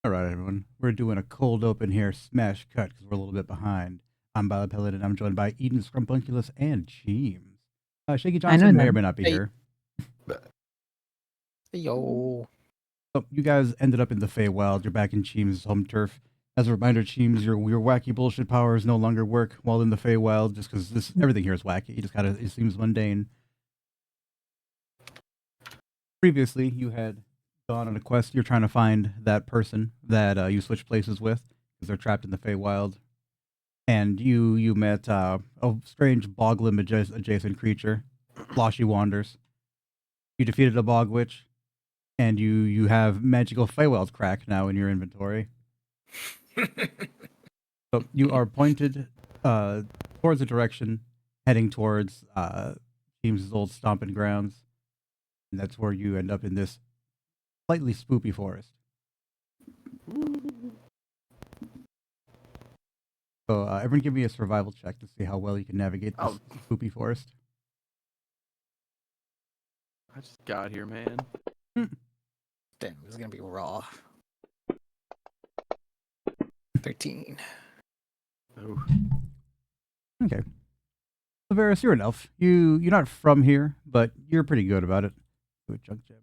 All right, everyone. We're doing a cold open here, smash cut, because we're a little bit behind. I'm Pellet, and I'm joined by Eden, Scrumbunculus, and Cheems. Shaky I know Johnson may or them. may not be Hey. here. Yo. So you guys ended up in the Feywild. You're back in Cheems' home turf. As a reminder, Cheems, your wacky bullshit powers no longer work while in the Feywild, just because everything here is wacky. It seems mundane. Previously, you had gone on a quest. You're trying to find that person that you switched places with, because they're trapped in the Feywild. And you met a strange boglim adjacent creature, Sloshy Wanders. You defeated a bog witch, and you have magical Feywild crack now in your inventory. So you are pointed towards a direction, heading towards James' old stomping grounds, and that's where you end up in this slightly spoopy forest. So everyone give me a survival check to see how well you can navigate this spoopy forest. I just got here, man. Damn, this is gonna be raw. 13. Oh. Okay. So Varys, you're an elf. You're not from here, but you're pretty good about it. Do a junk jab.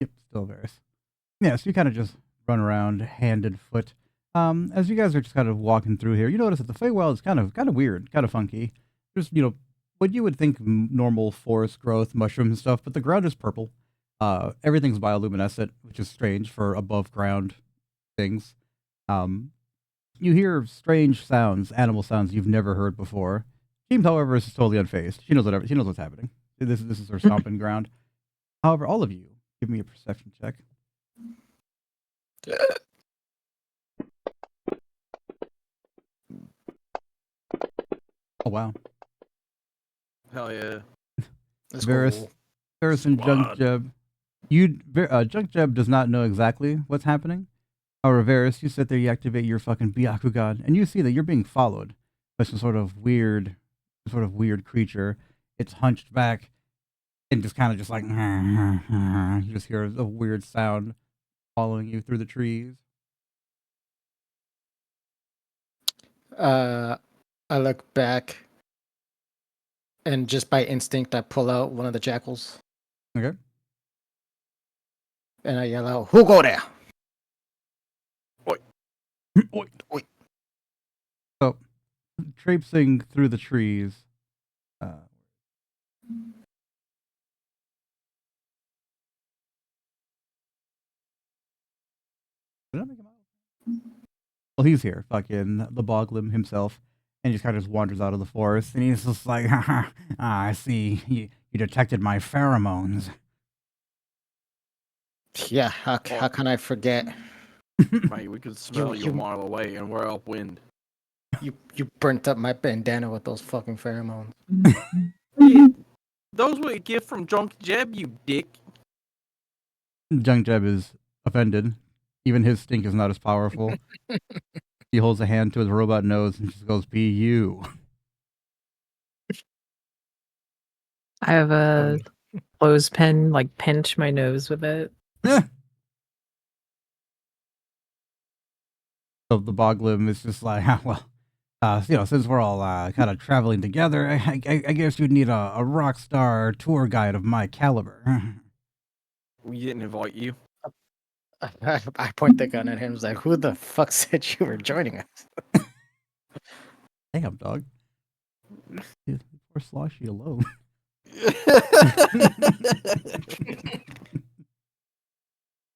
Yep, still Varys. Yeah, so you kind of just run around hand and foot. As you guys are just kind of walking through here, you notice that the Feywild is kind of weird, kind of funky. Just what you would think normal forest growth, mushrooms and stuff, but the ground is purple. Everything's bioluminescent, which is strange for above ground things. You hear strange sounds, animal sounds you've never heard before. James, however, is totally unfazed. She knows what's happening. This is her stomping ground. However, all of you, give me a perception check. Oh wow. Hell yeah. That's Varys, cool. Varys and Junk Jeb. Junk Jeb does not know exactly what's happening. However, Varys, you sit there, you activate your fucking Byakugan, and you see that you're being followed by some sort of weird creature. It's hunched back and just kind of just like you just hear a weird sound following you through the trees. I look back and just by instinct I pull out one of the jackals Okay. and I yell out, "Who go there?" Oi. Oi. So, traipsing through the trees. Did I make him out? Well, he's here, fucking the Boglim himself, and he just kind of just wanders out of the forest, and he's just like, I see, you detected my pheromones. Yeah, how can I forget? Mate, we could smell you a mile away and we're upwind. You burnt up my bandana with those fucking pheromones. Those were a gift from Junk Jeb, you dick. Junk Jeb is offended. Even his stink is not as powerful. He holds a hand to his robot nose and just goes, "Be you." I have a clothespin, like pinch my nose with it. So the Boglim is just like, well, since we're all kind of traveling together, I guess you'd need a rock star tour guide of my caliber. We didn't invite you. I point the gun at him. I was like, "Who the fuck said you were joining us?" Damn, dog. Dude, poor Sloshy alone.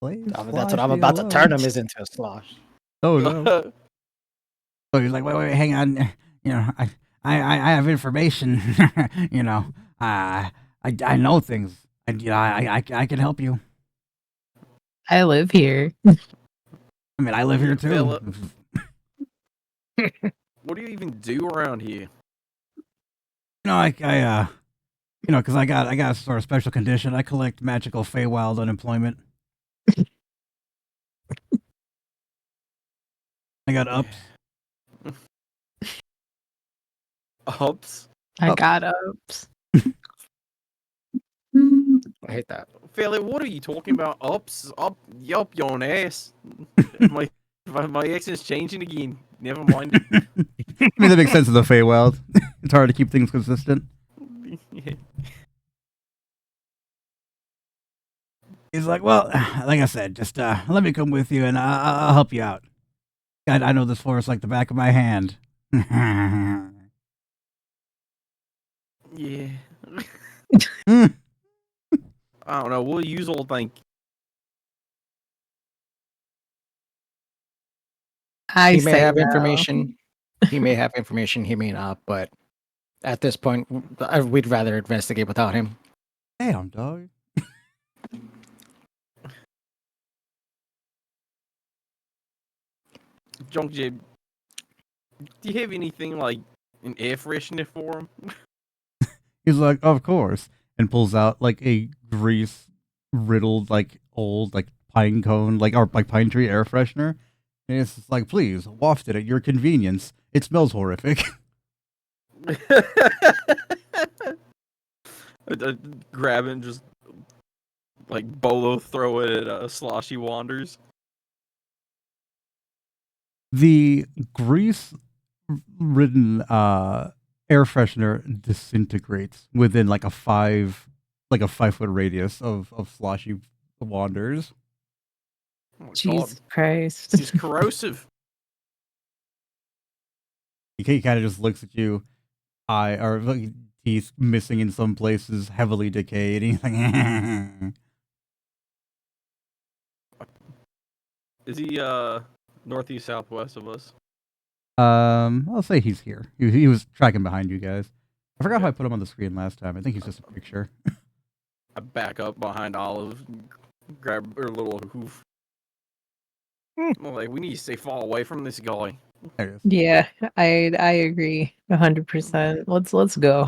That's what I'm about to turn him into a slosh. Oh no. So he's like, wait, hang on. I have information. I know things. I can help you. I live here. I mean, I live here too. What do you even do around here? Because I got a sort of special condition. I collect magical Feywild unemployment. I got ups. Ups? I Oh. got ups. I hate that. Philip, what are you talking about? Ups, up, yup, your own ass. my accent's changing again. Never mind. I mean, that makes sense in the Feywild. It's hard to keep things consistent. Yeah. He's like, well, like I said, just let me come with you and I'll help you out. God, I know this forest like the back of my hand. Yeah. Mm. I don't know. What do you all think? I He may say have no. information. He may have information. He may not. But at this point, we'd rather investigate without him. Damn, dog. Junk Jib, do you have anything like an air freshener for him? He's like, of course, and pulls out like a grease riddled, like old, like pine cone, like or like pine tree air freshener. And it's just like, please waft it at your convenience. It smells horrific. Grab it and just like bolo throw it at Sloshy Wanders. The grease ridden air freshener disintegrates within like a 5 foot radius of Sloshy Wanders. Oh my god, Jesus Christ. this is corrosive. He kind of just looks at you, eye or like, teeth missing in some places, heavily decayed. And he's like, Is he northeast southwest of us? I'll say he's here. He was tracking behind you guys. I forgot how I Okay. put him on the screen last time. I think he's just a picture. I back up behind Olive, grab her little hoof. I'm like, we need to stay far away from this guy. There it is. Yeah, I agree 100%. Let's go.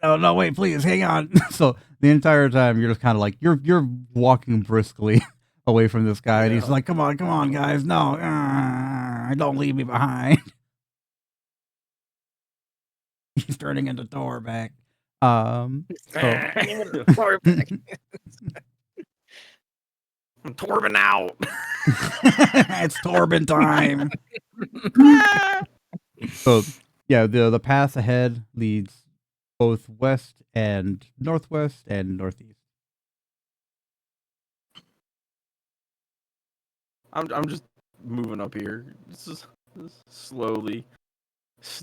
No, wait, please, hang on. So the entire time you're just kind of like you're walking briskly away from this guy, and he's Yeah. like, come on, guys, no, don't leave me behind." He's turning into Thor back. So I'm Torben out. it's Torben time. So yeah, the path ahead leads both west and northwest and northeast. I'm just moving up here, just slowly,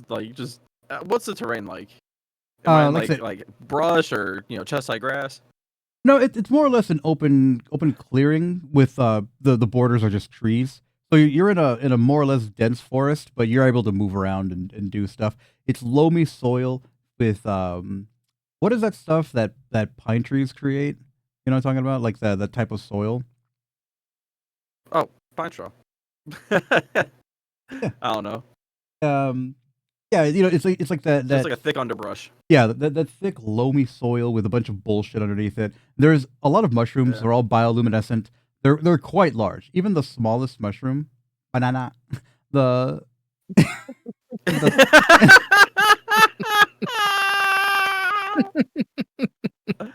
like just. What's the terrain like? Am I in, Like I said, like brush or chest high grass? no, it's more or less an open clearing with the borders are just trees. So you're in a more or less dense forest, but you're able to move around and do stuff. It's loamy soil with what is that stuff that pine trees create? You know what I'm talking about? Like that type of soil. Oh, pine straw. Yeah. I don't know. Yeah, it's like that Just like a thick underbrush. yeah, that thick loamy soil with a bunch of bullshit underneath it. There's a lot of mushrooms. Yeah. They're all bioluminescent. They're quite large. Even the smallest mushroom, banana, the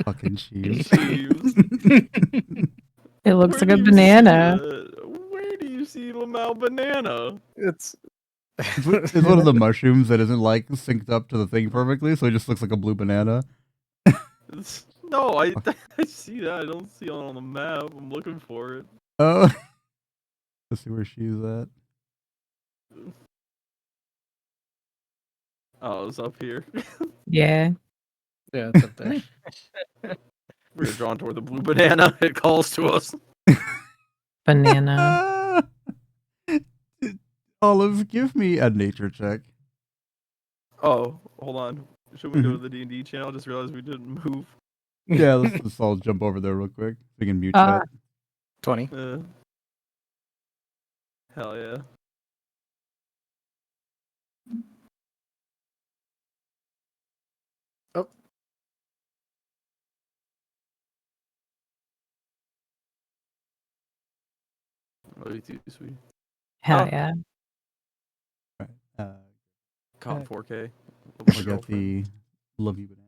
fucking cheese. It looks Where like a do you banana. Where do you see Lamau banana? It's It's one of the mushrooms that isn't like synced up to the thing perfectly, so it just looks like a blue banana. No, I see that. I don't see it on the map. I'm looking for it. Oh, let's see where she's at. Oh, it's up here. Yeah. yeah, it's up there. We're drawn toward the blue banana. It calls to us. Banana. Olive, give me a nature check. Oh, hold on. Should we go to the D&D channel? Just realized we didn't move. Yeah, let's all jump over there real quick. We can mute Ah. chat. 20. Hell yeah. Oh. That'd be too sweet. Hell Oh. yeah. Uh, Caught 4K. I got the love you banana.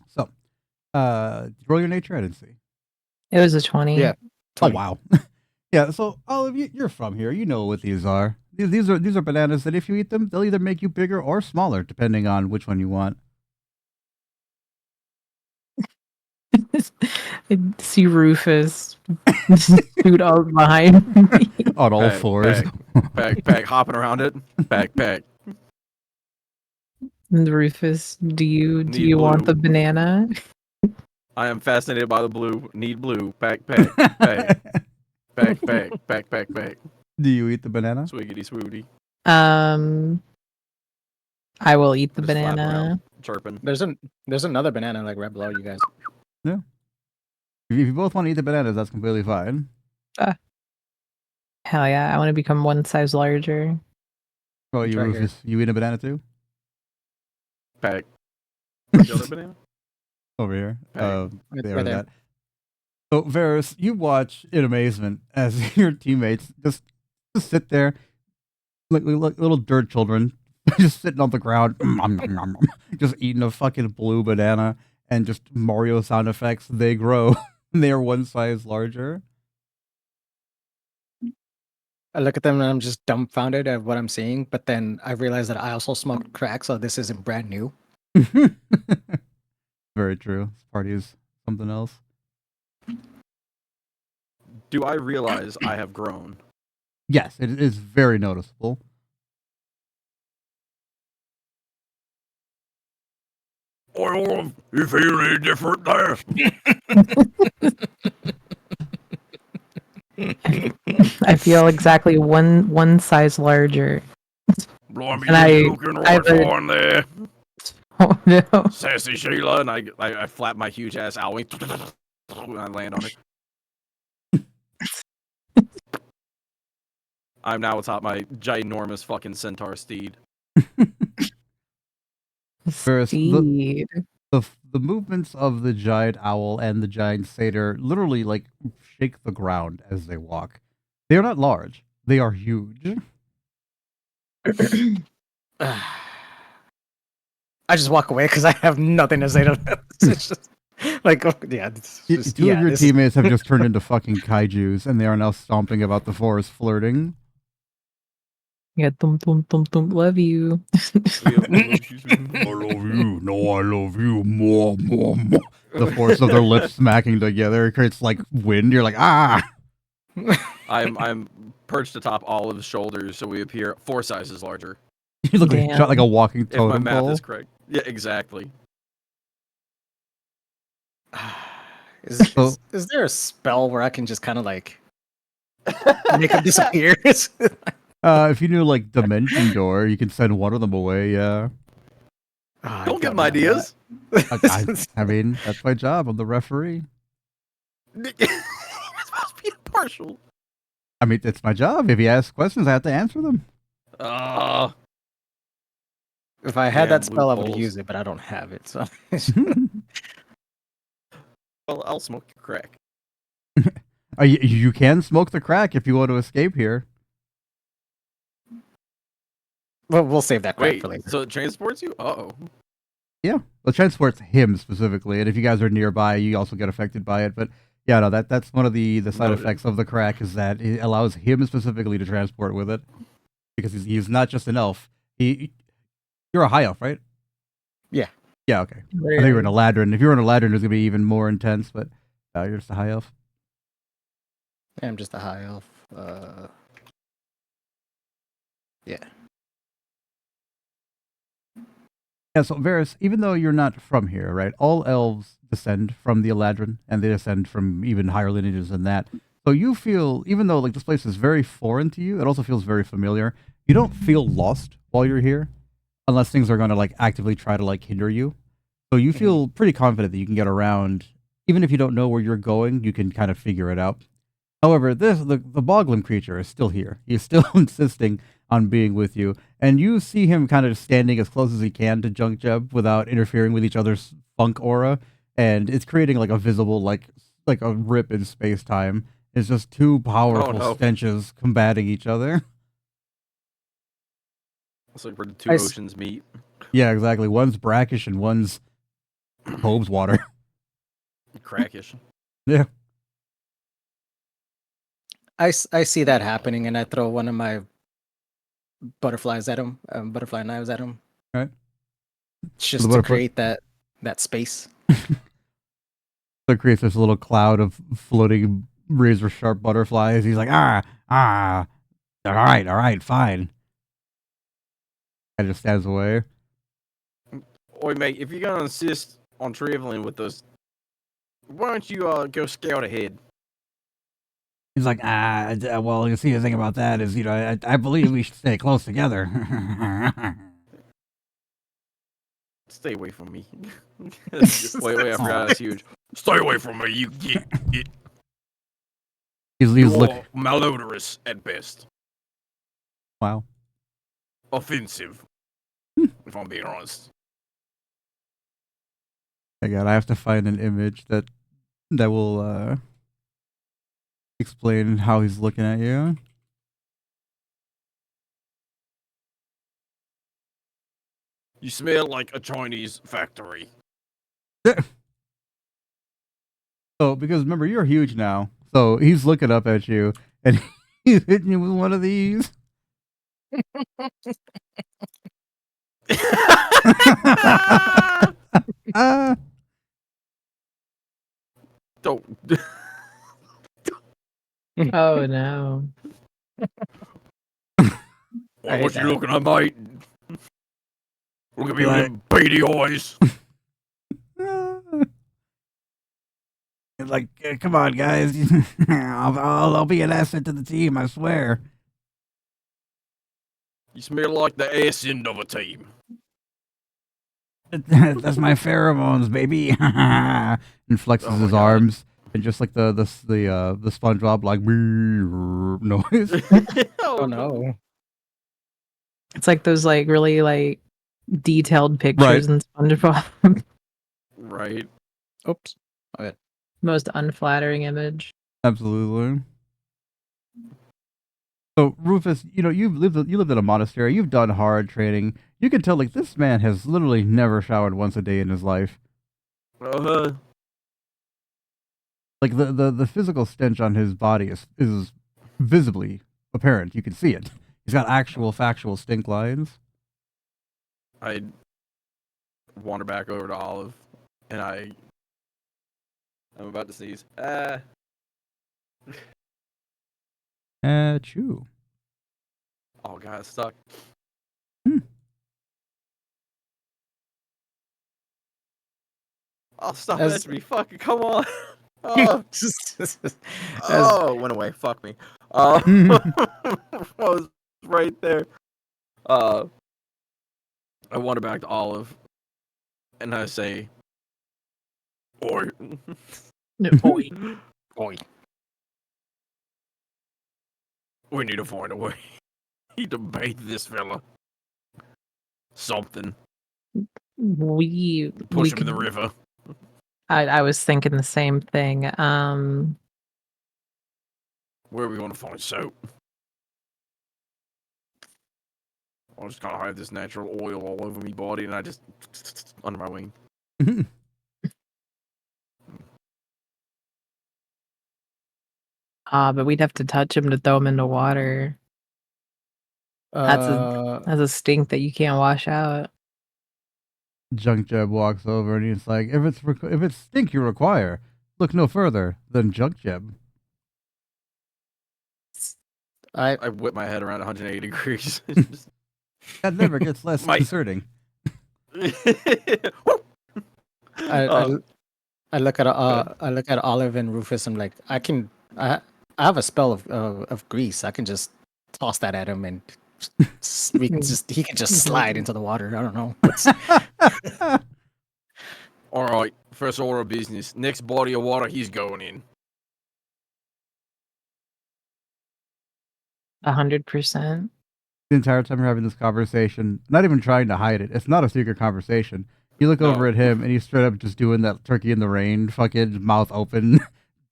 So, roll your nature. I didn't see. It was a 20. Yeah. Oh 20. wow. Yeah. So Olive, you're from here. You know what these are. These are bananas that if you eat them, they'll either make you bigger or smaller, depending on which one you want. I see Rufus shoot up behind me. On all fours. Backpack, hopping around it. Backpack. And Rufus, do you Need want the blue. banana? I am fascinated by the blue. Need blue. Backpack. Back. Do you eat the banana? Swiggity swooty. I will eat the Just flap banana. around, chirping. There's another banana like right below you guys. Yeah. If you both want to eat the bananas, that's completely fine. Hell yeah, I want to become one size larger. Well, It's you right here. Rufus, you eat a banana too? Back. The other banana? Over here. Right. There, Right there. that. So, Varys, you watch in amazement as your teammates just sit there like little dirt children, just sitting on the ground, just eating a fucking blue banana, and just Mario sound effects. They grow. They are one size larger. I look at them and I'm just dumbfounded at what I'm seeing, but then I realize that I also smoked crack, so this isn't brand new. Very true. This party is something else. Do I realize I have grown? Yes, it is very noticeable. Oil, you feel any different there? I feel exactly one size larger. Blimey, And you're looking right I've a- fine there. Oh no. Sassy Sheila, and I flap my huge ass owie. And I land on it. I'm now atop my ginormous fucking centaur steed. Varys, Speed. the movements of the giant owl and the giant satyr literally like shake the ground as they walk. They are not large. They are huge. I just walk away because I have nothing to say to them. It's just like, oh, yeah. It's just, Two yeah, of your this is- teammates have just turned into fucking kaijus, and they are now stomping about the forest, flirting. Yeah, tum tum tum tum. Love you. I love you. No, I love you. More. The force of their lips smacking together creates like wind. You're like, ah. I'm perched atop Olive's shoulders, so we appear 4 sizes larger. You look like, shot like a walking If my totem math pole. is correct. Yeah, exactly. Is there a spell where I can just kind of like make them disappear? If you knew like Dimension Door, you can send one of them away. Yeah. Don't give them ideas. I mean, that's my job. I'm the referee. You're supposed to be impartial. I mean, it's my job. If you ask questions, I have to answer them. If I had Damn that spell, I would loopholes. use it, but I don't have it. So Well, I'll smoke your crack. You can smoke the crack if you want to escape here. well, we'll save that crap Wait, for later. so it transports you? Uh-oh. Yeah, well, it transports him specifically, and if you guys are nearby, you also get affected by it. But yeah, no, that's one of the side Noted. effects of the crack is that it allows him specifically to transport with it, because he's not just an elf. You're a high elf, right? Yeah. Yeah. Okay. I think you're an Eladrin. If you're an Eladrin, it's gonna be even more intense. But you're just a high elf. I'm just a high elf. Yeah. Yeah, so Varys, even though you're not from here, right? All elves descend from the Eladrin, and they descend from even higher lineages than that. So you feel, even though like this place is very foreign to you, it also feels very familiar. You don't feel lost while you're here, unless things are going to like actively try to like hinder you. So you feel pretty confident that you can get around, even if you don't know where you're going. You can kind of figure it out. However, the Boglin creature is still here. He's still insisting on being with you, and you see him kind of standing as close as he can to Junk Jeb without interfering with each other's funk aura, and it's creating like a visible like a rip in space time. It's just two powerful no. stenches combating each other. It's like where the two I s- oceans meet. Yeah, exactly. One's brackish and one's Hobbes water. Crackish. Yeah. I see that happening, and I throw one of my butterflies at him, butterfly knives at him, Right. just The to butterfly. create that space. So it creates this little cloud of floating razor sharp butterflies. He's like, all right, fine. I just stands away. Oi, mate, if you're gonna insist on traveling with us, why don't you go scout ahead? He's like, well, you see, the thing about that is, I believe we should stay close together. Stay away from me. wait, I forgot it's huge. Stay away from me, you get he's look. malodorous at best. Wow. Offensive. If I'm being honest. Again, I have to find an image that will explain how he's looking at you. You smell like a Chinese factory. So, because remember, you're huge now. So he's looking up at you, and he's hitting you with one of these. Don't. Oh no. What you looking at, mate? Look at me with them beady eyes. It's like, come on, guys. I'll be an asset to the team, I swear. You smell like the ass end of a team. That's my pheromones, baby. And flexes Oh my his God. arms, and just like the SpongeBob like noise. Oh no! It's like those like really like detailed pictures in SpongeBob. Right. Oops. Okay. Most unflattering image. Absolutely. So Rufus, you lived in a monastery. You've done hard training. You can tell like this man has literally never showered once a day in his life. Like the physical stench on his body is visibly apparent. You can see it. He's got actual factual stink lines. I wander back over to Olive, and I'm about to sneeze. Chew. Oh god, it's stuck. Hmm. Oh, stop As- at me! Fucking come on! Oh, oh, it went away. Fuck me. I was right there. I wander back to Olive, and I say, "Oi, Oi. Oi. we need to find a way. Need to bathe this fella. Something. We Push him in could, the river. I was thinking the same thing. Where are we going to find soap? I just gotta have this natural oil all over me body, and I just under my wing. But we'd have to touch him to throw him into water. That's a stink that you can't wash out. Junk Jeb walks over and he's like, if it's stink you require, look no further than Junk Jeb. I I whip my head around 180 degrees. That never gets less Mike. concerning. I look at Olive and Rufus. I'm like, I have a spell of grease. I can just toss that at him, and he can just slide into the water. I don't know. All right, first order of business. Next body of water, he's going in. 100%. The entire time we're having this conversation, not even trying to hide it. It's not a secret conversation. You look over at him and he's straight up just doing that turkey in the rain, fucking mouth open,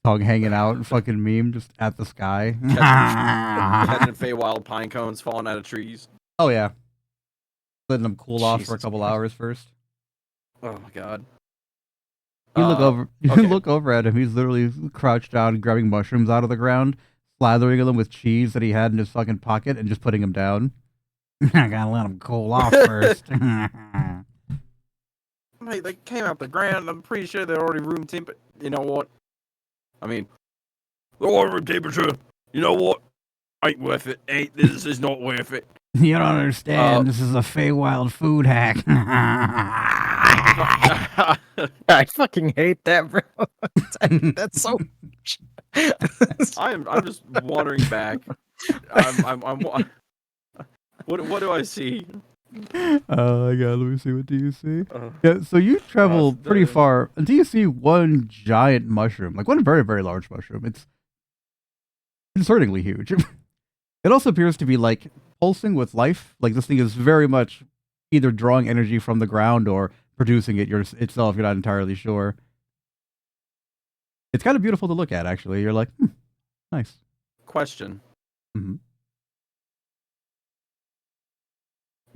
tongue hanging out, fucking meme just at the sky. Catching Feywild pine cones falling out of trees. Oh yeah. letting them cool off for a Jesus couple Christ. hours first. Oh my god. You look over. You okay. look over at him. He's literally crouched down, grabbing mushrooms out of the ground, slathering them with cheese that he had in his fucking pocket, and just putting them down. I gotta let them cool off first. Mate, they came out the ground. I'm pretty sure they're already room temperature. You know what? I mean, they're already room temperature. You know what? Ain't worth it. This is not worth it. You don't understand. This is a Feywild food hack. I fucking hate that, bro. That's so. I'm just wandering back. I'm what do I see? Oh my god, let me see. What do you see? Yeah, so you travel pretty far until you see one giant mushroom, like one very, very large mushroom. It's concerning huge. It also appears to be like pulsing with life. Like this thing is very much either drawing energy from the ground or producing it itself. You're not entirely sure. It's kind of beautiful to look at, actually. You're like, nice. Question. Mm-hmm.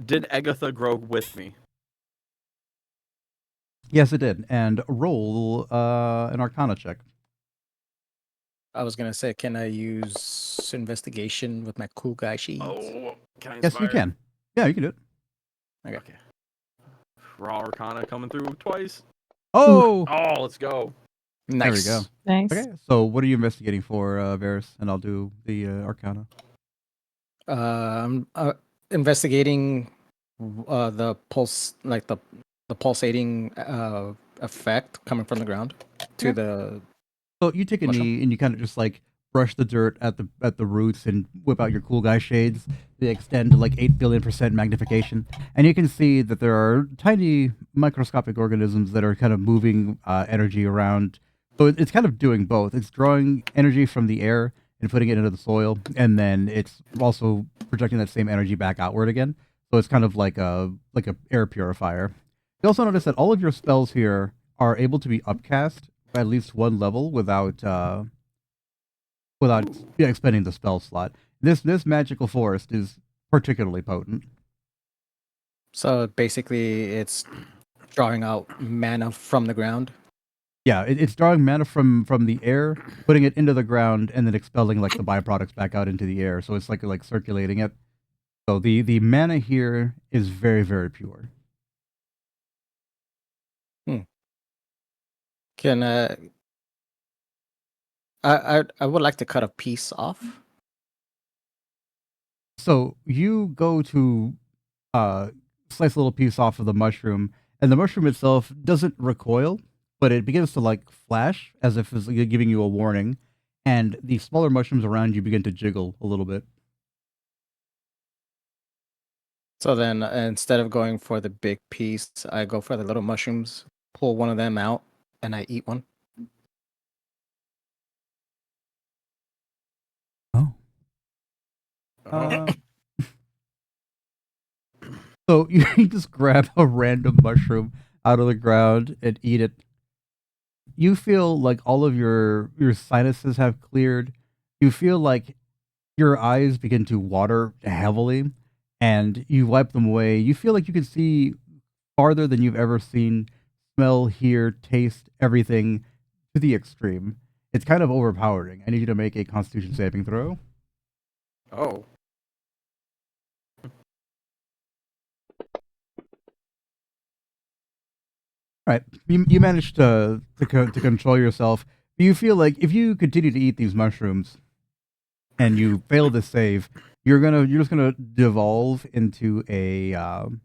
Did Agatha grow with me? Yes, it did. And roll an Arcana check. I was gonna say, can I use investigation with my cool guy sheet? Oh, can I Yes, you inspire? can. Yeah, you can do it. Okay. Raw Arcana coming through twice. Oh! Oh, let's go. Nice. There we go. Nice. Okay, so what are you investigating for, Varys? And I'll do the Arcana. I'm investigating the pulse, like the pulsating effect coming from the ground to the. So you take a mushroom? knee and you kind of just like brush the dirt at the roots and whip out your cool guy shades. They extend to like 8 billion% magnification, and you can see that there are tiny microscopic organisms that are kind of moving energy around. So it's kind of doing both. It's drawing energy from the air and putting it into the soil, and then it's also projecting that same energy back outward again. So it's kind of like a air purifier. You also notice that all of your spells here are able to be upcast by at least one level without expending the spell slot. This magical forest is particularly potent. So basically, it's drawing out mana from the ground. Yeah, it's drawing mana from the air, putting it into the ground, and then expelling like the byproducts back out into the air. So it's like circulating it. So the mana here is very, very pure. Can I would like to cut a piece off. So you go to slice a little piece off of the mushroom, and the mushroom itself doesn't recoil, but it begins to like flash as if it's like, giving you a warning, and the smaller mushrooms around you begin to jiggle a little bit. So then, instead of going for the big piece, I go for the little mushrooms, pull one of them out, and I eat one. Oh. So you just grab a random mushroom out of the ground and eat it. You feel like all of your sinuses have cleared. You feel like your eyes begin to water heavily, and you wipe them away. You feel like you can see farther than you've ever seen, smell, hear, taste, everything to the extreme. It's kind of overpowering. I need you to make a Constitution saving throw. Oh. Right, you managed to control yourself. You feel like if you continue to eat these mushrooms, and you fail to save, you're just gonna devolve into into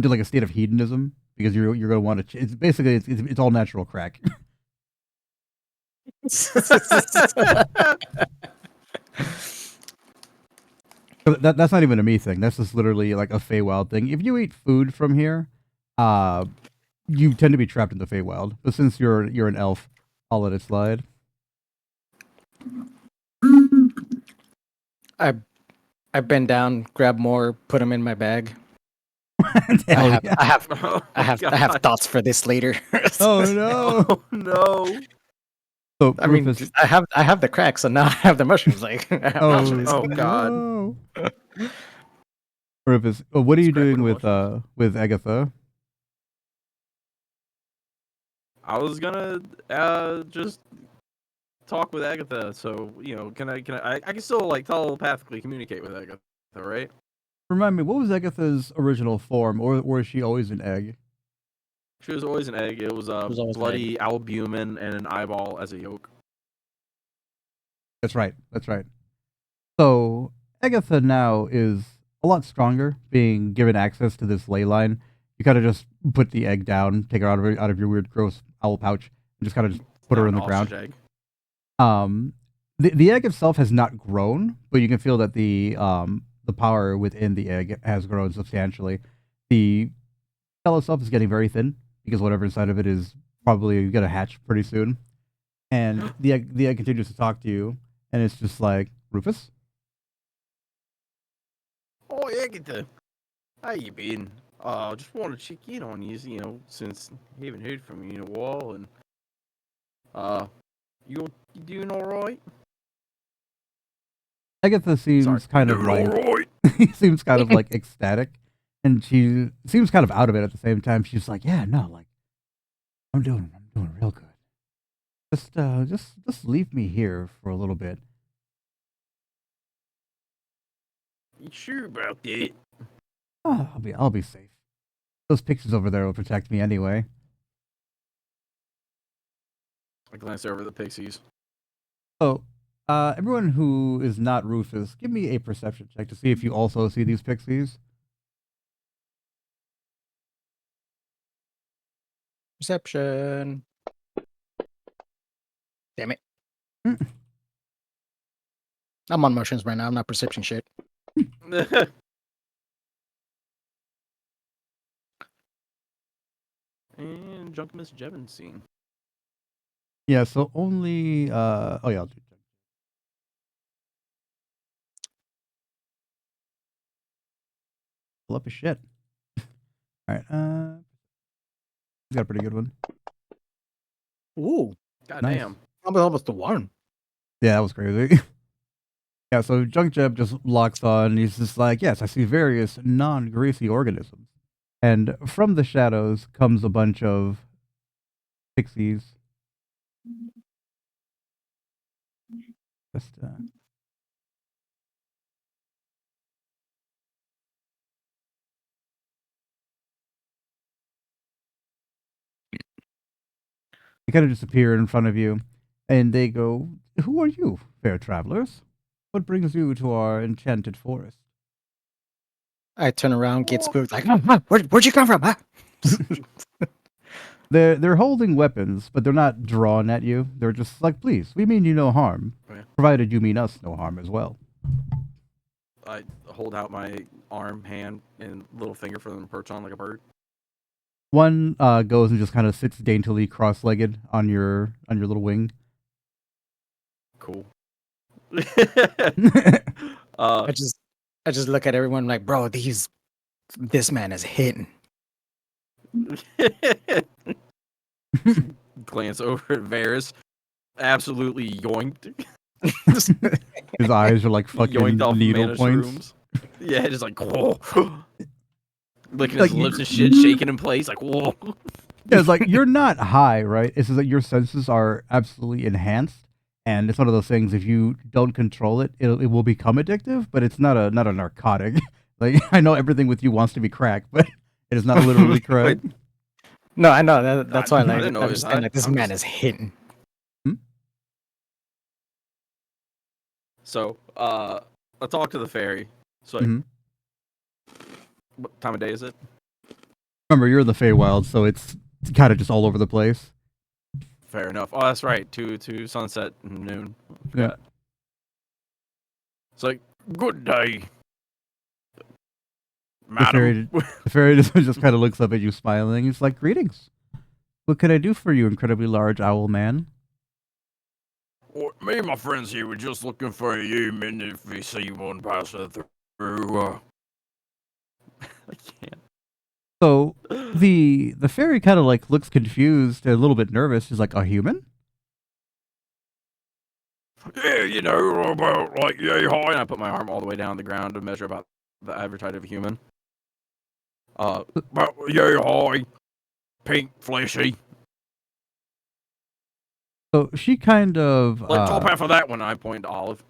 like a state of hedonism because you're gonna want to. It's basically it's all natural crack. That's not even a me thing. That's just literally like a Feywild thing. If you eat food from here, you tend to be trapped in the Feywild. But since you're an elf, I'll let it slide. I bend down, grab more, put them in my bag. Hell yeah. I have thoughts for this later. Oh no! Oh no! So I mean, Rufus, I have the crack, so now I have the mushrooms. Like, oh Oh, God. no. Rufus, what are you Scraping doing emotions. with Agatha? I was gonna just talk with Agatha, so I can still like telepathically communicate with Agatha, right? Remind me, what was Agatha's original form, or is she always an egg? She was always an egg. It was It was always an egg. bloody albumin and an eyeball as a yolk. That's right. That's right. So Agatha now is a lot stronger, being given access to this ley line. You kind of just put the egg down, take her out of your weird, gross owl pouch, and just kind of just put Not her in an the ground. ostrich egg. The egg itself has not grown, but you can feel that the power within the egg has grown substantially. The shell itself is getting very thin because whatever inside of it is probably gonna hatch pretty soon. And the egg continues to talk to you, and it's just like, Rufus. Oh, Agatha, how you been? Just want to check in on you, since I haven't heard from you in a while, and you doing all right? Agatha seems kind of like all right. seems kind of like ecstatic, and she seems kind of out of it at the same time. She's like, "Yeah, no, like I'm doing real good. Just leave me here for a little bit." You sure about that? Oh, I'll be safe. Those pixies over there will protect me anyway. I glance over the pixies. So, everyone who is not Rufus, give me a perception check to see if you also see these pixies. Perception. Damn it. Mm. I'm on motions right now. I'm not perception shit. And Junkimus Jevon's scene. Yeah, so only oh yeah, I'll do it. Pull up his shit. Alright, he's got a pretty good one. Ooh. God Nice. damn. Almost the one. Yeah, that was crazy. Yeah, so Junk Jeb just locks on. He's just like, yes, I see various non-greasy organisms. And from the shadows comes a bunch of pixies. Just, they kind of just appear in front of you, and they go, "Who are you, fair travelers? What brings you to our enchanted forest?" I turn around, get spooked, like, where'd you come from? Huh? They're holding weapons, but they're not drawn at you. They're just like, "Please, we mean you no harm, Okay. provided you mean us no harm as well." I hold out my arm, hand, and little finger for them to perch on like a bird. One goes and just kind of sits daintily cross-legged on your little wing. Cool. I just look at everyone like, bro, this man is hitting. Glance over at Varys. Absolutely yoinked. His eyes are like fucking Yoinked off needle mana points. shrooms. Yeah, just like, whoa. Licking Like, his lips and shit, shaking in place, like, whoa. Yeah, it's like you're not high, right? It's just that your senses are absolutely enhanced, and it's one of those things. If you don't control it, it will become addictive. But it's not a narcotic. Like, I know everything with you wants to be crack, but it is not literally crack. Wait. No, I know. That's why I like, didn't know I'm it just was saying, that. like, this I'm man just- is hitting. So, I talk to the fairy. So, Mhm. what time of day is it? Remember, you're in the Feywild, so it's kind of just all over the place. Fair enough. Oh, that's right. To sunset and noon. I forgot. It's like, good day, madam. The fairy just kind of looks up at you, smiling. He's like, "Greetings. What can I do for you, incredibly large owl man?" Well, me and my friends here were just looking for a human if we see one passing through. I can't. So the fairy kind of like looks confused, and a little bit nervous. She's like, "A human?" Yeah, about like yay high. And I put my arm all the way down the ground to measure about the avatar of a human. But yeah, hi, pink, fleshy. So she kind of Like top half of that one, I point to Olive.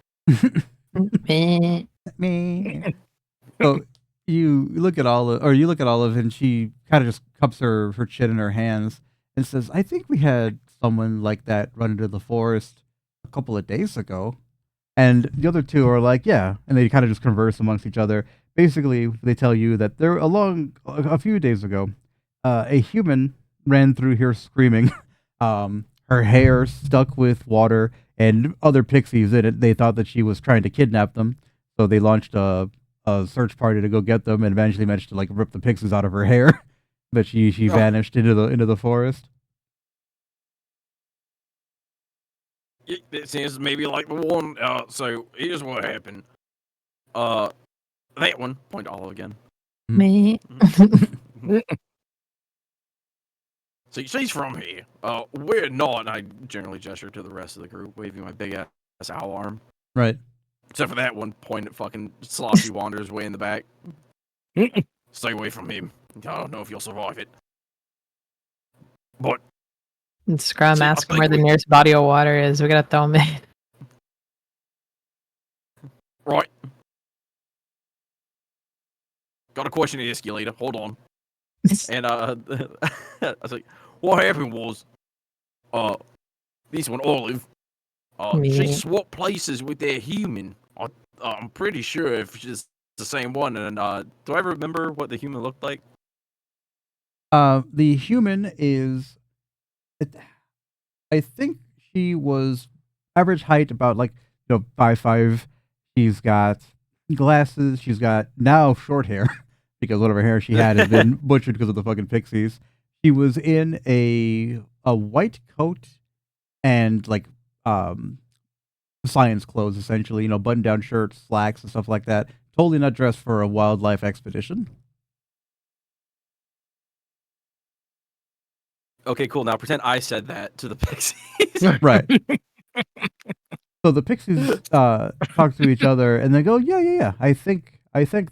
Meh. me. So you look at Olive, and she kind of just cups her chin in her hands and says, "I think we had someone like that run into the forest a couple of days ago." And the other two are like, "Yeah," and they kind of just converse amongst each other. Basically, they tell you that they're a few days ago, a human ran through here screaming. Her hair stuck with water and other pixies in it. They thought that she was trying to kidnap them, so they launched a search party to go get them, and eventually managed to like rip the pixies out of her hair. But she vanished into the forest. It seems maybe like the one. So here's what happened. That one. Point to Olive again. Meh. See, she's from here. We're not. And I generally gesture to the rest of the group, waving my big ass owl arm. Right. Except for that one point at fucking Sloshy Wanders way in the back. Stay away from him. I don't know if you'll survive it. But And Scrum See, I ask him think where the we- nearest body of water is. We gotta throw him in. right. Got a question to ask you later. Hold on. And I was like, what happened was, this one Olive, she Yeah. swapped places with that human. I'm pretty sure if it's the same one. And do I remember what the human looked like? The human is, I think she was average height, about like 5'5". She's got glasses. She's got now short hair because whatever hair she had been butchered because of the fucking pixies. She was in a white coat and like science clothes, essentially. Button down shirts, slacks, and stuff like that. Totally not dressed for a wildlife expedition. Okay, cool. Now pretend I said that to the pixies. Right. So the pixies talk to each other and they go, yeah. I think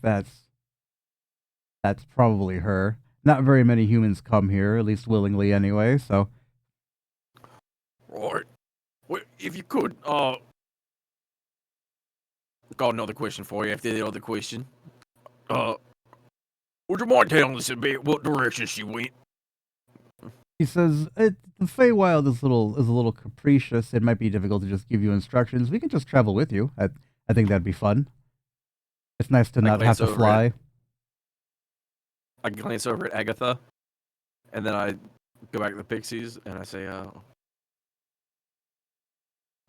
that's probably her. Not very many humans come here, at least willingly anyway. So Right. Well, if you could, got another question for you after the other question. Would you mind telling us a bit what direction she went? he says, the Feywild is a little capricious. It might be difficult to just give you instructions. We can just travel with you. I think that'd be fun. It's nice to not have glance to over fly. I glance over at Agatha, and then I go back to the pixies, and I say,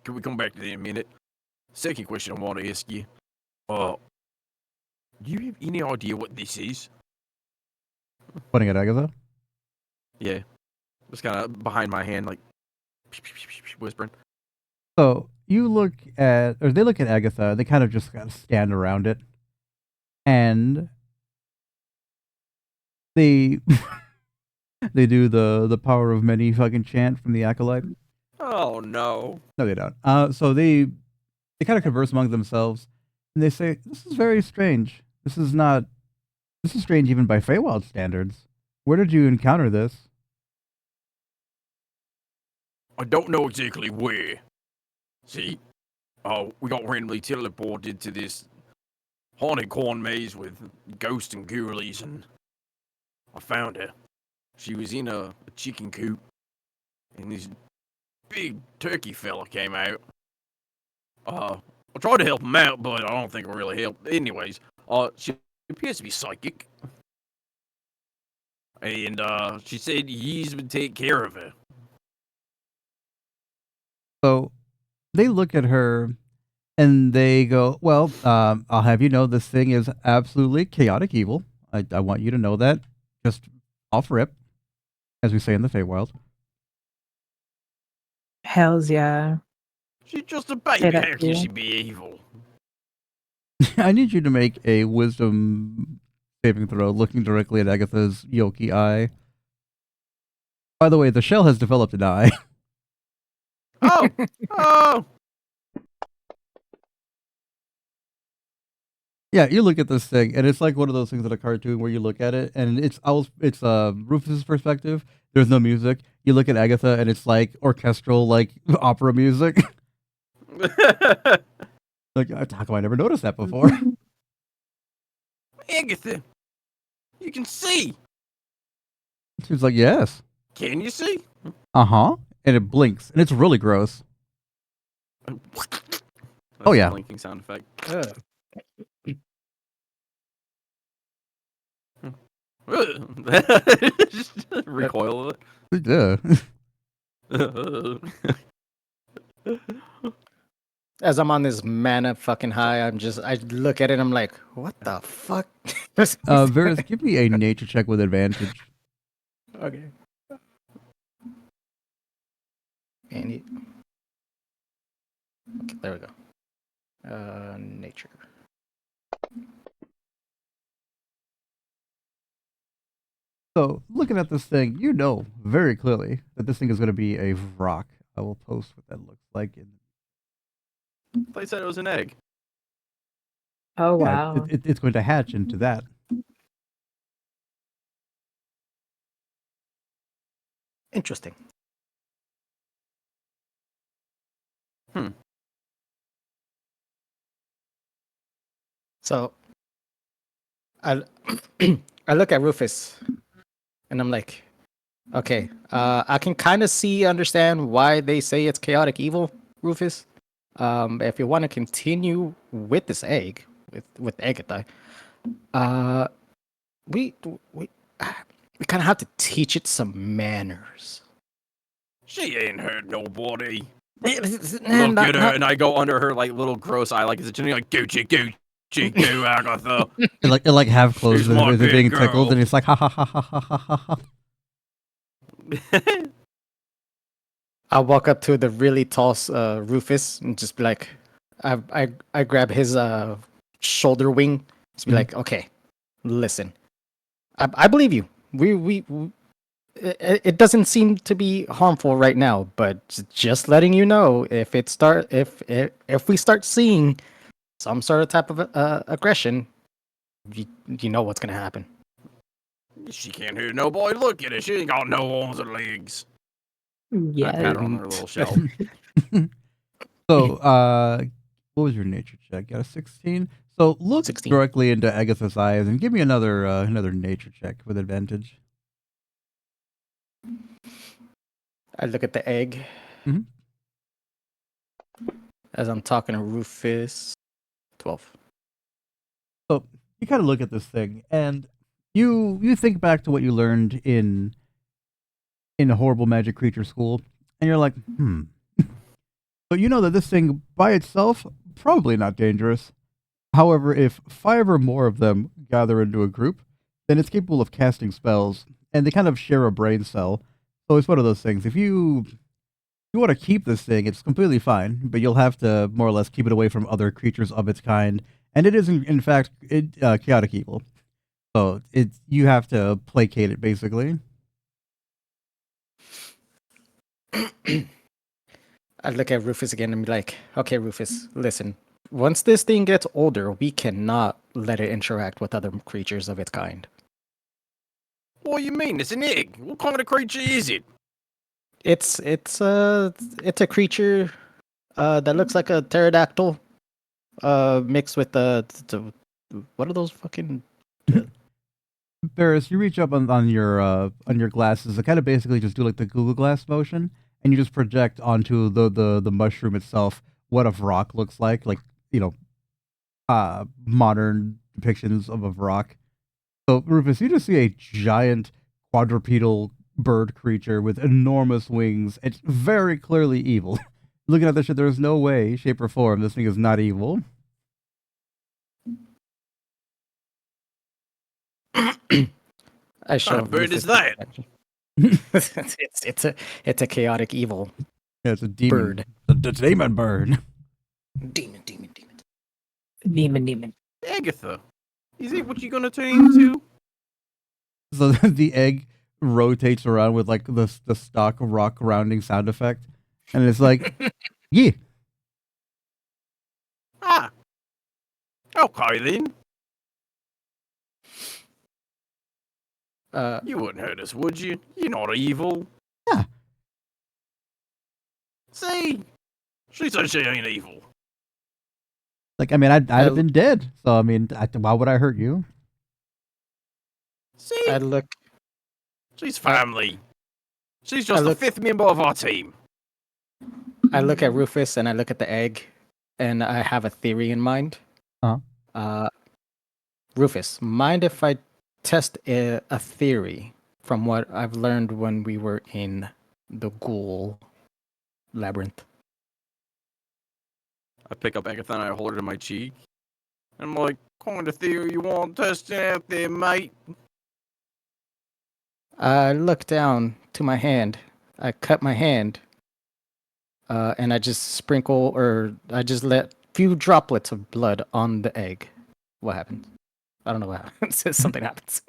can we come back to that in a minute? Second question I want to ask you. Do you have any idea what this is? Pointing at Agatha. Yeah. Just kind of behind my hand, like, whispering. So they look at Agatha. They kind of just stand around it, and they they do the power of many fucking chant from the acolyte. Oh, no. No, they don't. So they kind of converse among themselves, and they say, "This is very strange. This is strange even by Feywild standards. Where did you encounter this?" I don't know exactly where. See, we got randomly teleported to this haunted corn maze with ghosts and ghoulies, and I found her. She was in a chicken coop, and this big turkey fella came out. I tried to help him out, but I don't think it really helped. Anyways, she appears to be psychic. And, she said he's would take care of her. So they look at her and they go, "Well, I'll have you know this thing is absolutely chaotic evil. I want you to know that, just off rip, as we say in the Feywild." Hells yeah. She's just a Say baby. that How to can you. she be evil? I need you to make a wisdom saving throw, looking directly at Agatha's yolky eye. By the way, the shell has developed an eye. Oh! Oh! Yeah, you look at this thing, and it's like one of those things in a cartoon where you look at it, and it's Rufus's perspective. There's no music. You look at Agatha, and it's like orchestral, like opera music. Like, how come I never noticed that before? Agatha, you can see. She was like, yes. Can you see? Uh-huh. And it blinks, and it's really gross. That's Oh, yeah. the blinking sound effect. Just recoil of Yeah. it. As I'm on this mana fucking high, I look at it, I'm like, what the fuck? Varys, give me a nature check with advantage. Okay. Okay, there we go. Nature. So, looking at this thing, you know very clearly that this thing is going to be a rock. I will post what that looks like. They said it was an egg. Oh, Yeah, wow. it's going to hatch into that. Interesting. So, I I look at Rufus, and I'm like, okay, I can kind of understand why they say it's chaotic evil, Rufus. If you want to continue with this egg, with Agatha, we kind of have to teach it some manners. She ain't hurt nobody. And Look at her, and I go under her like little gross eye, like is it like Gucci, goo, Agatha? It like half closes She's my as if being big tickled, girl. and it's like ha ha ha ha ha ha ha. I walk up to the really tall Rufus and just be like, I grab his shoulder wing. Just be like, okay, listen, I believe you. It doesn't seem to be harmful right now, but just letting you know, if we start seeing some sort of type of aggression, you know what's gonna happen. She can't hurt nobody. Look at her. She ain't got no arms or legs. I Yeah. pat her on her little shell. So, what was your nature check? Got a 16. So look 16. directly into Agatha's eyes and give me another nature check with advantage. I look at the egg Mhm. as I'm talking to Rufus. 12. So you kind of look at this thing, and you think back to what you learned in a horrible magic creature school, and you're like, But you know that this thing by itself probably not dangerous. However, if 5 or more of them gather into a group, then it's capable of casting spells, and they kind of share a brain cell. So it's one of those things. If you want to keep this thing, it's completely fine, but you'll have to more or less keep it away from other creatures of its kind. And it is, in fact, chaotic evil. So you have to placate it, basically. I look at Rufus again and be like, okay, Rufus, listen. Once this thing gets older, we cannot let it interact with other creatures of its kind. What do you mean? It's an egg. What kind of creature is it? It's a creature that looks like a pterodactyl mixed with the what are those fucking Barris, you reach up on your glasses and kind of basically just do like the Google Glass motion, and you just project onto the mushroom itself what a rock looks like you know, modern depictions of a rock. So Rufus, you just see a giant quadrupedal bird creature with enormous wings. It's very clearly evil. Looking at this shit, there's no way, shape, or form this thing is not evil. I show What kind of bird Rufus is that? it's a chaotic evil Yeah, it's a demon bird. The demon bird. Demon. Demon. Agatha. Is it what you gonna turn into? So the egg rotates around with like the stock rock rounding sound effect, and it's like, yeah. Ah. Okay then. You wouldn't hurt us, would you? You're not evil. Yeah. See? She said she ain't evil. Like, I mean, I'd have been dead. So, I mean, why would I hurt you? See? I look. She's family. She's just the fifth member of our team. I look at Rufus and I look at the egg, and I have a theory in mind. Rufus, mind if I test a theory from what I've learned when we were in the ghoul labyrinth? I pick up Agatha and I hold her to my cheek. I'm like, kind of theory you want testing out there, mate? I look down to my hand. I cut my hand, and I just sprinkle, or I just let few droplets of blood on the egg. What happens? I don't know what happens. Something happens.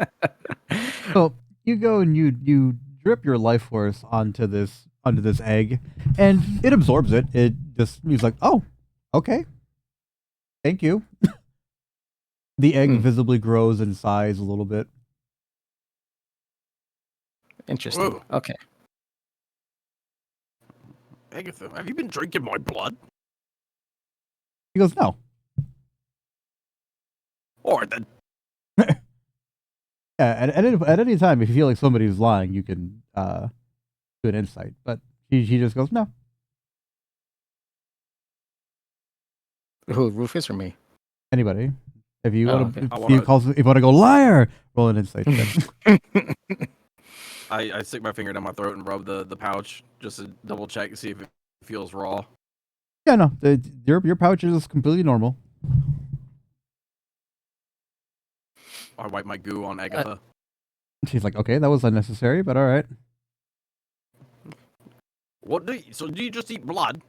So you go and you drip your life force onto this egg, and it absorbs it. It just he's like, oh, okay, thank you. The egg visibly grows in size a little bit. Interesting. Whoa. Okay. Agatha, have you been drinking my blood? He goes, no. Or then. Yeah, at any time, if you feel like somebody's lying, you can do an insight. But she just goes, no. Who, Rufus or me? Anybody. If you want to, okay. if you want to go liar, roll an insight check. I stick my finger down my throat and rub the pouch just to double check to see if it feels raw. Yeah, no, your pouch is completely normal. I wipe my goo on Agatha. She's like, okay, that was unnecessary, but all right. So do you just eat blood?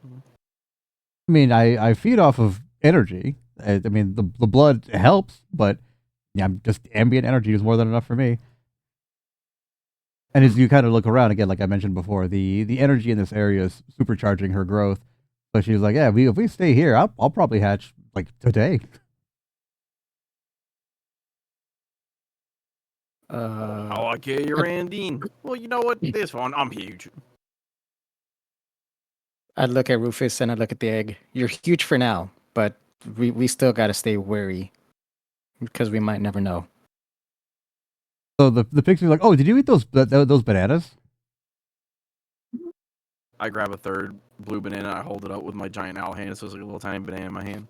I mean, I feed off of energy. I mean, the blood helps, but yeah, just ambient energy is more than enough for me. And as you kind of look around again, like I mentioned before, the energy in this area is supercharging her growth. So she's like, yeah, if we stay here, I'll probably hatch like today. Oh, I get you, Randine. Well, you know what? This one, I'm huge. I look at Rufus and I look at the egg. You're huge for now, but we still got to stay wary because we might never know. So the pixie's like, oh, did you eat those bananas? I grab a third blue banana. I hold it up with my giant owl hand. So it's like a little tiny banana in my hand.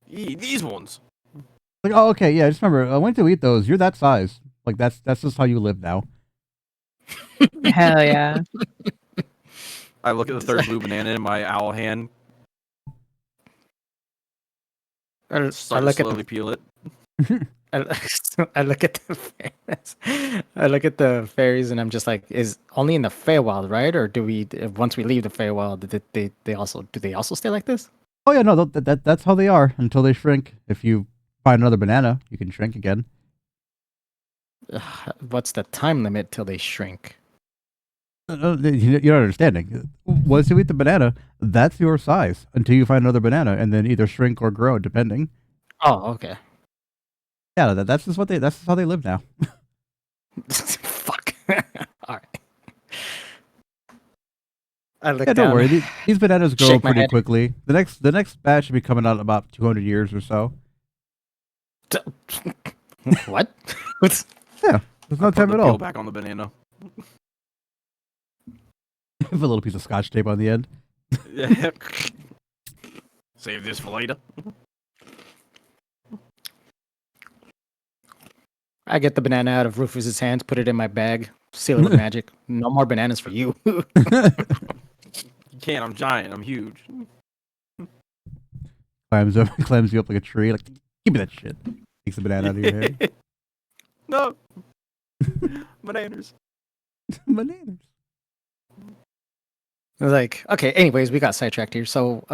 These ones. Like, oh, okay, yeah. Just remember, I went to eat those. You're that size. Like that's just how you live now. Hell yeah. I look at the third blue banana in my owl hand. I look slowly peel it. I look at the fairies. I look at the fairies, and I'm just like, is only in the Feywild, right? Or do we once we leave the Feywild, do they also stay like this? Oh yeah, no, that's how they are until they shrink. If you find another banana, you can shrink again. What's the time limit till they shrink? You're not understanding. Once you eat the banana, that's your size until you find another banana, and then either shrink or grow, depending. Oh, okay. Yeah, that's just how they live now. Fuck. All right. I look yeah, down. don't worry. These bananas grow Shake my pretty head. quickly. The next batch should be coming out in about 200 years or so. What? Yeah, there's no time at all. Peel back on the banana. Have a little piece of scotch tape on the end. Yeah. Save this for later. I get the banana out of Rufus's hands, put it in my bag, seal it with magic. No more bananas for you. You can't. I'm giant. I'm huge. Climbs you up like a tree. Like, give me that shit. Takes the banana out of your hand. No. Bananas. Bananas. I was like, okay, anyways, we got sidetracked here. So,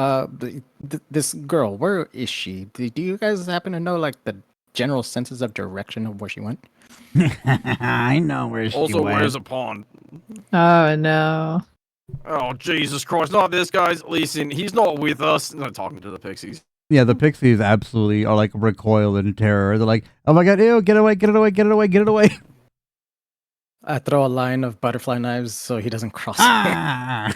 this girl, where is she? Do you guys happen to know, like, the general senses of direction of where she went? I know where she Also, went. where's a pond? Oh no. Oh, Jesus Christ, not this, guys. Listen, he's not with us. I'm not talking to the pixies. Yeah, the pixies absolutely are like recoil in terror. They're like, "Oh my god, ew, get away, get it away, get it away, get it away!" I throw a line of butterfly knives so he doesn't cross me. Ah!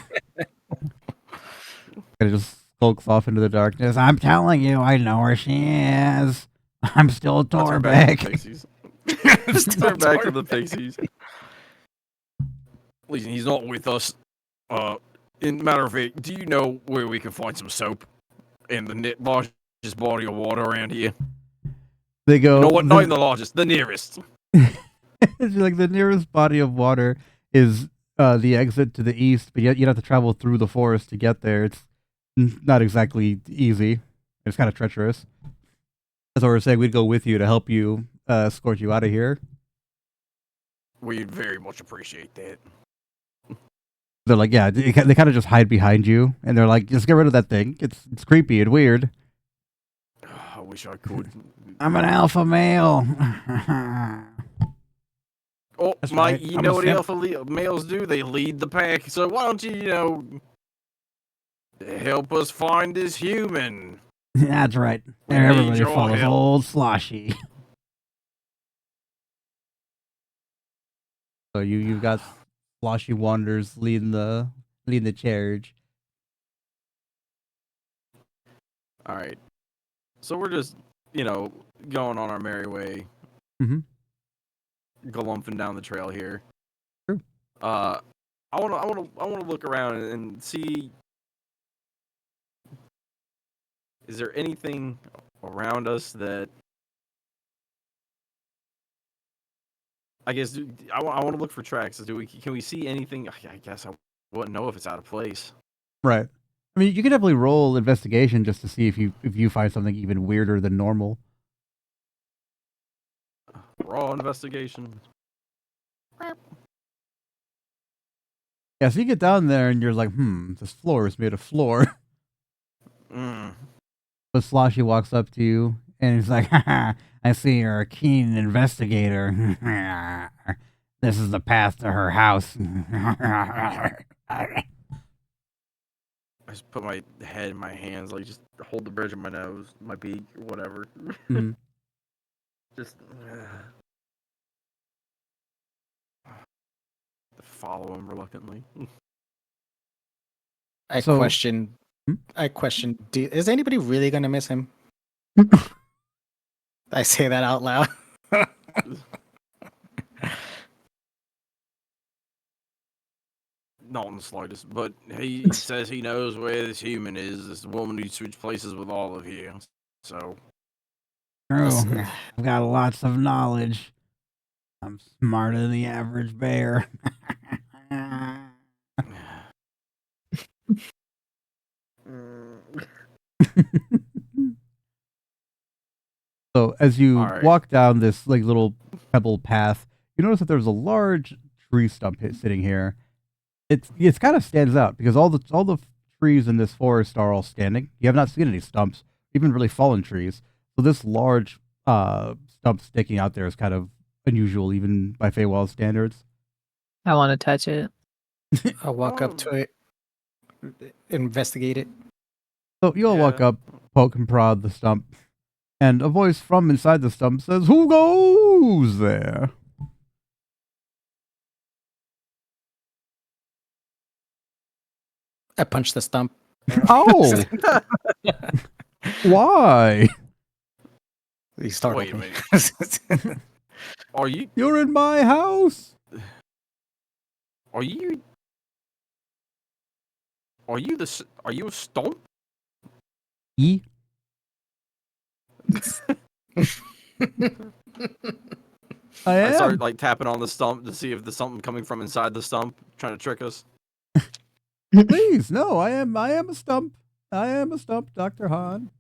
It just skulks off into the darkness. I'm telling you, I know where she is. I'm still I'll turn back to the Torbeck. pixies. Turn back to the pixies. Listen, he's not with us. In matter of fact, do you know where we can find some soap in the largest body of water around here? They go. You know what? Not even the largest, the nearest. It's like the nearest body of water is the exit to the east, but yet you'd have to travel through the forest to get there. It's not exactly easy. It's kind of treacherous. That's why we're saying we'd go with you to help you escort you out of here. We'd very much appreciate that. They're like, yeah, they kind of just hide behind you, and they're like, just get rid of that thing. It's creepy and weird. I wish I could. I'm an alpha male. Oh, That's Mike, right. you I'm know a what simp. alpha males do? They lead the pack. So why don't you help us find this human? That's right. We And need everybody your follows help. old Sloshy. So you've got Sloshy Wanderers leading the charge. All right. So we're just, going on our merry way, Mhm. galumphing down the trail here. True. I wanna look around and see. Is there anything around us that I guess I want to look for tracks? Can we see anything? I guess I wouldn't know if it's out of place. Right. I mean, you can definitely roll investigation just to see if you find something even weirder than normal. Raw investigation. Yeah, so you get down there and you're like, this floor is made of floor. Mm. But Sloshy walks up to you and he's like, haha, I see you're a keen investigator. This is the path to her house. I just put my head in my hands, like just hold the bridge of my nose, my beak, whatever. Mhm. Just follow him reluctantly. I So- question. Hmm? Is anybody really gonna miss him? I say that out loud. Not in the slightest, but he says he knows where this human is. This woman who switched places with all of you. So True. I've got lots of knowledge. I'm smarter than the average bear. So as you All right. walk down this like little pebble path, you notice that there's a large tree stump sitting here. It's kind of stands out because all the trees in this forest are all standing. You have not seen any stumps, even really fallen trees. So this large stump sticking out there is kind of unusual, even by Feywild standards. I want to touch it. I'll walk up to it, investigate it. So you all walk Yeah. up, poke and prod the stump, and a voice from inside the stump says, "Who goes there?" I punch the stump. Oh, why? He startled Wait a me. minute. Are you You're in my house. are you are you a stomp? E. I I am. started like tapping on the stump to see if there's something coming from inside the stump trying to trick us. Please, no, I am a stump. I am a stump, Dr. Han.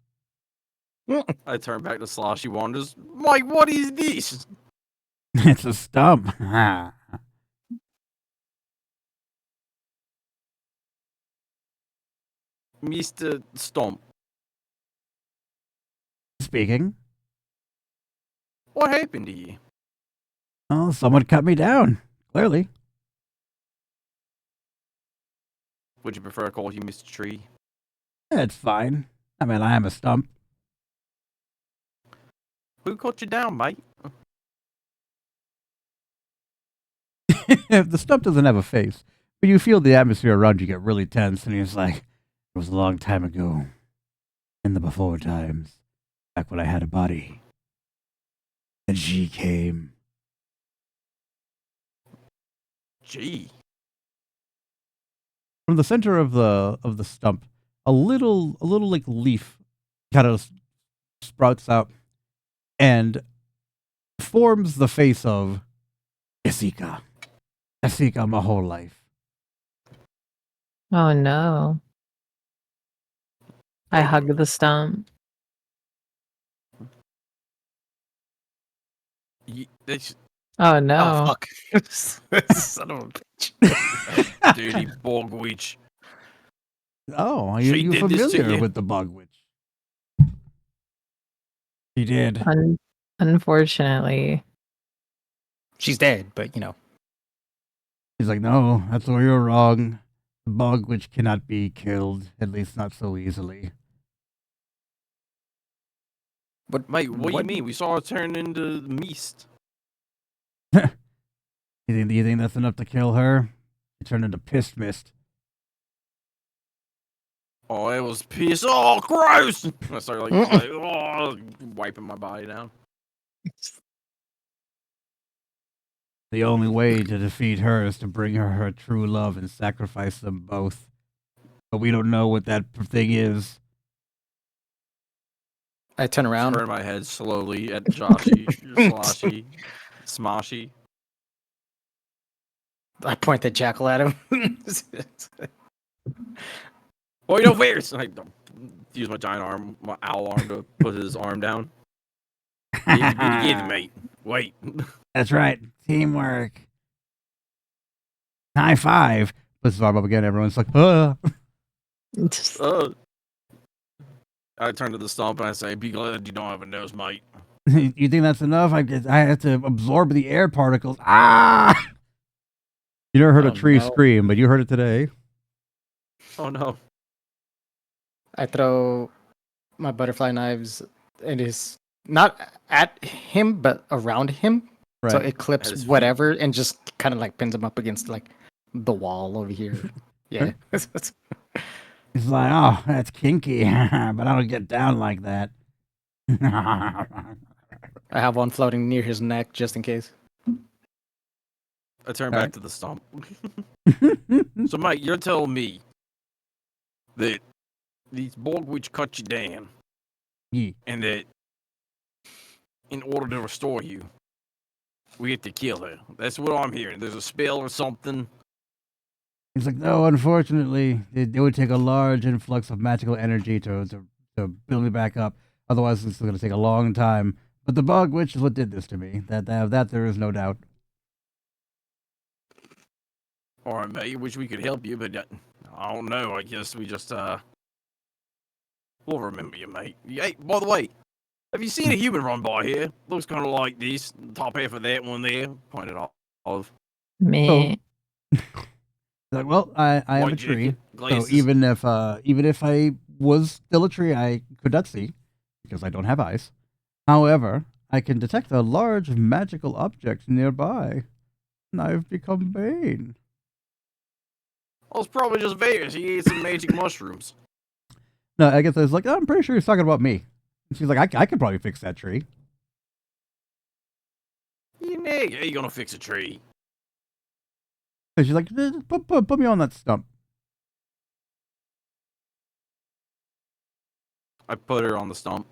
I turn back to Sloshy Wanders. Mike, what is this? It's a stump. Mr. Stomp. Speaking. What happened to you? Oh, someone cut me down. Clearly. Would you prefer I call you Mr. Tree? It's fine. I mean, I am a stump. Who cut you down, mate? The stump doesn't have a face, but you feel the atmosphere around you get really tense, and he's like, "It was a long time ago, in the before times, back when I had a body, and she came." Gee. From the center of the stump, a little like leaf kind of sprouts out and forms the face of Jessica. Jessica, my whole life. Oh no. I hug the stump. Oh Oh no. fuck! Son of a bitch. Dirty bog witch. Oh, She you're did this to familiar you? with the bug witch. She did. Unfortunately. She's dead, but you know. He's like, no, that's where you're wrong. The bug witch cannot be killed, at least not so easily. But Mate, what do you mean? We saw her turn into mist. Do you think that's enough to kill her? She turned into piss mist. Oh, it was piss. Oh, gross! I started wiping my body down. The only way to defeat her is to bring her true love and sacrifice them both. But we don't know what that thing is. I turn around. Turn my head slowly at Joshy, Sloshy, Smoshy. I point the jackal at him. Oh, you know, fierce! I use my giant arm, my owl arm, to put his arm down. Easy be together, mate. Wait. That's right. Teamwork. High five. Puts his arm up again. Everyone's like, I turn to the stump and I say, be glad you don't have a nose, mate. You think that's enough? I have to absorb the air particles. Ah! You never heard a tree scream, but you heard it today. Oh no. I throw my butterfly knives and it's not at him but around him. Right. So it clips whatever and just kind of like pins him up against like the wall over here. Yeah. He's like, oh, that's kinky, but I don't get down like that. I have one floating near his neck just in case. I turn back to the stump. So, Mike, you're telling me that these bog witch cut you down, and that in order to restore you, we have to kill her. That's what I'm hearing. There's a spell or something. He's like, no, unfortunately, it would take a large influx of magical energy to build me back up. Otherwise, it's going to take a long time. But the bug witch is what did this to me. That there is no doubt. All right, mate. Wish we could help you, but I don't know. I guess we just we'll remember you, mate. Hey, by the way, have you seen a human run by here? Looks kind of like this. Top half of that one there. Pointed off. Me. Like, well, I am a tree, so even if I was still a tree, I could not see because I don't have eyes. However, I can detect a large magical object nearby, and I've become Bane. Well, it's probably just Vegas. He ate some magic mushrooms. No, I guess I was like, oh, I'm pretty sure he's talking about me. And she's like, I could probably fix that tree. You nigga, how you gonna fix a tree? So she's like, put me on that stump. I put her on the stump.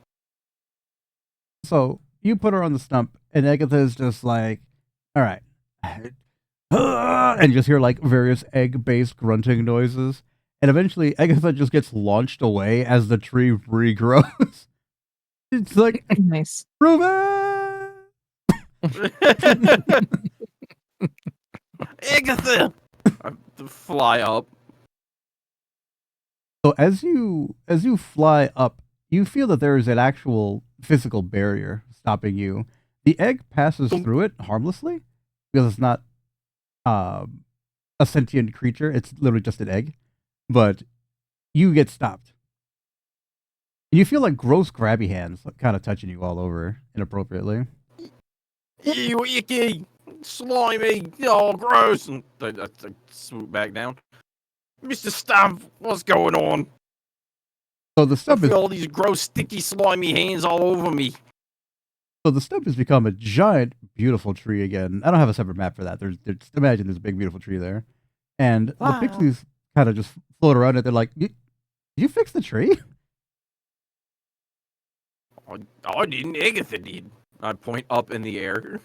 So you put her on the stump, and Agatha's just like, all right. And just hear like various egg-based grunting noises. And eventually Agatha just gets launched away as the tree regrows. It's like, nice. Ruben! Agatha! I fly up. So as you fly up, you feel that there is an actual physical barrier stopping you. The egg passes through it harmlessly because it's not a sentient creature. It's literally just an egg. But you get stopped. You feel like gross grabby hands kind of touching you all over inappropriately. Ew, icky, slimy, oh, gross. And I swoop back down. Mr. Stump, what's going on? So the I stump feel all these gross, sticky, slimy hands all over me. So the stump has become a giant, beautiful tree again. I don't have a separate map for that. Just imagine there's a big, beautiful tree there, and the pixies kind of just float around it. They're like, "Did you fix the tree?" I didn't. Agatha did. I point up in the air.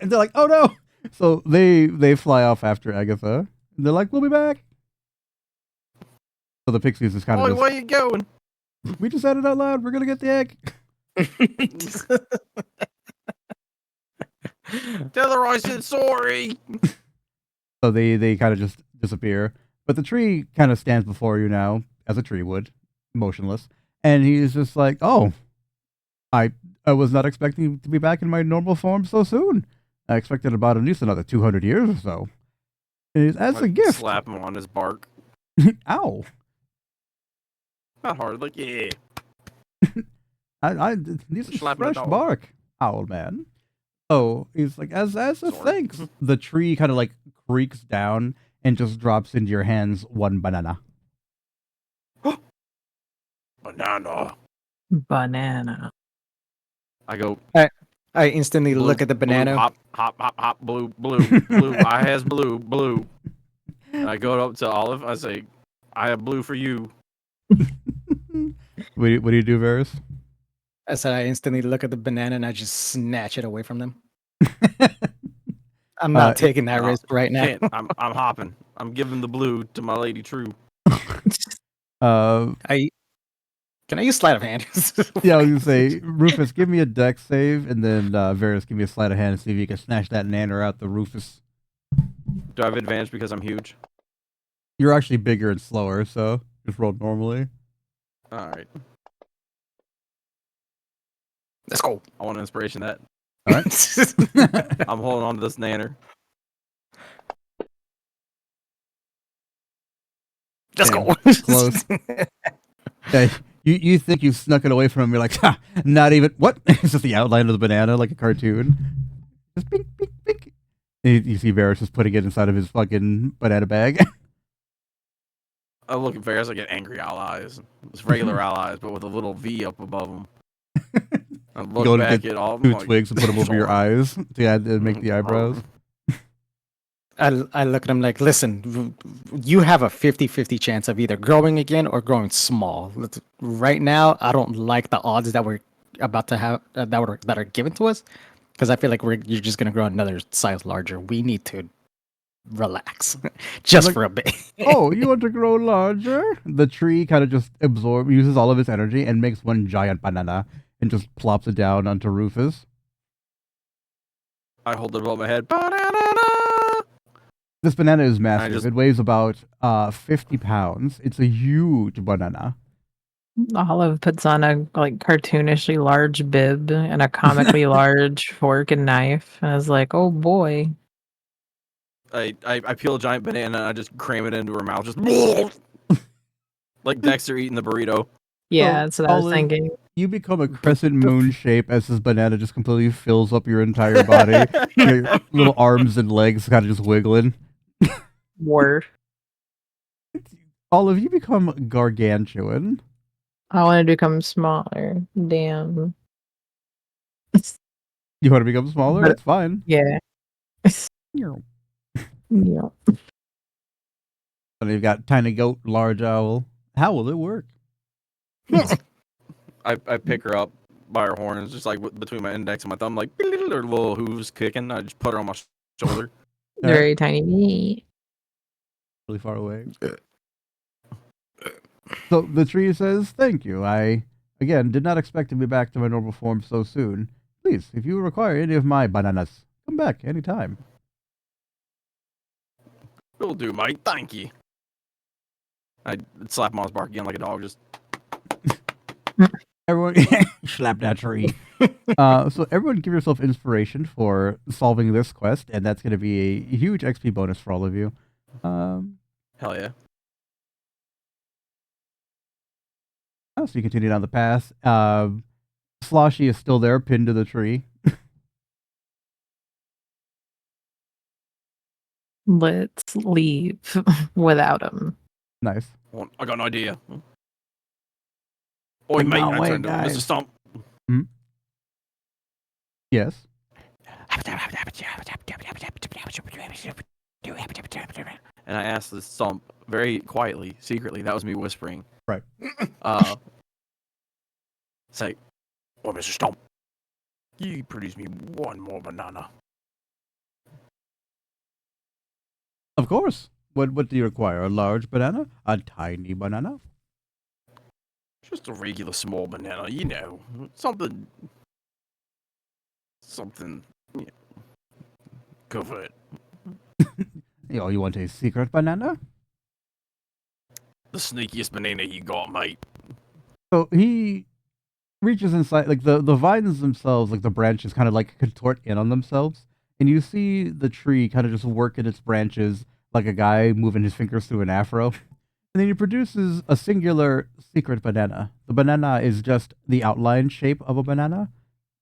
And they're like, "Oh no!" So they fly off after Agatha. And they're like, "We'll be back." So the pixies just kind of Where you going? We just said it out loud. We're gonna get the egg. Tell her I said sorry. So they kind of just disappear. But the tree kind of stands before you now, as a tree would, motionless. And he's just like, "Oh, I was not expecting to be back in my normal form so soon. I expected about at least another 200 years or so. And as a gift." Slap him on his bark. Ow. Not hard, like, yeah. These are Slap fresh the dog. bark, owl man. So he's like, as a Sorry. thanks, the tree kind of like creaks down and just drops into your hands one banana. Banana. Banana. I go. I instantly Blue, look at the banana. Blue, hop, blue, blue. I has blue. I go up to Olive. I say, I have blue for you. What do you do, Varys? I said I instantly look at the banana and I just snatch it away from them. I'm not taking that risk right now. I'm hopping. I'm giving the blue to my lady True. Can I use sleight of hand? Yeah, I was gonna say, Rufus, give me a dex save, and then Varys, give me a sleight of hand and see if you can snatch that nanner out the Rufus. Do I have advantage because I'm huge? You're actually bigger and slower, so just roll normally. All right. Let's go. I want an inspiration that. All right. I'm holding on to this nanner. Let's Damn, go. close. Yeah, you think you snuck it away from him? You're like, ha, not even. What? It's just the outline of the banana, like a cartoon. Just bink, bink, bink. And you see Varys just putting it inside of his fucking banana bag. I look at Varys, I get angry owl eyes. It's regular owl eyes, but with a little V up above them. I look Go back and get at all of two them, twigs and put them over your eyes to make the eyebrows. I look at him like, listen, you have a 50-50 chance of either growing again or growing small. Right now, I don't like the odds that we're about to have that are given to us, because I feel like you're just gonna grow another size larger. We need to relax just for a bit. Oh, you want to grow larger? The tree kind of just uses all of its energy and makes one giant banana and just plops it down onto Rufus. I hold it above my head. Banana! This banana is massive. It weighs about 50 pounds. It's a huge banana. Olive puts on a cartoonishly large bib and a comically large fork and knife, and is like, "Oh boy." I peel a giant banana and I just cram it into her mouth, just like Dexter eating the burrito. Yeah, that's what I was thinking. You become a crescent moon shape as this banana just completely fills up your entire body. Your little arms and legs kind of just wiggling. War. Olive, you become gargantuan. I want to become smaller. Damn. You want to become smaller? That's fine. Yeah. Yeah. And you've got tiny goat, large owl. How will it work? I pick her up by her horns, just like between my index and my thumb, like her little hooves kicking. I just put her on my shoulder. Very tiny. Really far away. So the tree says, "Thank you. I, again, did not expect to be back to my normal form so soon. Please, if you require any of my bananas, come back anytime." Will do, mate. Thank you. I slap him on his bark again like a dog, just... Everyone, slap that tree. So everyone give yourself inspiration for solving this quest, and that's going to be a huge XP bonus for all of you. Hell yeah. Oh, so you continue down the path. Sloshy is still there, pinned to the tree. Let's leave without him. Nice. I got an idea. Oi, mate, No I way, turned to guys. Mr. Stump. Yes. And I asked the Stump very quietly, secretly, that was me whispering. Right. Say, oh, Mr. Stump, you produce me one more banana. Of course. What do you require? A large banana? A tiny banana? Just a regular small banana, you know. Something, you know, covered. You want a secret banana? The sneakiest banana you got, mate. So he reaches inside, like the vines themselves, like the branches kind of like contort in on themselves. And you see the tree kind of just work in its branches like a guy moving his fingers through an afro. And then he produces a singular secret banana. The banana is just the outline shape of a banana,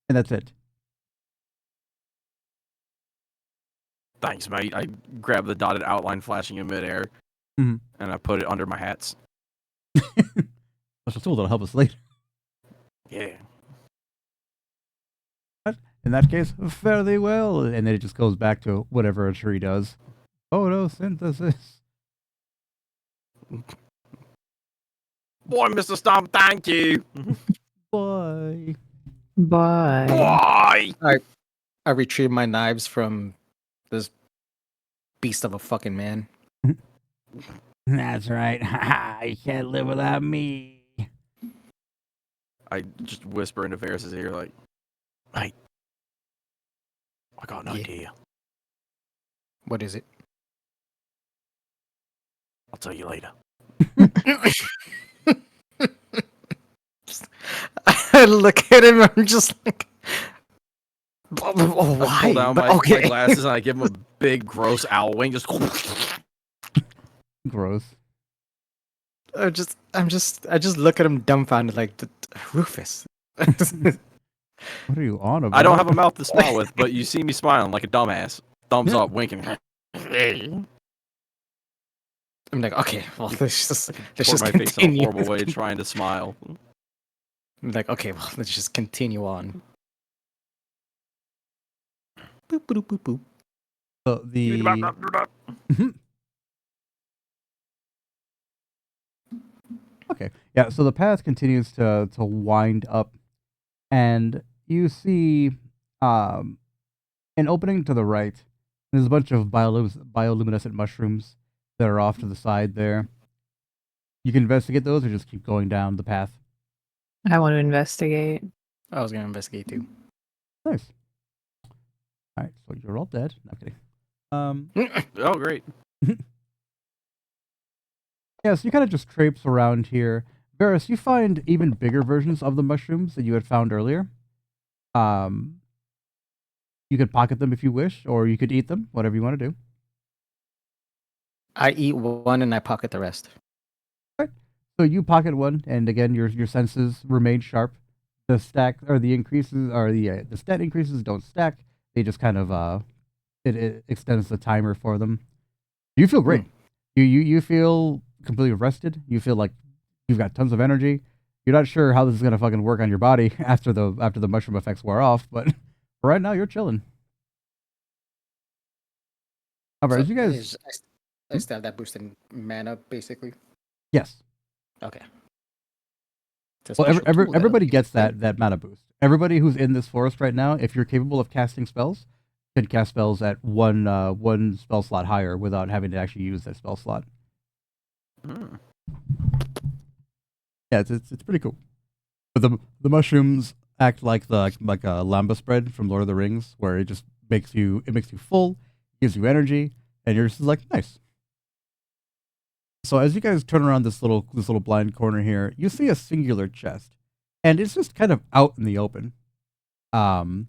and that's it. Thanks, mate. I grabbed the dotted outline flashing in midair, Mhm. and I put it under my hats. Special tool that'll help us later. Yeah. In that case, fairly well. And then it just goes back to whatever a tree does. Photosynthesis. Boy, Mr. Stump, thank you. Boy. Bye. Boy! I retrieve my knives from this beast of a fucking man. That's right. You can't live without me. I just whisper into Varys' ear, like, mate, I got an Yeah. idea. What is it? I'll tell you later. I look at him. I'm just like, oh, I why? pull down But my okay. glasses and I give him a big, gross owl wing. Just Gross. I just look at him dumbfounded, like Rufus. What are you on about? I don't have a mouth to smile with, but you see me smiling like a dumbass. Thumbs up, winking. I'm like, okay, well, let's just Toward my face in a continue. horrible way, trying to smile. I'm like, okay, well, let's just continue on. Boop, boop, boop, boop. So the okay, yeah. So the path continues to wind up, and you see an opening to the right. There's a bunch of bioluminescent mushrooms that are off to the side there. You can investigate those, or just keep going down the path. I want to investigate. I was gonna investigate too. Nice. All right, so you're all dead. No, I'm kidding. Oh, great. Yeah, so you kind of just traipse around here. Varys, you find even bigger versions of the mushrooms that you had found earlier. You could pocket them if you wish, or you could eat them, whatever you want to do. I eat one and I pocket the rest. So you pocket one, and again, your senses remain sharp. The stack or the increases or the stat increases don't stack. They just kind of it extends the timer for them. You feel great. You feel completely rested. You feel like you've got tons of energy. You're not sure how this is gonna fucking work on your body after the mushroom effects wear off, but for right now you're chilling. Alright, as you guys, I still have that boost in mana, basically. yes. Okay. It's a Well, special tool that everybody allows gets you to- that mana boost. Everybody who's in this forest right now, if you're capable of casting spells, can cast spells at one spell slot higher without having to actually use that spell slot. Mm. Yeah, it's pretty cool. But the mushrooms act like a lambda spread from Lord of the Rings, where it just makes you full, gives you energy, and you're just like nice. So as you guys turn around this little blind corner here, you see a singular chest, and it's just kind of out in the open. Kind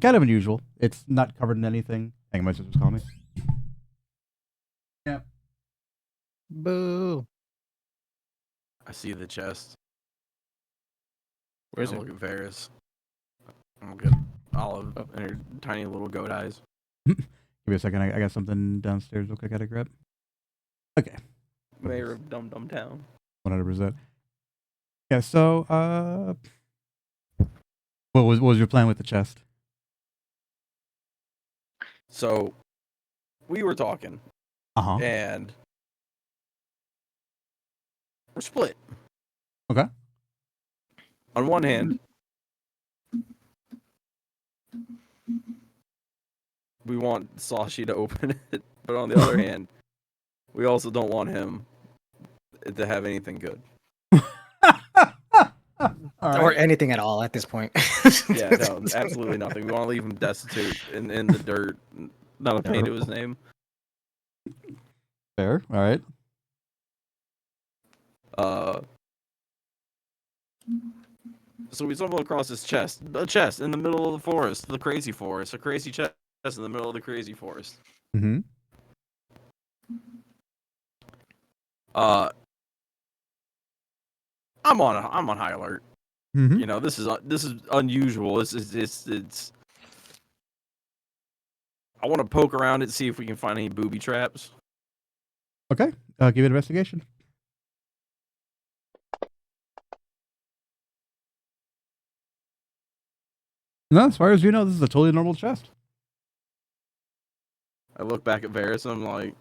of unusual. It's not covered in anything. Hang on, my sister's calling me. Yeah. Boo. I see the chest. Where's I it? look at Varys. I'm good. Olive Oh. and her tiny little goat eyes. Give me a second. I got something downstairs. Real quick, I gotta grab. Okay. Mayor of Dum Dum Town. 100%. Yeah. So, what was your plan with the chest? So, we were talking, Uh-huh. and we're split. Okay. On one hand, we want Sashi to open it, but on the other hand, we also don't want him to have anything good. All Or right. anything at all at this point. Yeah, no, absolutely nothing. We want to leave him destitute in the dirt, not a paint to his name. Fair. All right. So we stumble across this chest, a chest in the middle of the forest, the crazy forest, a crazy chest in the middle of the crazy forest. Mm-hmm. I'm on high alert. Mm-hmm. You know, this is unusual. It's. I want to poke around it, see if we can find any booby traps. Okay. Give it investigation. No, as far as you know, this is a totally normal chest. I look back at Varys and I'm like,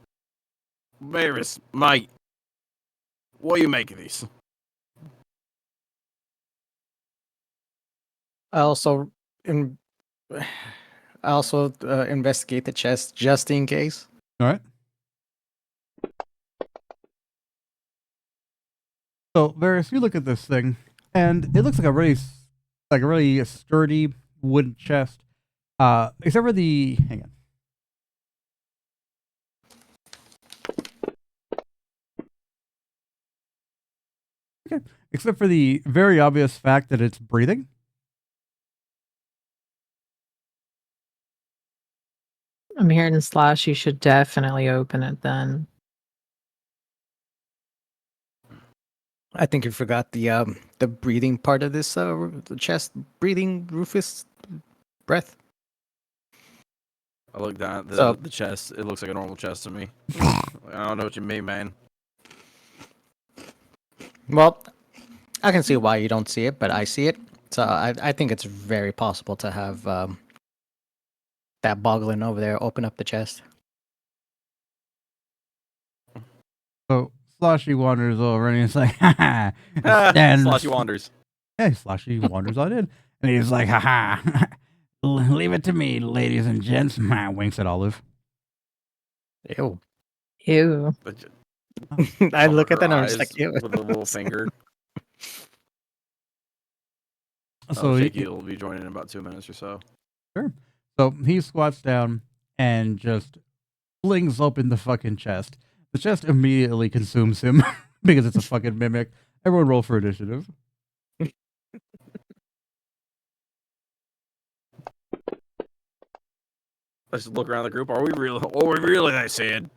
Varys, mate, what do you make of these? I also in, I also investigate the chest just in case. All right. So, Varys, you look at this thing, and it looks like a really sturdy wooden chest. Except for the, hang on. Okay. Except for the very obvious fact that it's breathing. I'm hearing Slash. You should definitely open it then. I think you forgot the breathing part of this the chest breathing Rufus breath. I look down at So- the chest. It looks like a normal chest to me. I don't know what you mean, man. Well, I can see why you don't see it, but I see it. So I think it's very possible to have that boggling over there open up the chest. So, Sloshy wanders over and he's like, ha ha. Sloshy wanders. Yeah, Sloshy wanders on in. And he's like, ha ha. Leave it to me, ladies and gents. Winks at Olive. Ew. Ew. I look at Her that and I'm just eyes like, ew. with a little finger. So Shaky will be joining in about 2 minutes or so. Sure. So he squats down and just flings open the fucking chest. The chest immediately consumes him because it's a fucking mimic. Everyone roll for initiative. Let's just look around the group. Are we really that sad?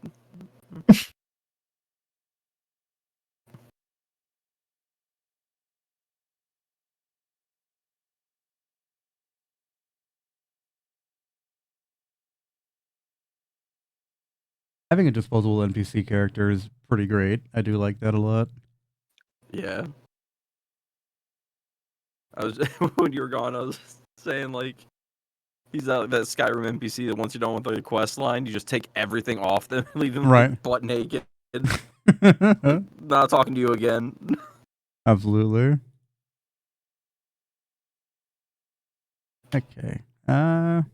Having a disposable NPC character is pretty great. I do like that a lot. Yeah. I was when you were gone, I was saying like he's that Skyrim NPC that once you're done with the quest line, you just take everything off them, leave them Right. butt naked, not talking to you again. Absolutely. Okay. How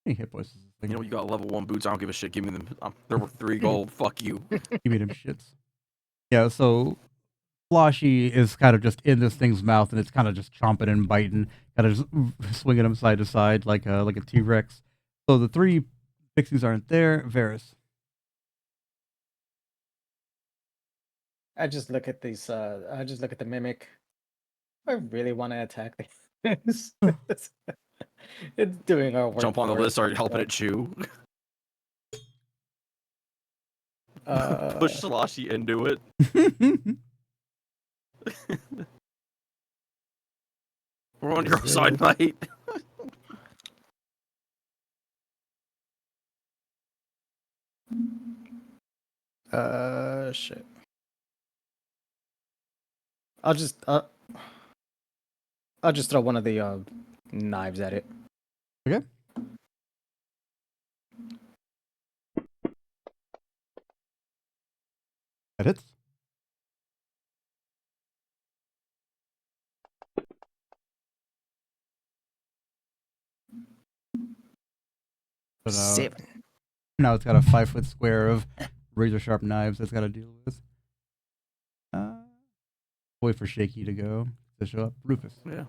many hit points is this thing? You know, you got level 1 boots. I don't give a shit. Give me them. There were 3 gold. Fuck you. Give me them shits. Yeah, so Floshy is kind of just in this thing's mouth, and it's kind of just chomping and biting, kind of just swinging him side to side like a T-Rex. So the 3 pixies aren't there. Varys. I just look at these. I just look at the mimic. I really want to attack this. It's doing our work. Jump on the for us. list. Start helping it chew. Uh, Push Sloshy into it. We're on your side, mate. Shit. I'll just throw one of the knives at it. Okay. That hits. But, 7. now it's got a 5-foot square of razor sharp knives it's got to deal with. Wait for Shaky to go to show up. Rufus. Yeah.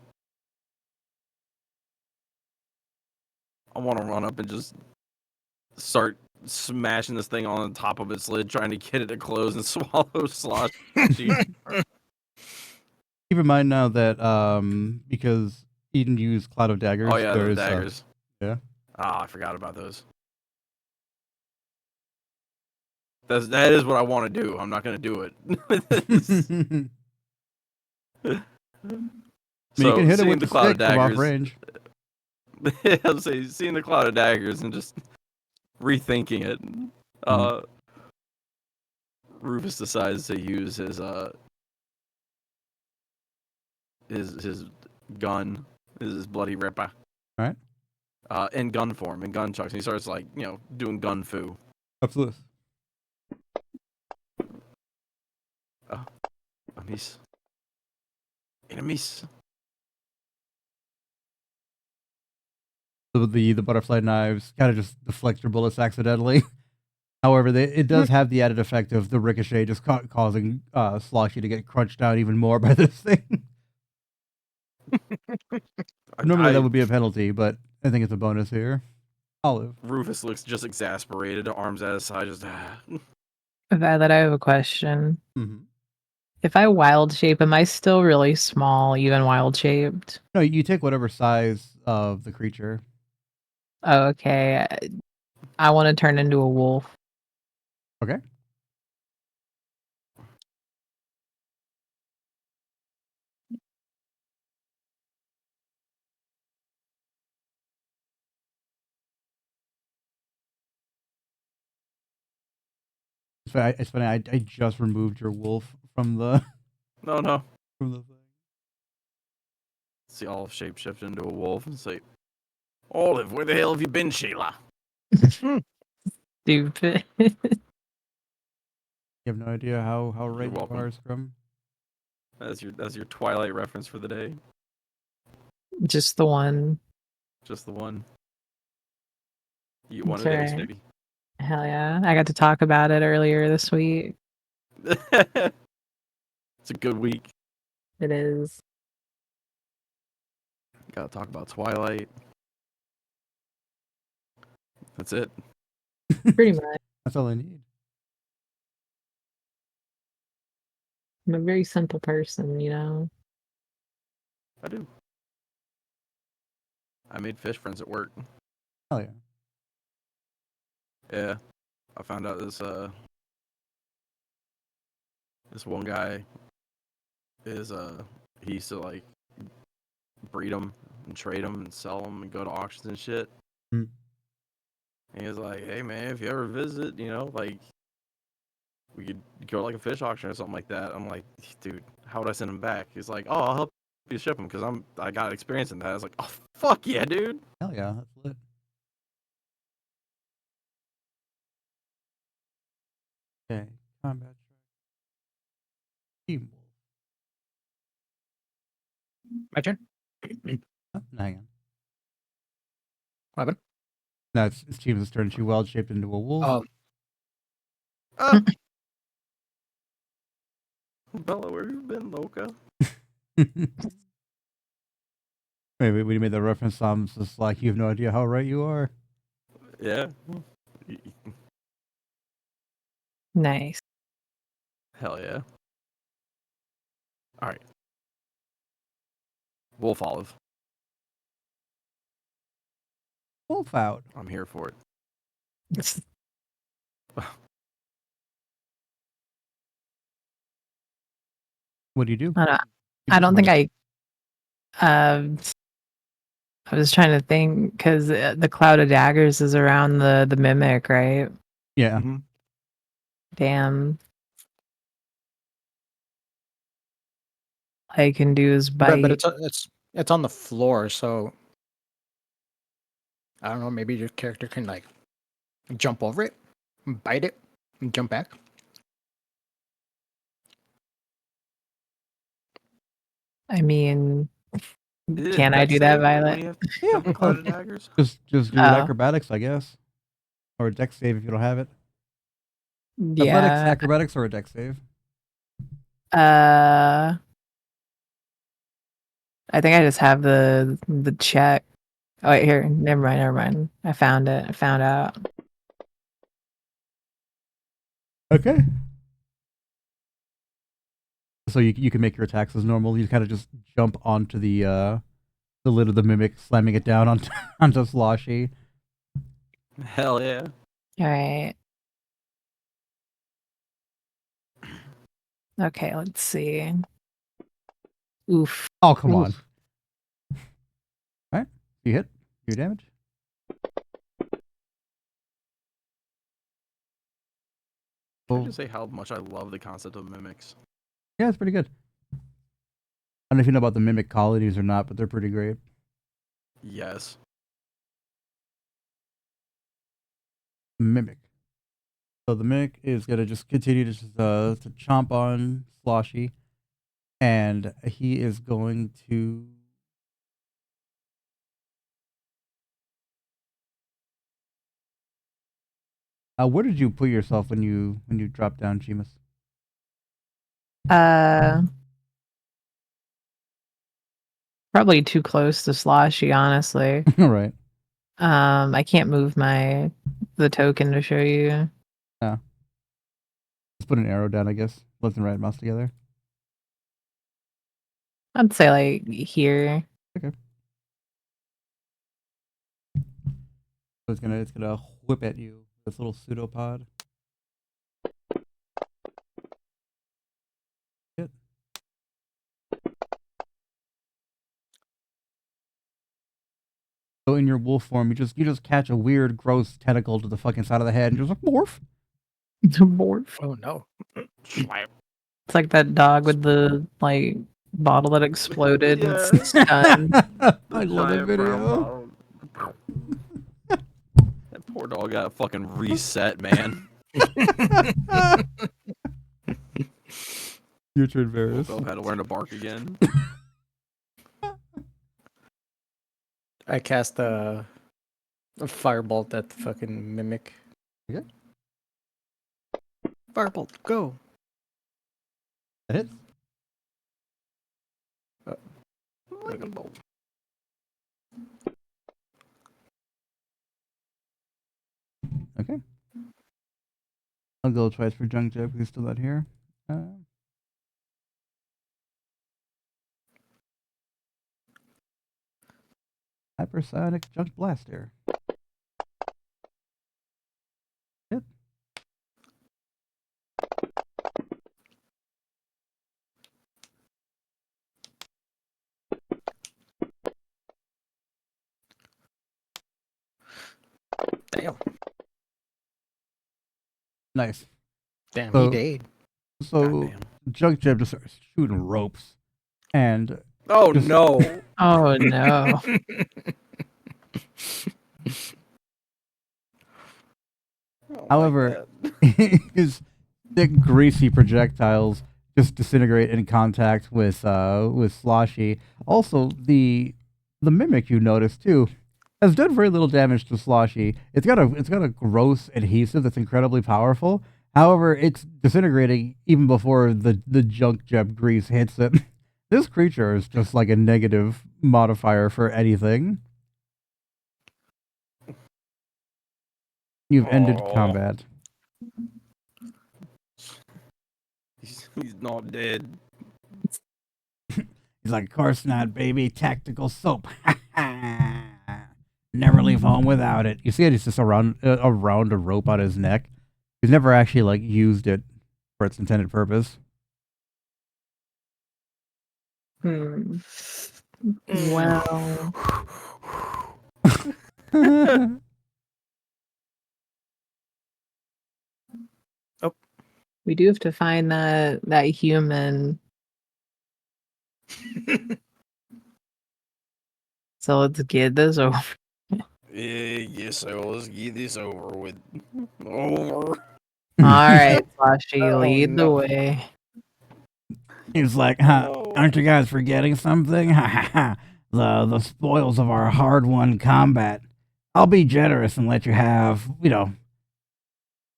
I want to run up and just start smashing this thing on the top of its lid, trying to get it to close and swallow Slosh. Keep in mind now that because Eden used Cloud of Daggers. Oh yeah, the there's daggers. Yeah. Ah, I forgot about those. That is what I want to do. I'm not going to do it. You can hit it with the the cloud stick of from off daggers. range. I'll say seeing the cloud of daggers and just rethinking it. Rufus decides to use his gun, his bloody ripper. All right. In gun form, in gun chucks. And he starts doing gun fu. Absolutely. Enemies. Enemies. So the butterfly knives kind of just deflect your bullets accidentally. However, it does have the added effect of the ricochet just causing Sloshy to get crunched down even more by this thing. Normally that would be a penalty, but I think it's a bonus here. Olive. Rufus looks just exasperated, arms at his side, just. That I have a question. Mm-hmm. If I wild shape, am I still really small, even wild shaped? No, you take whatever size of the creature. Oh, okay. I want to turn into a wolf. Okay. It's funny. I just removed your wolf from the. No. From the thing. See Olive shapeshift into a wolf and say, "Olive, where the hell have you been, Sheila?" Stupid. You have no idea how right you welcome. are, Scrum. That's your Twilight reference for the day. Just the one. Just the one. You get one That's a day, right. Snippy. Hell yeah. I got to talk about it earlier this week. It's a good week. It is. Gotta talk about Twilight. That's it. Pretty much. That's all I need. I'm a very simple person, you know? I do. I made fish friends at work. Hell yeah. Yeah. I found out this one guy is he used to breed them and trade them and sell them and go to auctions and shit. Hmm. And he was like, "Hey man, if you ever visit, we could go to a fish auction or something like that." I'm like, "Dude, how would I send him back?" He's like, "Oh, I'll help you ship them because I got experience in that." I was like, "Oh fuck yeah, dude!" Hell yeah, that's lit. Okay, combat track. Team wolf. My turn. Oh, hang on. What happened? No, it's Team's turn. She wild shaped into a wolf. Oh, Bella, where you been, Loca? Wait, we made the reference. It's just like you have no idea how right you are. Yeah. Nice. Hell yeah. All right. Wolf Olive. Wolf out. I'm here for it. What do you do? I don't think Um, I was trying to think because the cloud of daggers is around the mimic, right? Yeah. Mhm. Damn. All I can do is But bite. it's on the floor, so I don't know. Maybe your character can like jump over it, bite it, and jump back. I mean, Is it a can I dex do that, save when Violet? you have to Yeah. jump the cloud of daggers? Just do Oh. acrobatics, I guess, or a dex save if you don't have it. Athletics, Yeah. acrobatics, or a dex save. I think I just have the check. Oh wait, here. Never mind. I found it. I found out. Okay. So you can make your attacks as normal. You kind of just jump onto the lid of the mimic, slamming it down onto onto Sloshy. Hell yeah. All right. Okay, let's see. Oof. Oh, come on. Oof. All right. You hit. Your damage. Can I Oh, just say how much I love the concept of mimics? yeah, it's pretty good. I don't know if you know about the mimic colonies or not, but they're pretty great. Yes. Mimic. So the mimic is gonna just continue to chomp on Sloshy, and he is going to. Where did you put yourself when you dropped down, Sheamus? Probably too close to Sloshy, honestly. All right. I can't move the token to show you. Yeah. Just put an arrow down, I guess. Left and right mouse together. I'd say like here. Okay. So it's gonna whip at you. This little pseudopod. Hit. So in your wolf form, you just catch a weird, gross tentacle to the fucking side of the head, and you're just like morph. Morph. Oh no! Slap. It's like that dog with the like bottle that exploded and Yeah. it's stunned. I love that Giant brown video. bottle. That poor dog got fucking reset, man. Your turn, Varys. Woke up, had to learn to bark again. I cast a firebolt at the fucking mimic. Okay. Firebolt, go! That hits. Lightning bolt. Okay. I'll go twice for Junk Jeb because he's still not here. Hypersonic Junk Blaster. Hit. Damn. Nice. Damn, So- he died. So Goddamn. Junk Jeb just starts shooting ropes, and Oh Just- no. Oh no. Oh, However, my God. his thick, greasy projectiles just disintegrate in contact with Sloshy. Also, the mimic you notice too has done very little damage to Sloshy. It's got a gross adhesive that's incredibly powerful. However, it's disintegrating even before the junk jeb grease hits it. This creature is just like a negative modifier for anything. You've ended Aw. combat. He's not dead. He's like, of course not, baby. Tactical soap. Never leave home without it. You see it? It's just around a rope on his neck. He's never actually like used it for its intended purpose. Well, we do have to find that human. So let's get this over. Yes, so let's get this over with. Over. All right, Flashy, Oh, lead the no. way. He's like, huh, aren't you guys forgetting something? the spoils of our hard-won combat. I'll be generous and let you have,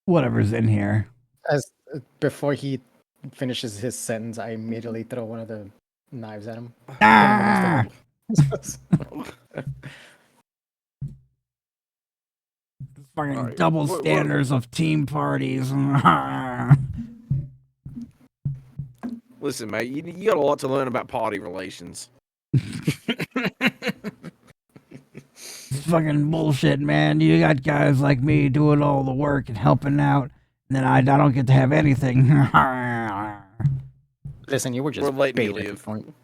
whatever's in here. As before he finishes his sentence, I immediately throw one of the knives at him. Pin him against the wall. Fucking Alright, double what- standards of team parties. Listen, mate, you got a lot to learn about party relations. It's fucking bullshit, man. You got guys like me doing all the work and helping out, and then I don't get to have anything. Listen, you were just We're letting you bait at live. the point.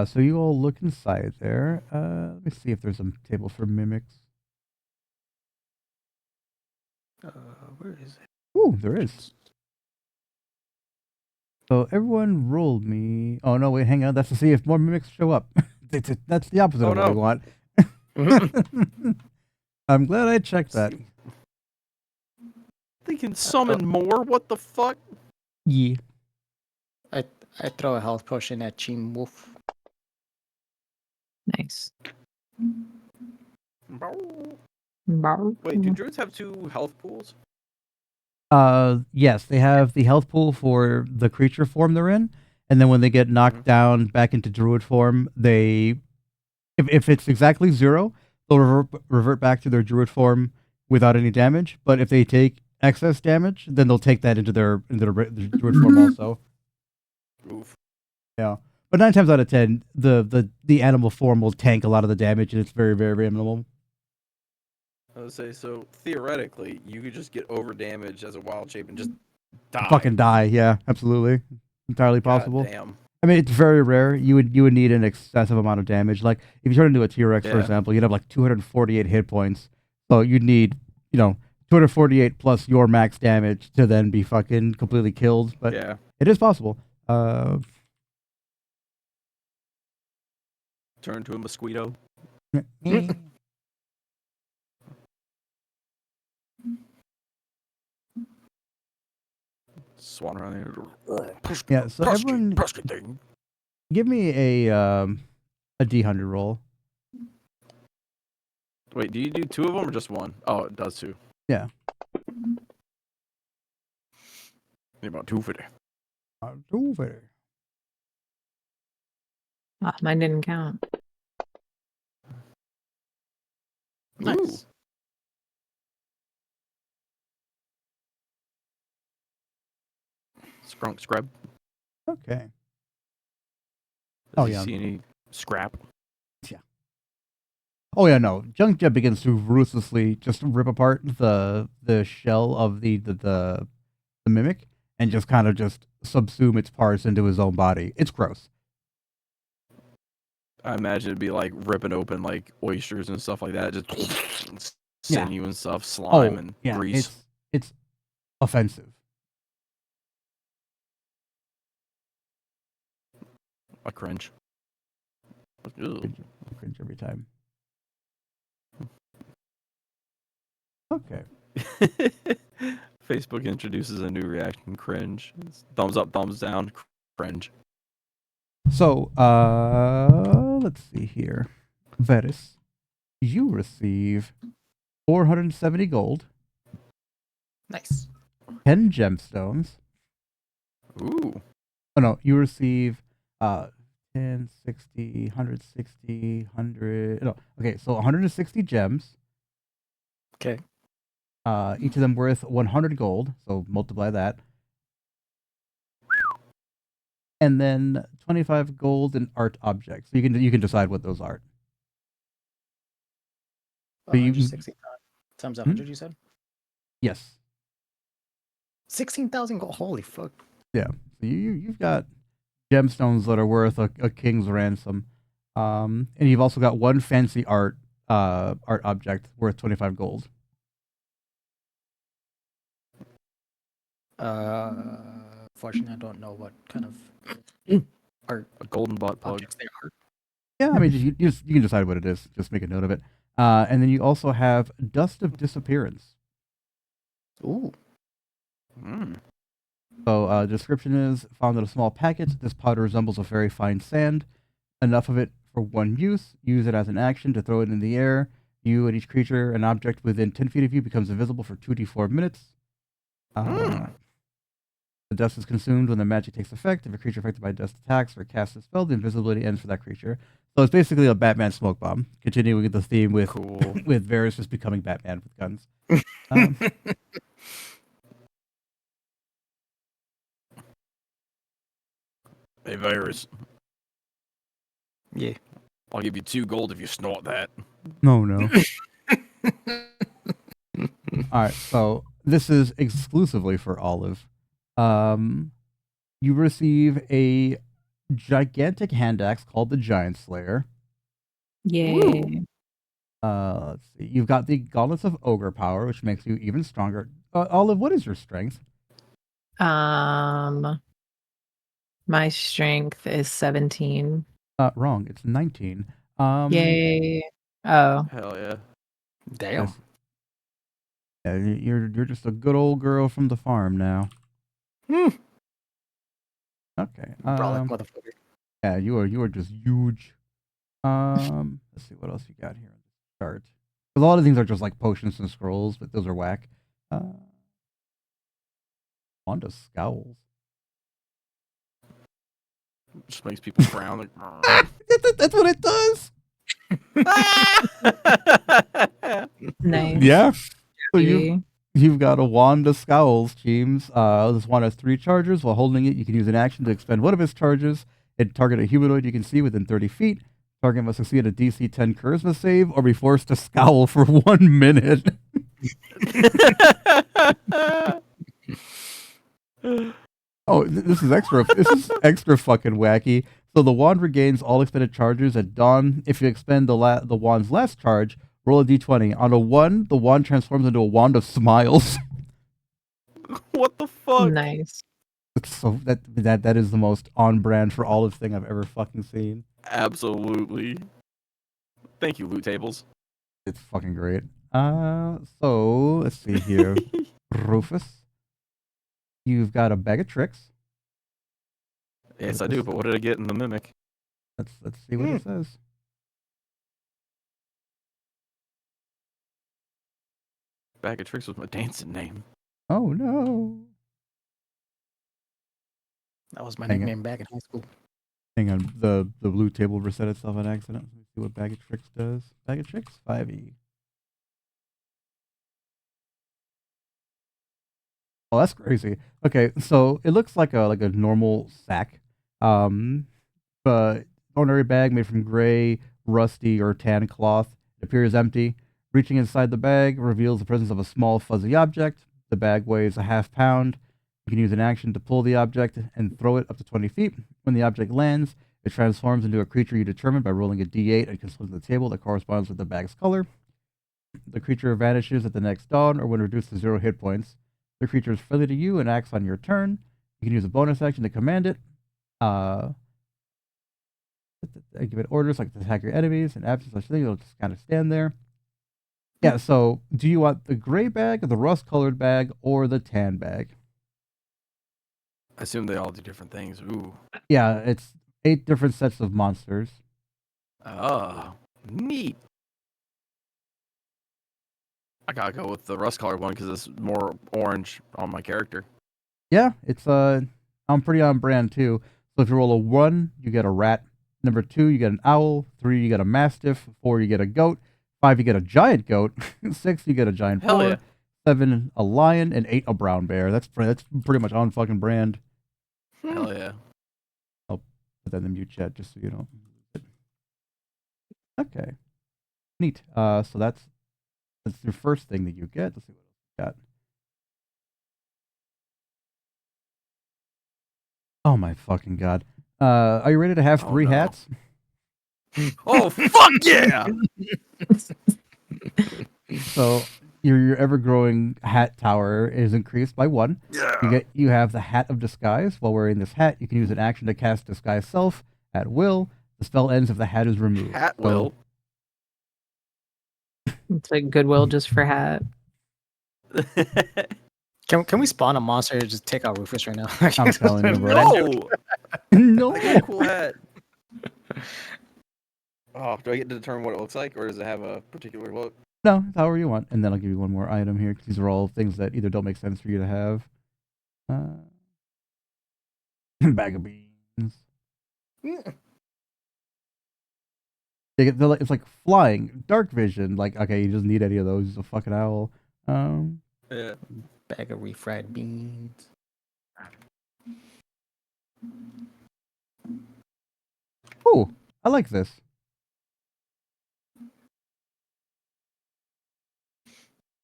So you all look inside there. Let me see if there's a table for mimics. Where is it? Ooh, there is. So everyone roll me. Oh no, wait, hang on. That's to see if more mimics show up. That's the opposite Oh, of what we no. want. I'm glad I checked that. They can summon more? What the fuck? Yeah. I throw a health potion at Chim Wolf. Nice. Wait, do druids have 2 health pools? Yes, they have the health pool for the creature form they're in, and then when they get knocked down back into druid form, if it's exactly 0, they'll revert back to their druid form without any damage. But if they take excess damage, then they'll take that into their druid form also. Oof. Yeah, but 9 times out of 10, the animal form will tank a lot of the damage, and it's very, very, very minimal. I would say, so theoretically, you could just get over damaged as a wild shape and just die. Fucking die, yeah, absolutely, entirely possible. God damn. I mean, it's very rare. You would need an excessive amount of damage. Like if you turn into a T-Rex, for Yeah. example, you'd have like 248 hit points. So you'd need, 248 plus your max damage to then be fucking completely killed. But Yeah. it is possible. Turn into a mosquito. Swan around there. Yeah. So everyone, give me a D100 roll. Wait, do you do 2 of them or just 1? Oh, it does 2. Yeah. Need about 250. Over. Ah, mine didn't count. Nice. Scrunk scrub. Okay. Does Oh, he yeah. see any scrap? Oh yeah, no. Junk Jet begins to ruthlessly just rip apart the shell of the mimic and just kind of just subsume its parts into his own body. It's gross. I imagine it'd be like ripping open like oysters and stuff like that. Just Yeah. sinew and stuff, slime and yeah, grease. it's offensive. I cringe. I cringe every time. Okay. Facebook introduces a new reaction, cringe. It's thumbs up, thumbs down, cringe. So, let's see here. Veris, you receive 470 gold, Nice. 10 gemstones. Ooh. Oh no, you receive 10, 60, 160, 100. No, okay, so 160 gems. Okay. Each of them worth 100 gold, so multiply that. And then 25 gold in art objects. So you can decide what those are. So you- 160 times 100, you said? Yes. 16,000 gold. Holy fuck. Yeah. So you've got gemstones that are worth a king's ransom. And you've also got one fancy art object worth 25 gold. Fortunately, I don't know what kind of art A golden bot bug. objects they are. Yeah, I mean, you can decide what it is. Just make a note of it. And then you also have Dust of Disappearance. Ooh. So, description is, found in a small packet, this powder resembles a very fine sand. Enough of it for one use. Use it as an action to throw it in the air. You and each creature, an object within 10 feet of you, becomes invisible for 2d4 minutes. The dust is consumed when the magic takes effect. If a creature affected by dust attacks or casts a spell, the invisibility ends for that creature. So it's basically a Batman smoke bomb. Continuing with the theme with with Varys just becoming Batman with guns. Hey, Virus. Yeah. I'll give you 2 gold if you snort that. No. Alright, so this is exclusively for Olive. You receive a gigantic hand axe called the Giant Slayer. Yay. Let's see. You've got the Gauntlets of Ogre Power, which makes you even stronger. Olive, what is your strength? My strength is 17. Wrong. It's 19. Yay. Oh. Hell yeah. Damn. Yes. Yeah, you're just a good old girl from the farm now. Okay. Brolic motherfucker. Yeah, you are just huge. Let's see what else you got here on the chart. Because a lot of things are just like potions and scrolls, but those are whack. Wanda scowls. Just makes people frown. Like, That's what it does. Nice. Yeah. So Yeah. you've got a wand of scowls, James. This wand has 3 charges. While holding it, you can use an action to expend one of its charges and target a humanoid you can see within 30 feet. Target must succeed a DC 10 charisma save or be forced to scowl for 1 minute. Oh, this is extra. This is extra fucking wacky. So the wand regains all expended charges at dawn. If you expend the wand's last charge, roll a d20. On a 1, the wand transforms into a wand of smiles. What the fuck? Nice. So that is the most on brand for Olive thing I've ever fucking seen. Absolutely. Thank you, loot tables. It's fucking great. So let's see here. Rufus, you've got a bag of tricks. Yes, I do, but what did I get in the mimic? Let's see what it says. Bag of Tricks was my dancing name. Oh no. That was my Hang on. nickname back in high school. Hang on, the blue table reset itself on accident. Let me see what Bag of Tricks does. Bag of Tricks 5e. Oh, that's crazy. Okay, so it looks like a normal sack. But ordinary bag made from gray, rusty, or tan cloth. It appears empty. Reaching inside the bag reveals the presence of a small fuzzy object. The bag weighs a half pound. You can use an action to pull the object and throw it up to 20 feet. When the object lands, it transforms into a creature you determine by rolling a d8 and consulting the table that corresponds with the bag's color. The creature vanishes at the next dawn or when reduced to 0 hit points. The creature is friendly to you and acts on your turn. You can use a bonus action to command it. Give it orders like to attack your enemies. In absence of such thing, it'll just kind of stand there. Yeah, so do you want the gray bag, the rust-colored bag, or the tan bag? I assume they all do different things. Ooh. Yeah, it's 8 different sets of monsters. Oh, neat. I gotta go with the rust colored one because it's more orange on my character. Yeah, it's I'm pretty on brand too. So if you roll a 1, you get a rat. Number 2, you get an owl. 3, you get a mastiff. 4, you get a goat. 5, you get a giant goat. 6, you get a giant Hell boar. yeah. 7, a lion, and 8, a brown bear. That's pretty much on fucking brand. Hell yeah. I'll put that in the mute chat just so you don't. Okay, neat. So that's your first thing that you get. Let's see what else we got. Oh my fucking god. Are you ready to have Oh, 3 no. hats? Oh, fuck yeah! So your ever-growing hat tower is increased by 1. Yeah. You have the Hat of Disguise. While wearing this hat, you can use an action to cast Disguise Self at will. The spell ends if the hat is removed. Hat So- will. It's like Goodwill just for hat. Can we spawn a monster to just take out Rufus right now? I'm telling you, bro. No! No. I got a cool hat. Oh, do I get to determine what it looks like, or does it have a particular look? No, it's however you want. And then I'll give you one more item here, because these are all things that either don't make sense for you to have. Bag of beans. It's like flying. Dark vision. Like, okay, you just need any of those. He's a fucking owl. Yeah. Bag of refried beans. Oh, I like this.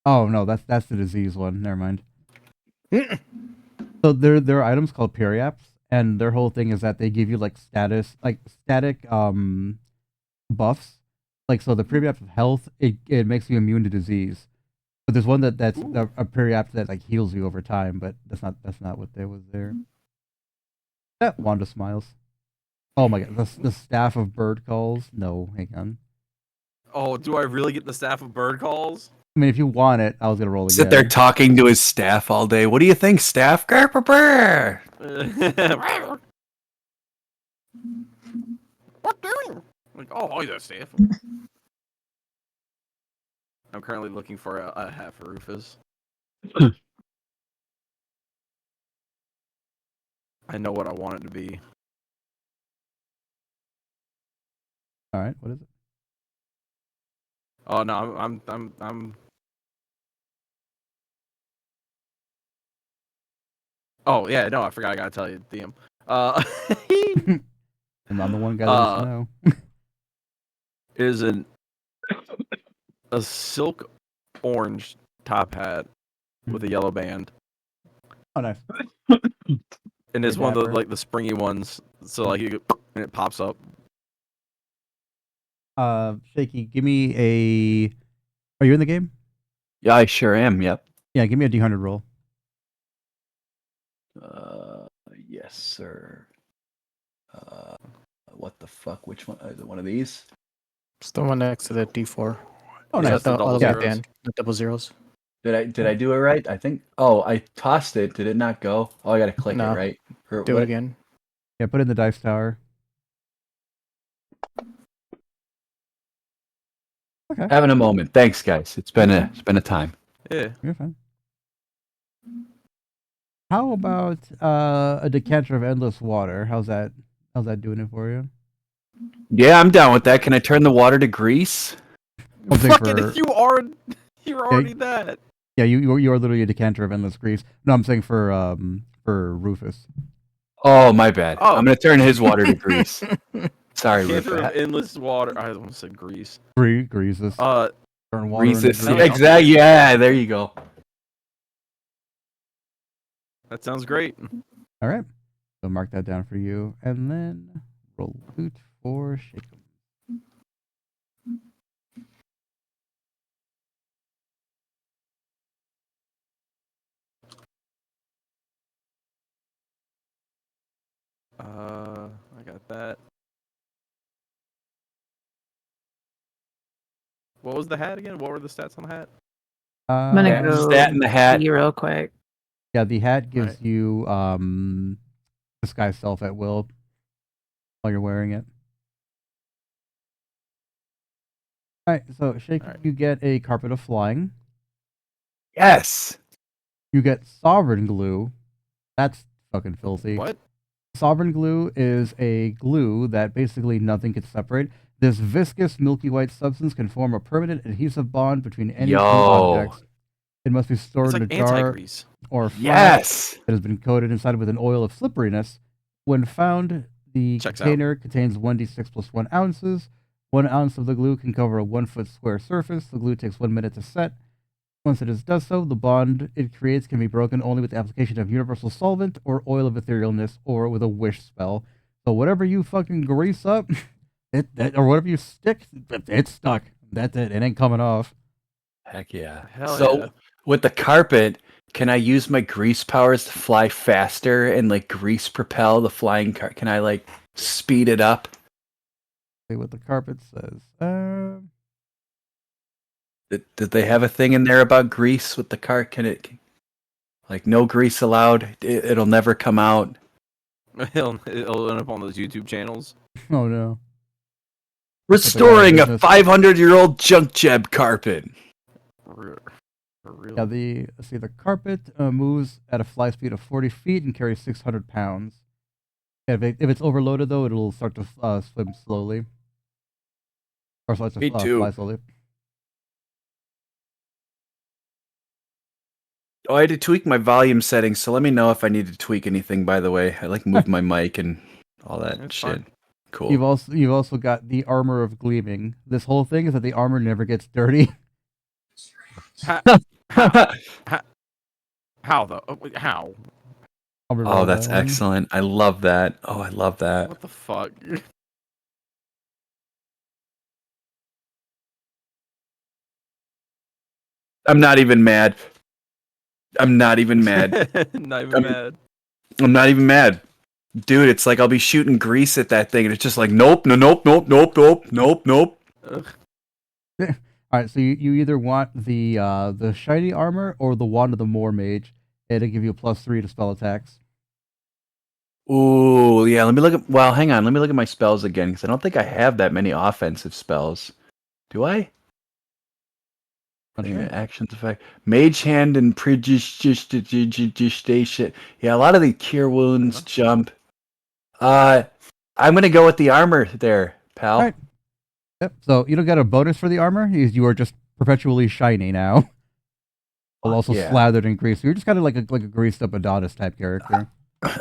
Oh no, that's the disease one. Never mind. So there are items called periaps, and their whole thing is that they give you like static buffs. Like, so the periapt of health, it makes you immune to disease. But there's one that's Ooh. a periapt that like heals you over time, but that's not what there was there. That Wanda smiles. Oh my god, the staff of bird calls. No, hang on. Oh, do I really get the staff of bird calls? I mean, if you want it, I was gonna roll again. Sit there talking to his staff all day. What do you think, staff? Grr. What doing? Like, oh, yeah, staff. I'm currently looking for a hat for Rufus. I know what I want it to be. All right, what is it? Oh no, I'm. Oh yeah, no, I forgot. I gotta tell you, DM. I'm the one guy that doesn't know. Is a silk orange top hat with a yellow band, Oh, nice. and it's Hey, one of Dapper. the like the springy ones. So like you, and it pops up. Shaky, give me a. Are you in the game? Yeah, I sure am. Yep. Yeah, give me a D100 roll. Yes, sir. What the fuck? Which one? Is it one of these? It's the one next to the D4. Oh, Is nice. that the double all the way zeros. at the end? The double zeros. Did I do it right? I think. Oh, I tossed it. Did it not go? Oh, I gotta click No. it, right? Or Do what? it again. Yeah, put it in the dice tower. Okay, Having a moment. Thanks, guys. It's been a time. Yeah. you're fine. How about a decanter of endless water? How's that doing it for you? Yeah, I'm down with that. Can I turn the water to grease? I'll say Fucking, for- you're already that. Yeah, you are literally a decanter of endless grease. No, I'm saying for Rufus. Oh, my bad. Oh. I'm gonna turn his water to grease. Sorry, Cancer of Rufus. endless water. I almost said grease. Greases. Turn water into Greases. grease. Exactly. Yeah, there you go. That sounds great. All right. So mark that down for you, and then roll loot for Shakem. I got that. What was the hat again? What were the stats on the hat? I'm gonna Yeah, go stat in the hat. see real quick. Yeah, the hat gives Right. you disguise self at will while you're wearing it. All right, so Shake, All right. you get a carpet of flying. Yes. You get sovereign glue. That's fucking filthy. What? Sovereign glue is a glue that basically nothing can separate. This viscous, milky white substance can form a permanent adhesive bond between any two Yo. objects. It must be stored It's in like a jar anti-grease. or flask Yes. that has been coated inside with an oil of slipperiness. When found, the Checks out. container contains 1d6 plus 1 ounces. 1 ounce of the glue can cover a 1-foot square surface. The glue takes 1 minute to set. Once it does so, the bond it creates can be broken only with the application of universal solvent or oil of etherealness or with a wish spell. So whatever you fucking grease up, or whatever you stick, it's stuck. That's it. It ain't coming off. Heck yeah. Hell so yeah. with the carpet, can I use my grease powers to fly faster and like grease propel the flying car? Can I like speed it up? See what the carpet says. Did they have a thing in there about grease with the car? Can it like no grease allowed? It'll never come out. It'll end up on those YouTube channels. Oh no. Restoring a business. 500-year-old junk jeb carpet. For real. Yeah, the carpet moves at a fly speed of 40 feet and carries 600 pounds. If it's overloaded though, it'll start to swim slowly. Or start to Me too. fly slowly. Oh, I had to tweak my volume settings, so let me know if I need to tweak anything, by the way. I like move my mic and all that That's shit. fine. Cool. You've also got the armor of gleaming. This whole thing is that the armor never gets dirty. How though? How? Oh, that's excellent. I love that. Oh, I love that. What the fuck? I'm not even mad. I'm not even mad. Not even mad. I'm not even mad. Dude, it's like I'll be shooting grease at that thing and it's just like nope, no, nope, nope, nope, nope, nope, nope. All right, so you either want the shiny armor or the wand of the Moor Mage. It'll give you a +3 to spell attacks. Ooh, yeah, let me look at well, hang on, let me look at my spells again, because I don't think I have that many offensive spells. Do I? Okay. Actions effect. Mage hand and prestidigitation. Yeah, a lot of the cure wounds, jump. I'm gonna go with the armor there, pal. All right. Yep. So you don't get a bonus for the armor. You are just perpetually shiny now. While also Yeah. slathered in grease. So you're just kind of like a greased up Adonis type character.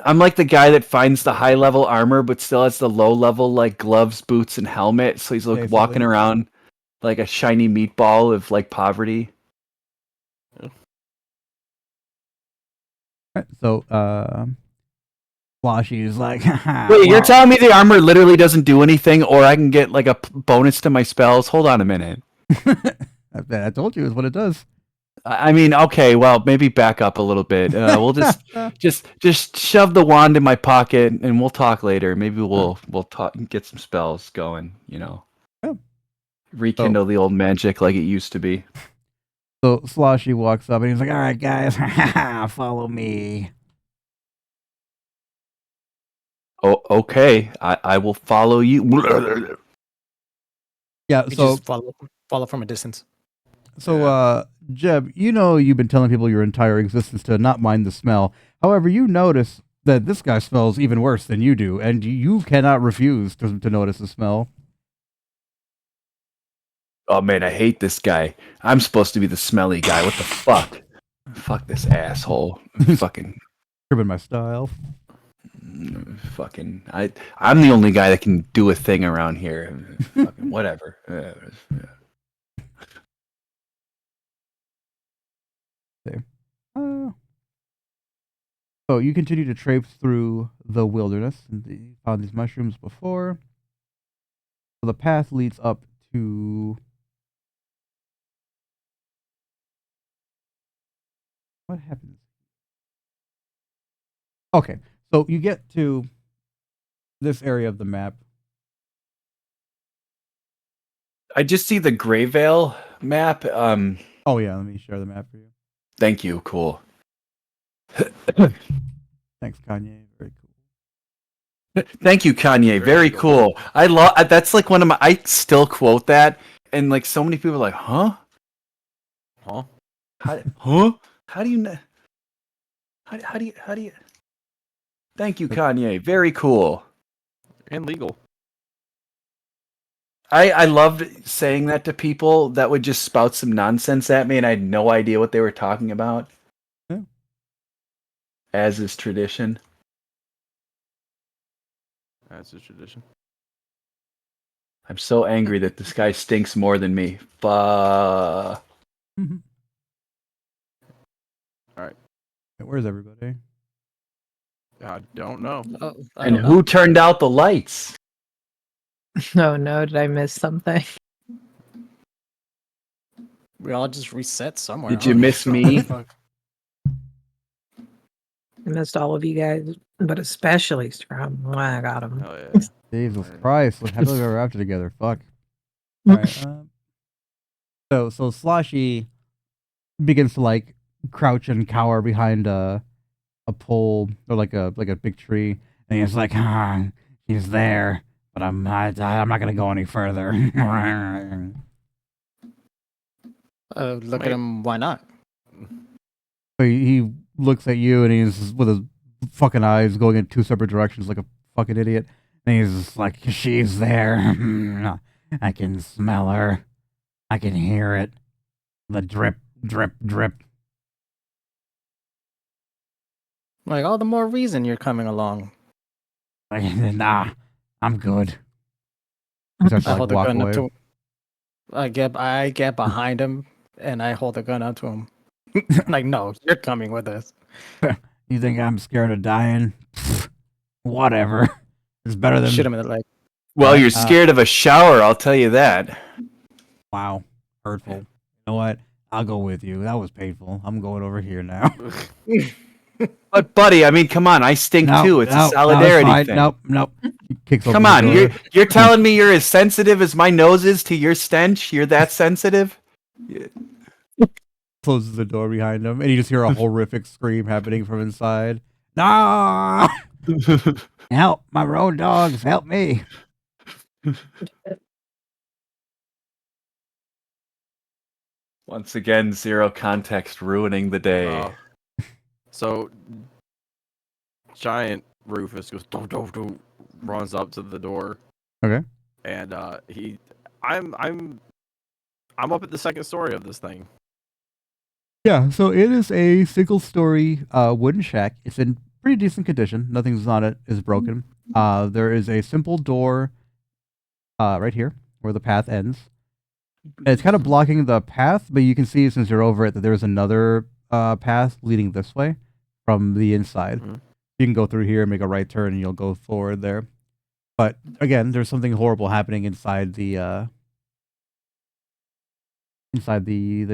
I'm like the guy that finds the high level armor, but still has the low level like gloves, boots, and helmet. So he's like Basically. walking around like a shiny meatball of like poverty. Right, so Floshy's like, Wait, you're telling me the armor literally doesn't do anything, or I can get like a bonus to my spells? Hold on a minute. I told you is what it does. I mean, okay, well, maybe back up a little bit. We'll just shove the wand in my pocket, and we'll talk later. Maybe we'll talk, get some spells going. You know, Yeah. rekindle the old magic like it used to be. So Sloshy walks up and he's like, "All right, guys, follow me." Oh, okay. I will follow you. Yeah. You So just follow from a distance. Jeb, you've been telling people your entire existence to not mind the smell. However, you notice that this guy smells even worse than you do, and you cannot refuse to notice the smell. Oh man, I hate this guy. I'm supposed to be the smelly guy. What the fuck? Fuck this asshole. Fucking. Cribbing my style. Fucking. I'm the only guy that can do a thing around here. Fucking whatever. So you continue to traipse through the wilderness. And you found these mushrooms before. So the path leads up to... What happens? Okay, so you get to this area of the map. I just see the Grayvale map. Oh yeah, let me share the map for you. Thank you. Cool. Thanks, Kanye. Very cool. Thank you, Kanye. Very cool. I love. That's like one of my. I still quote that, and like so many people are like, "Huh? Huh? Huh? How do you know? How do you? Thank you, Kanye. Very cool. And legal. I loved saying that to people that would just spout some nonsense at me, and I had no idea what they were talking about. Yeah. As is tradition. That's a tradition. I'm so angry that this guy stinks more than me. All right. Where's everybody? I don't know. I And don't who know. turned out the lights? Oh no, did I miss something? We all just reset somewhere. Did I you don't know. miss me? Fuck. I missed all of you guys, but especially Scrum. I got him. Oh yeah. Jesus Right. Christ! Look, happily ever after together. Fuck. All right. So Sloshy begins to like crouch and cower behind a pole or like a big tree, and he's like, he's there, but I'm not gonna go any further. Look at Wait. him. Why not? So he looks at you and he's with his fucking eyes going in two separate directions like a fucking idiot. And he's just like, she's there. I can smell her. I can hear it. The drip, drip, drip. Like all the more reason you're coming along. Nah, I'm good. He starts to I like hold the walk gun up away. to. I get behind him and I hold the gun up to him. Like, no, you're coming with us. You think I'm scared of dying? Pfft, whatever. It's better than Shoot him in the leg. Well, Right, you're scared of a shower, I'll tell you that. wow, hurtful. You know what? I'll go with you. That was painful. I'm going over here now. But buddy, I mean, come on, I stink too. It's a solidarity fine. thing. Nope. He kicks Come open the on, door. you're telling me you're as sensitive as my nose is to your stench? You're that sensitive? Closes the door behind him, and you just hear a horrific scream happening from inside. No! Help! My road dogs! Help me! Once again, zero context ruining the day. So giant Rufus goes runs up to the door. Okay. And I'm up at the second story of this thing. Yeah, so it is a single-story wooden shack. It's in pretty decent condition. Nothing's on it is broken. There is a simple door right here where the path ends. It's kind of blocking the path, but you can see since you're over it that there's another path leading this way from the inside. Mhm. You can go through here, make a right turn, and you'll go forward there. But again, there's something horrible happening inside the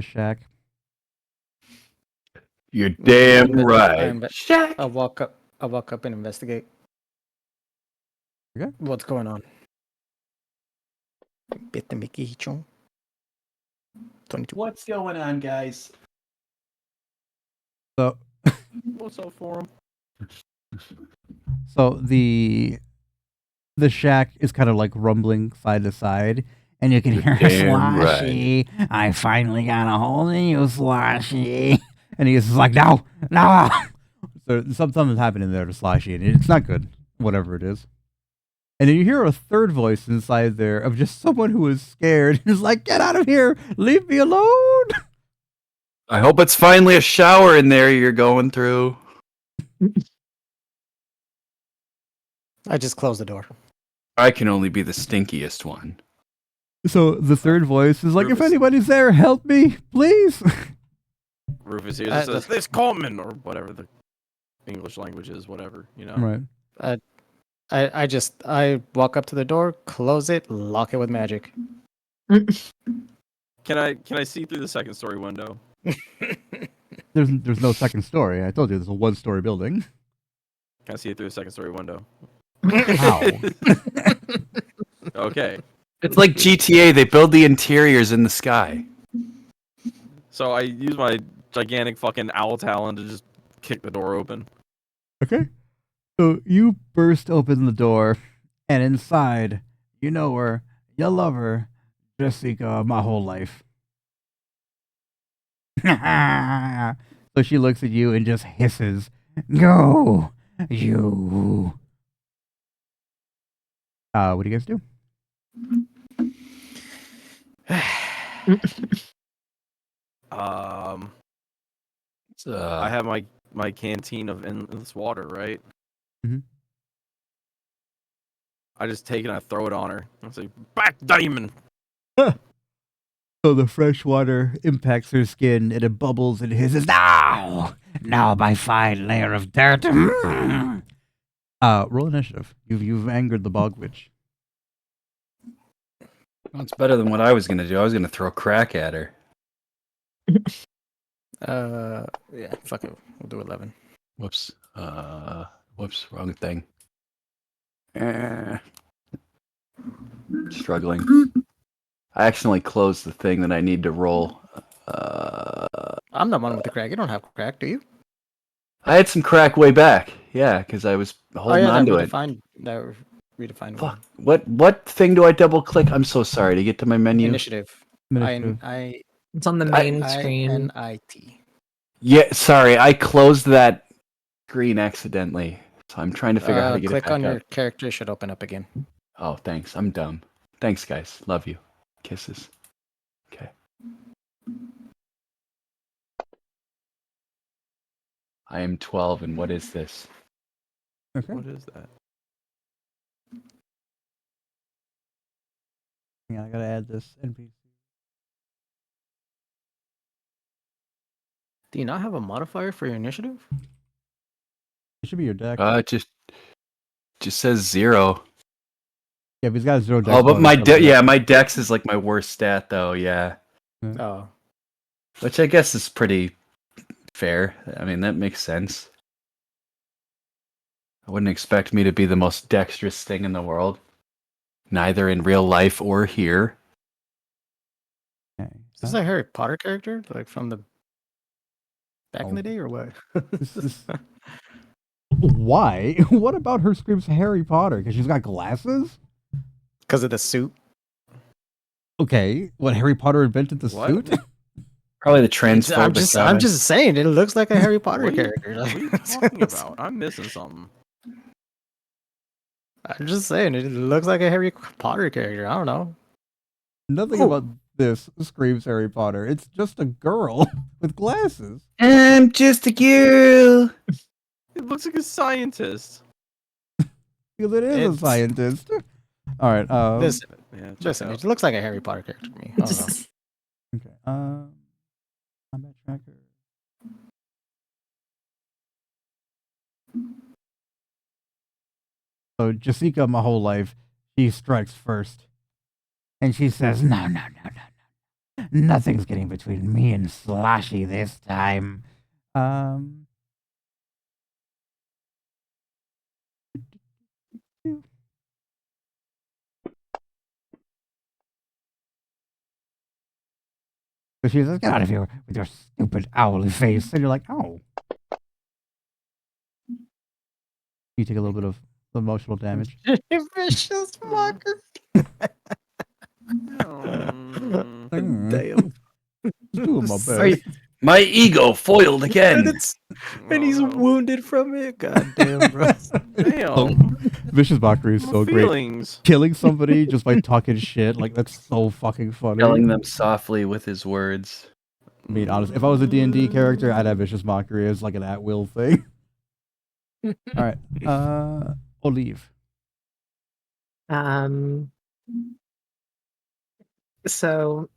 shack. You're damn right. I'll walk up and investigate. Okay. What's going on? Bitte Mickey Hichon. 22. What's going on, guys? So What's up for him? So the shack is kind of like rumbling side to side, and you can hear damn Sloshy. I finally got a hold of you, Sloshy. And he's just like, no. So something's happening there to Sloshy, and it's not good, whatever it is. And then you hear a third voice inside there of just someone who is scared. He's like, get out of here, leave me alone. I hope it's finally a shower in there you're going through. I just closed the door. I can only be the stinkiest one. So the third voice is like, if Rufus. anybody's there, help me, please. Rufus here says, "This Coleman," or whatever the English language is, whatever, you know. Right. I walk up to the door, close it, lock it with magic. Can I see through the second story window? There's no second story. I told you there's a one-story building. Can I see it through the second story window? How? Okay. It's like GTA, they build the interiors in the sky. So I use my gigantic fucking owl talon to just kick the door open. Okay. So you burst open the door, and inside, you know her, you love her, Jessica, my whole life. So she looks at you and just hisses, "Go, you." What do you guys do? I have my canteen of endless water, right? Mm-hmm. Mhm. I just take it and I throw it on her. I say, "Back, Diamond!" So the fresh water impacts her skin, and it bubbles and hisses. Now, my fine layer of dirt. Roll initiative. You've angered the bog witch. Well, it's better than what I was gonna do. I was gonna throw crack at her. Yeah, fuck it. We'll do 11. Whoops. Whoops. Wrong thing. Eh. Struggling. I accidentally closed the thing that I need to roll. I'm the one with the crack. You don't have crack, do you? I had some crack way back. Yeah, because I was holding on to it. That redefined Fuck. What thing do I double click? I'm so sorry to get to my menu. Initiative. Initiative. It's on the main screen. INIT. Yeah, sorry. I closed that screen accidentally. So I'm trying to figure out how to get it Click back on your up. character. It should open up again. Oh, thanks. I'm dumb. Thanks, guys. Love you. Kisses. Okay. I am 12, and what is this? Okay. What is that? Yeah, I gotta add this NPC. Do you not have a modifier for your initiative? It should be your deck. It just says 0. Yeah, if he's got a 0 deck. Oh, but my dex is like my worst stat though. Yeah, Oh. which I guess is pretty fair. I mean, that makes sense. I wouldn't expect me to be the most dexterous thing in the world, neither in real life or here. Okay. Is this a Harry Potter character? Like from the back in Oh. the day or what? Why? What about her screams Harry Potter? Because she's got glasses? Because of the suit? Okay. What, Harry Potter invented the What? suit? Probably the transphobic. I'm just saying, it looks like a Harry Potter What are you- character. What are you talking about? I'm missing something. I'm just saying, it looks like a Harry Potter character. I don't know. Nothing Oh. about this screams Harry Potter. It's just a girl with glasses. I'm just a girl. It looks like a scientist. Because it is a It's- scientist. All right. Listen, Yeah, check listen, out. it looks like a Harry Potter character to me. I don't know. Okay. Combat tracker. So Jessica, my whole life, she strikes first, and she says, "No, no, no, no, no, nothing's getting between me and Sloshy this time." So she says, "Get out of here with your stupid owly face," and you're like, "Oh." You take a little bit of emotional damage. Vicious fucker. Mm. Damn. Just doing my Sorry. best. My ego foiled again. And he's Oh, no. wounded from it. God damn, bro. Damn. Vicious mockery is My so great. feelings. Killing somebody just by talking shit, like that's so fucking funny. Telling them softly with his words. I mean, honestly, if I was a D&D character, I'd have vicious mockery as like an at-will thing. All right, Olive. So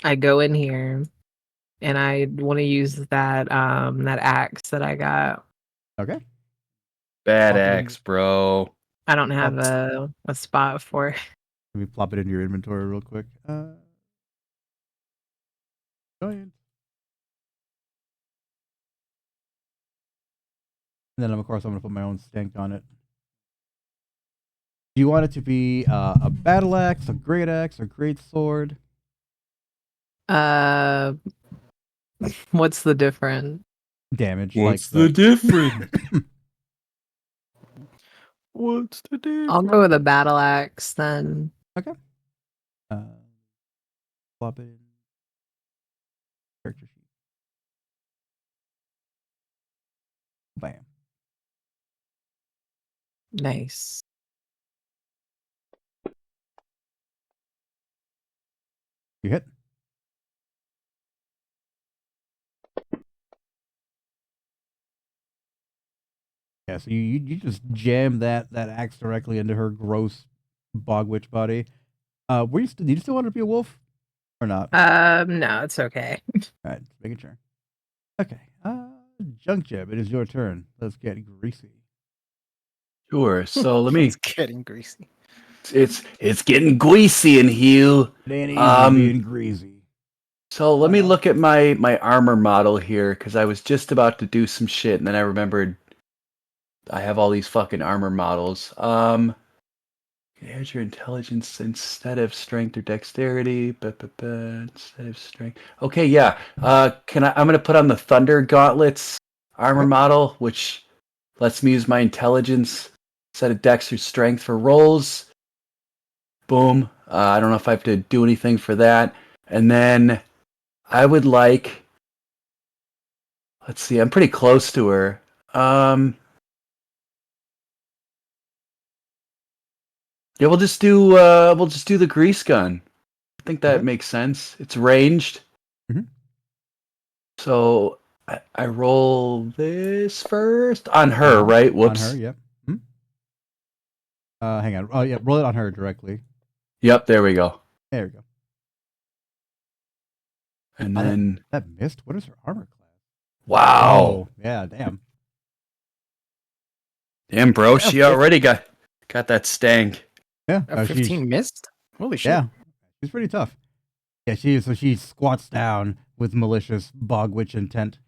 I go in here and I want to use that that axe that I got. Okay. Bad Pop it in. axe, bro. I don't have a spot for it. Let me plop it into your inventory real quick. Go ahead. And then, of course, I'm going to put my own stank on it. Do you want it to be a battle axe, a great sword? What's the difference? Damage. What's like the difference? What's the difference? I'll go with a battle axe then. Okay. Plop it in. Character sheet. Bam. Nice. You hit. Yeah, so you just jam that axe directly into her gross bog witch body. Did you still want her to be a wolf or not? No, it's okay. All right, just making sure. Okay. Junk Jeb, it is your turn. Let's get greasy. Sure. So let me. It's getting greasy. It's getting greasy in here. It ain't easy Um, being greasy. So let me no. look at my armor model here because I was just about to do some shit and then I remembered I have all these fucking armor models. Add your intelligence instead of strength or dexterity. Instead of strength. Okay, yeah. I'm gonna put on the Thunder Gauntlets armor Okay. model, which lets me use my intelligence instead of dex or strength for rolls. Boom. I don't know if I have to do anything for that. And then I would like. Let's see. I'm pretty close to her. Yeah, we'll just do the grease gun. I think that Okay. makes sense. It's ranged. Mhm. So I roll this first on her, right? Whoops. On her, yep. Hmm? Hang on. Oh, yeah, roll it on her directly. Yep, there we go. There we go. And Oh, then that missed? What is her armor class? wow. Oh, yeah, damn. Damn, bro, Yeah, she already got that stank. Yeah. A 15 missed? Holy shit. Yeah. She's pretty tough. Yeah, she squats down with malicious bog witch intent.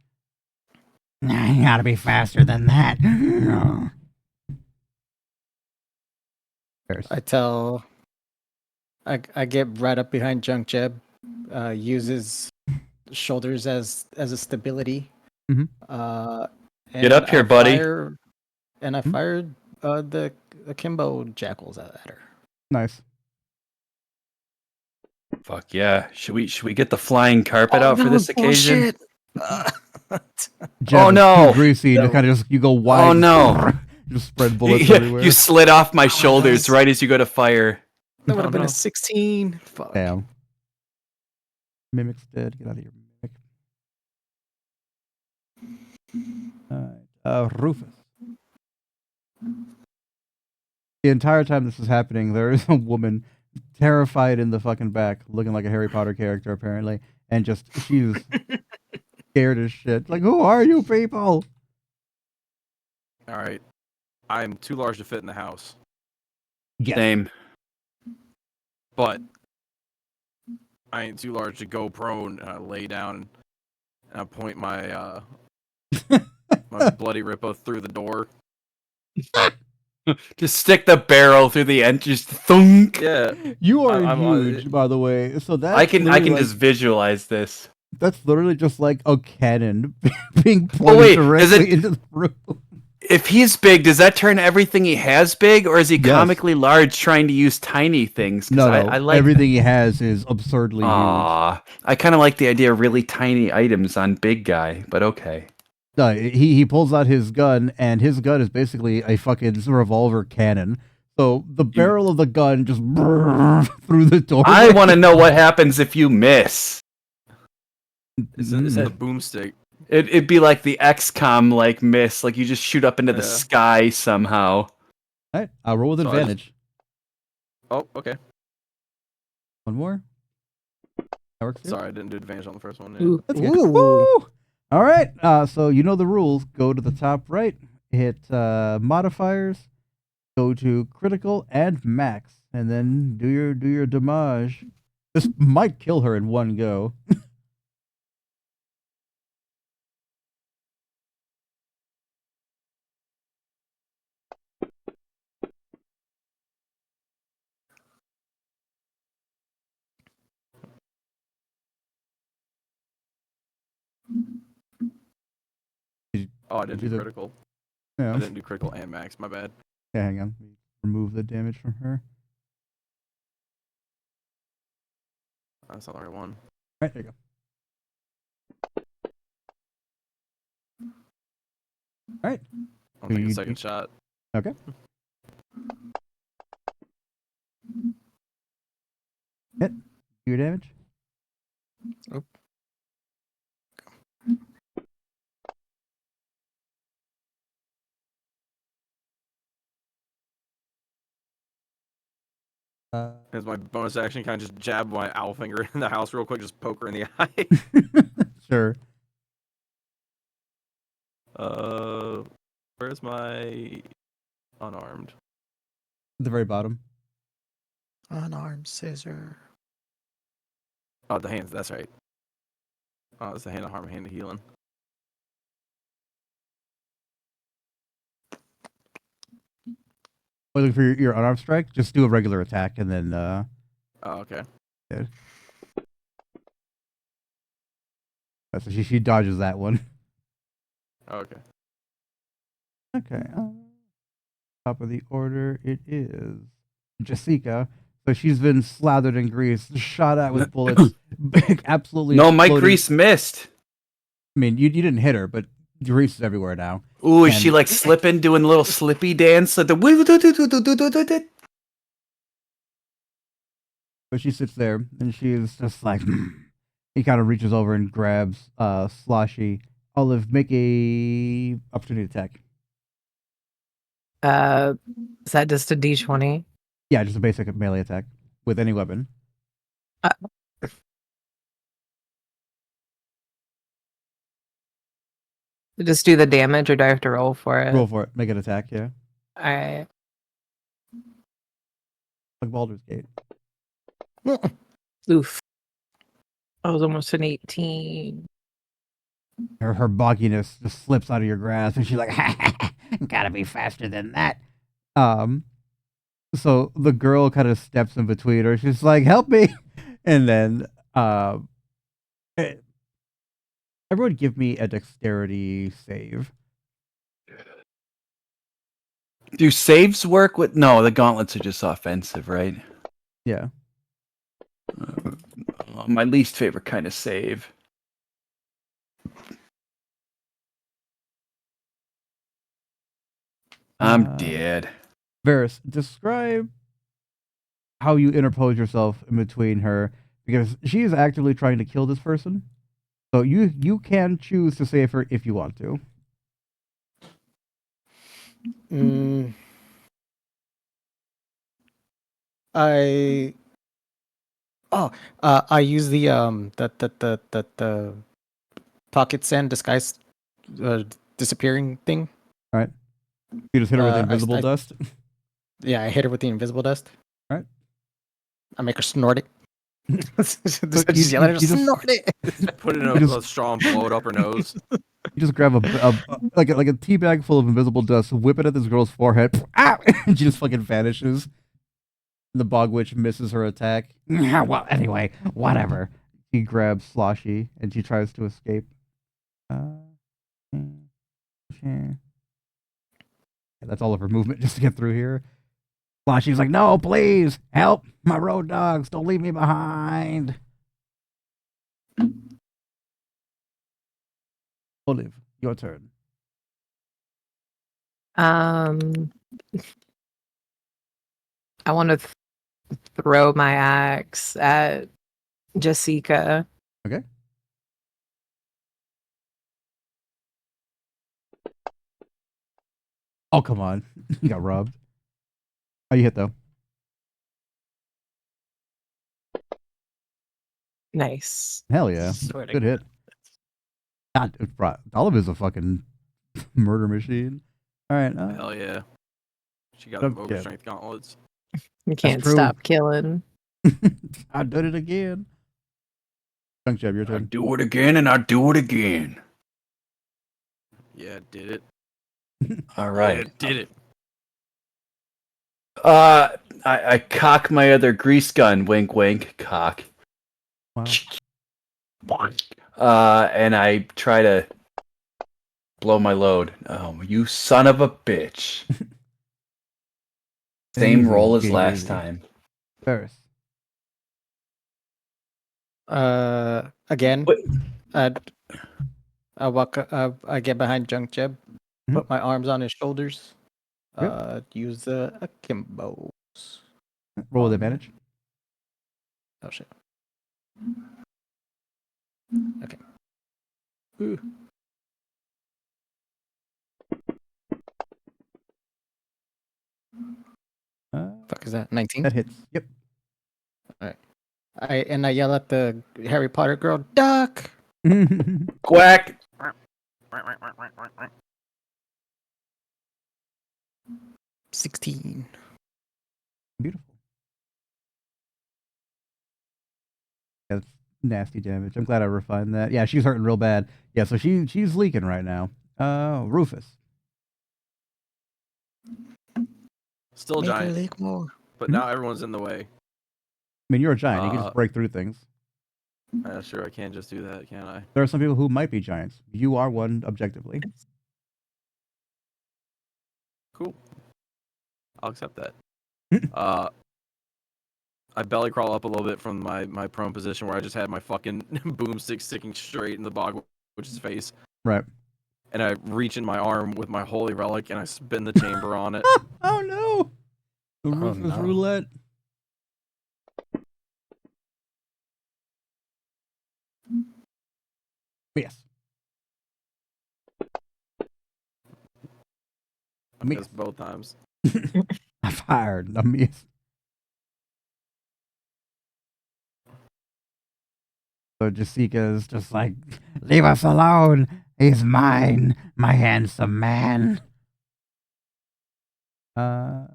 You gotta be faster than that. There's- I get right up behind Junk Jeb, uses shoulders as a stability. Mhm. Get up here, buddy. And I Hmm? fired the Kimbo jackals at her. Nice. Fuck yeah. Should we get the flying carpet out for this occasion? Jeb Oh, is no. too greasy. And kind of just you go wide. Oh no. Just spread bullets You, everywhere. you slid off my shoulders nice. right as you go to fire. That would have been no. a 16. Fuck. Damn. Mimic's dead. Get out of here, Mimic. Rufus. The entire time this is happening, there is a woman terrified in the fucking back, looking like a Harry Potter character, apparently. And just, she's scared as shit. Like, who are you people? All right. I'm too large to fit in the house, Yes. Same. but I ain't too large to go prone. And I lay down and I point my my bloody Rippo through the door. Just stick the barrel through the end. Just thunk. Yeah. You are I'm huge, by the way. So that's I can literally just visualize this. that's literally just like a cannon being Oh, pointed wait, directly into the room. If he's big, does that turn everything he has big, or is he Yes. comically large trying to use tiny things? 'Cause No, I like everything he has is absurdly huge. Aw, I kind of like the idea of really tiny items on big guy, but okay. No, he pulls out his gun, and his gun is basically a fucking revolver cannon. So the barrel of the gun just through the door. I want to know what happens if you miss. It's in the boomstick. It'd be like the XCOM like miss, like you just shoot up into the Yeah. sky somehow. All right, I'll roll with So I advantage. Oh, okay. One more. That works. Too? Sorry, I didn't do advantage on the first one. Yeah. Ooh. That's good. Ooh. Woo! All right. So you know the rules. Go to the top right, hit modifiers, go to critical and max, and then do your damage. This might kill her in one go. Oh, I didn't do do the- critical. Yeah. I didn't do critical and max. My bad. Yeah, hang on. Remove the damage from her. That's not the right one. All right, there you go. All right. I'm taking You- a second shot. Okay. Hit. Do your damage. Oh. As my bonus action, kind of just jab my owl finger in the house real quick, just poke her in the eye. Sure. Where's my Unarmed. At the very bottom. Unarmed scissor. Oh, the hands. That's right. Oh, it's the hand of harm, hand of healing. Looking for your unarmed strike. Just do a regular attack, and then Oh, okay. yeah. So she dodges that one. Okay. Okay. Top of the order, it is Jessica. So she's been slathered in grease, shot at with bullets, absolutely. No, my exploding. grease missed. I mean, you didn't hit her, but grease is everywhere now. Ooh, is she And- like slipping, doing a little slippy dance? Like the But she sits there and she is just like, he kind of reaches over and grabs Sloshy. Olive, make a opportunity attack. Is that just a D20? Yeah, just a basic melee attack with any weapon. Just do the damage, or do I have to roll for it? Roll for it. Make an attack, yeah. Alright. Like Baldur's Gate. Oof. I was almost an 18. Her bogginess just slips out of your grasp, and she's like, gotta be faster than that. So the girl kind of steps in between her. She's like, help me. And then, everyone give me a dexterity save. Do saves work with? No, the gauntlets are just offensive, right? Yeah. My least favorite kind of save. I'm dead. Varys, describe how you interpose yourself in between her, because she is actively trying to kill this person. So you can choose to save her if you want to. I use the pocket sand disguise disappearing thing. All right. You just hit her with invisible I- dust. Yeah, I hit her with the invisible dust. Right. I make her snort it. just you- yell at her, you just- snort it. Put it in You a just- straw and blow it up her nose. You just grab like a tea bag full of invisible dust, whip it at this girl's forehead, ah! And she just fucking vanishes. The bog witch misses her attack. Well, anyway, whatever. He grabs Sloshy and she tries to escape. That's all of her movement just to get through here. Sloshy's like, no, please, help my road dogs. Don't leave me behind. Olive, your turn. I want to throw my axe at Jessica. Okay. Oh, come on. You got robbed. How you hit, though? Nice. Hell yeah. Swear to Good hit. God, Olive is a fucking murder machine. All right. Hell yeah. She got Jump them jab. overstrength gauntlets. You can't true. stop killing. I did it again. Junk Jab, your I turn. do it again and I do it again. Yeah, did it. All right. Yeah, did it. I cock my other grease gun. Wink, wink. Cock. Wow. And I try to blow my load. Oh, you son of a bitch. Same Easy, roll as easy, last easy. time. Ferris. Again, Wait. I walk. I get behind Junk Jeb, put my arms on his shoulders. Use the akimbos. Roll with advantage. Oh shit. Okay. Ooh. Fuck is that? 19. That hits. Yep. I yell at the Harry Potter girl, duck. 16. Beautiful. Yeah, that's nasty damage. I'm glad I refined that. Yeah, she's hurting real bad. Yeah, so she's leaking right now. Rufus. Still Make her giant, leak more. but now everyone's in the way. I mean, you're a giant. You can just break through things. Sure, I can't just do that, can I? There are some people who might be giants. You are one objectively. Cool. I'll accept that. I belly crawl up a little bit from my prone position where I just had my fucking boomstick sticking straight in the bogwitch's face. Right. And I reach in my arm with my holy relic and I spin the chamber on it. Oh no! The Oh, Rufus no. roulette. Yes. I missed both times. I fired. I missed. So Jessica's just like, leave us alone. He's mine, my handsome man. Damn,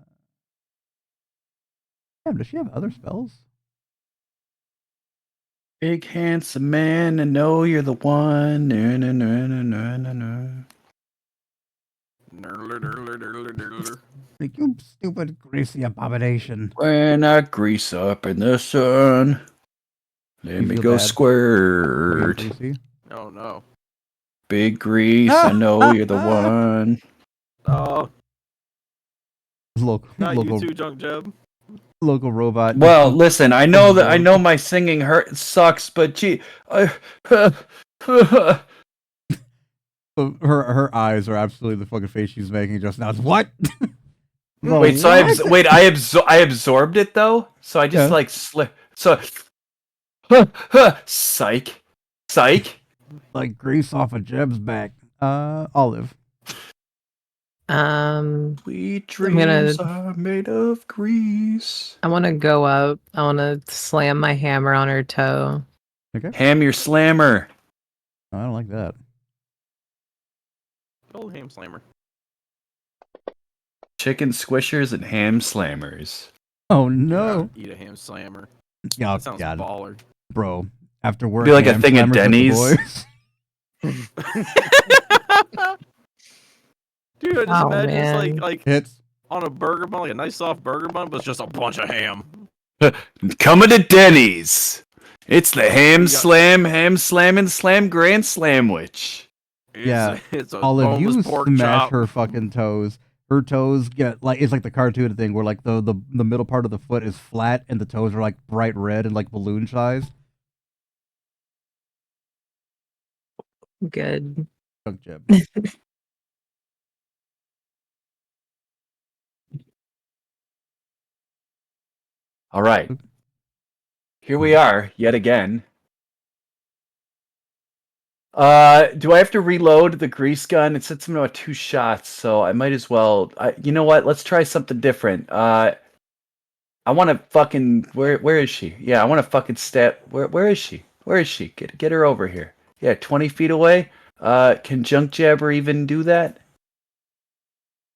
does she have other spells? Big handsome man, I know you're the one. No, no, no, no, no, no, no. Like, you stupid greasy abomination. When I grease up in the sun, let You me feel go bad? squirt. Greasy? Oh no. Big grease, I know you're the one. Oh, Local, not local, you too, Junk Jeb. local robot. Well, listen, I know that I know my singing sucks, but gee, So her eyes are absolutely the fucking face she's making just now. It's what? The wait, so what? I absorbed it though. So I just Yeah. like slip. So, psych. Like grease off of Jeb's back. Olive. Sweet dreams are made of grease. I want to go up. I want to slam my hammer on her toe. Okay. Ham your slammer. I don't like that. Old ham slammer. Chicken squishers and ham slammers. Oh no! Eat a ham slammer. Oh That sounds God, baller. bro. After work, Be like a ham thing at slammers with the Denny's. boys. Dude, I just Oh, imagine man. it's like Hits. on a burger bun, like a nice soft burger bun, but it's just a bunch of ham. Coming to Denny's. It's the ham got- slam grand slamwich. Yeah, it's a Olive, you boneless pork smash chop. her fucking toes. Her toes get like it's like the cartoon thing where like the middle part of the foot is flat and the toes are like bright red and like balloon sized. Good. Junk Jeb. All right. Here we are yet again. Do I have to reload the grease gun? It said something about 2 shots, so I might as well. You know what? Let's try something different. I want to fucking. Where is she? Yeah, I want to fucking step. Where is she? Where is she? Get her over here. Yeah, 20 feet away. Can Junk Jabber even do that?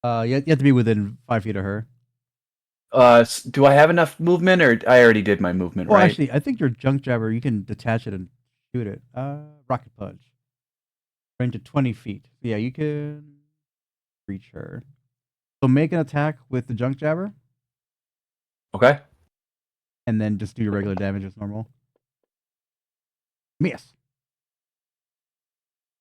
You have to be within 5 feet of her. Do I have enough movement, or I already did my movement, Well, right? actually, I think your junk jabber, you can detach it and shoot it. Rocket punch. Range of 20 feet. Yeah, you can reach her. So make an attack with the junk jabber, Okay. and then just do your regular damage as normal. Miss.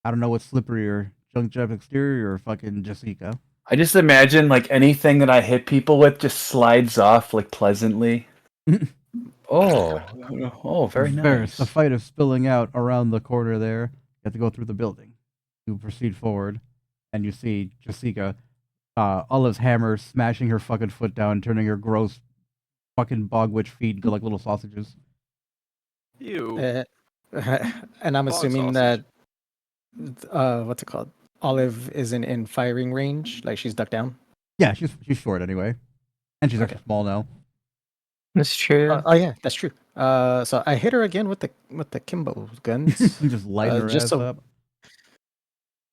I don't know what's slipperier, junk jab exterior or fucking Jessica. I just imagine like anything that I hit people with just slides off like pleasantly. Oh, very nice. The fight is spilling out around the corner there. You have to go through the building. You proceed forward, and you see Jessica, Olive's hammer smashing her fucking foot down, turning her gross fucking bogwitch feet into like little sausages. Ew. And I'm Bog assuming sausage. that what's it called? Olive isn't in firing range, like she's ducked down. Yeah, she's short anyway, and she's extra small now. That's true. Oh yeah, that's true. So I hit her again with the Kimbo guns. Just lighting her just ass so-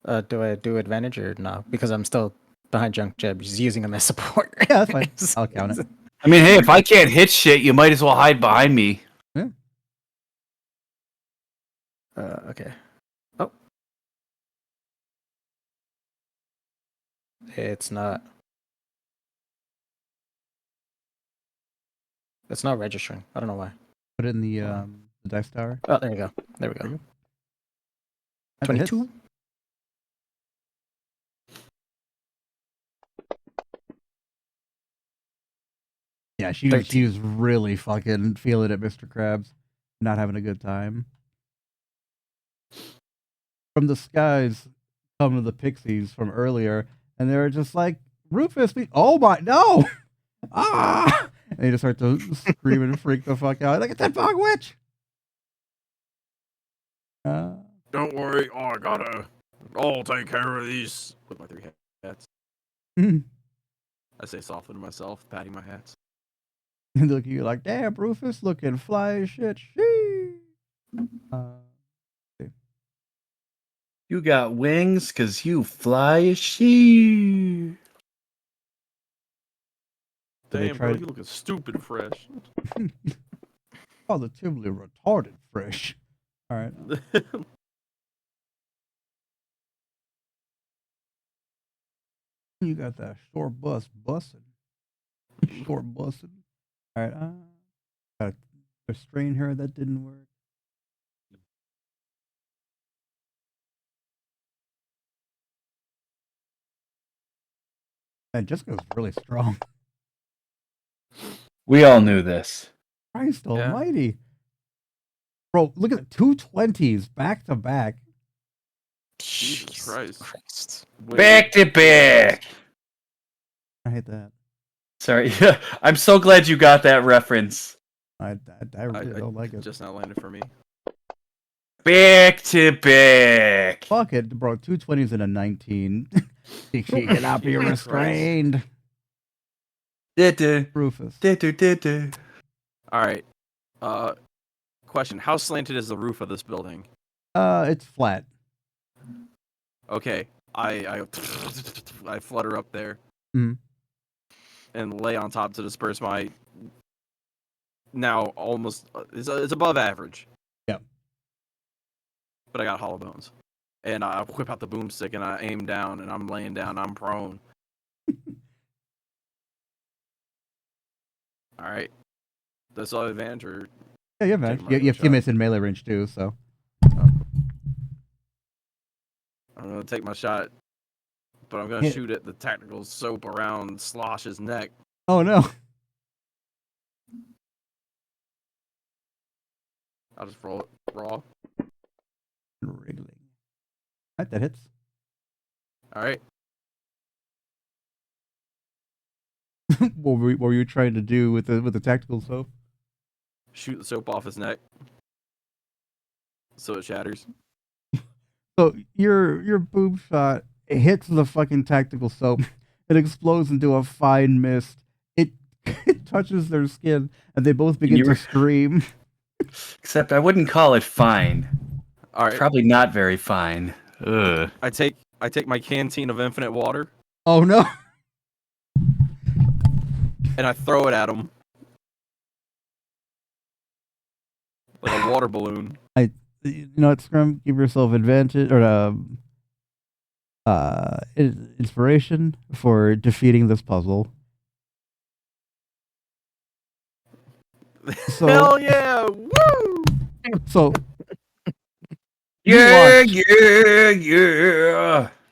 up. Do I do advantage or no? Because I'm still behind Junk Jeb. He's using him as support. Yeah, that's fine. I'll count it. I mean, hey, if I can't hit shit, you might as well hide behind me. Okay. Oh. It's not. It's not registering. I don't know why. Put it in the dice tower. Oh, there you go. There we go. That hits. 22. Yeah, she was really fucking feeling it, Mr. Krabs. Not having a good time. From the skies come the pixies from earlier, and they're just like, Rufus, oh my, no! Ah! And they just start to scream and freak the fuck out. Like, it's that bog witch! Don't worry. I'll take care of these with my 3 hats. I say softly to myself, patting my hats. And look, you're like, damn, Rufus, looking fly as shit. Shee! You got wings because you fly a she. Damn, bro, you looking stupid fresh. Positively retarded fresh. All right. You got that short bus bussing. Short bussing. All right. Got a restrain her. That didn't work. Man, Jessica's really strong. We all knew this. Christ almighty. Bro, look at the 220s back to back. Jesus Christ. Back to back. I hate that. Sorry. I'm so glad you got that reference. I really don't like it. Just not landed for me. Back to back. Fuck it, bro. 220s and a 19. She cannot be restrained. Rufus. Alright. Question. How slanted is the roof of this building? It's flat. Okay. I flutter up there. Mm. And lay on top to disperse my now almost it's above average. Yep. But I got hollow bones. And I whip out the boomstick and I aim down and I'm laying down, I'm prone. Alright. That's all advantage or Yeah, you have advantage. You have teammates in melee range too, so. I'm gonna take my shot, but I'm gonna shoot at the tactical soap around Slosh's neck. Oh no! I'll just roll it raw. Wriggling. Alright, that hits. Alright. What were you trying to do with the tactical soap? Shoot the soap off his neck, so it shatters. So your boom shot hits the fucking tactical soap. It explodes into a fine mist. It touches their skin, and they both begin to scream. Except I wouldn't call it fine. All right. Probably not very fine. Ugh. I take my canteen of infinite water. Oh no! And I throw it at him like a water balloon. You know what, Scrum? Give yourself advantage or inspiration for defeating this puzzle. So, hell yeah! Woo! So Yeah.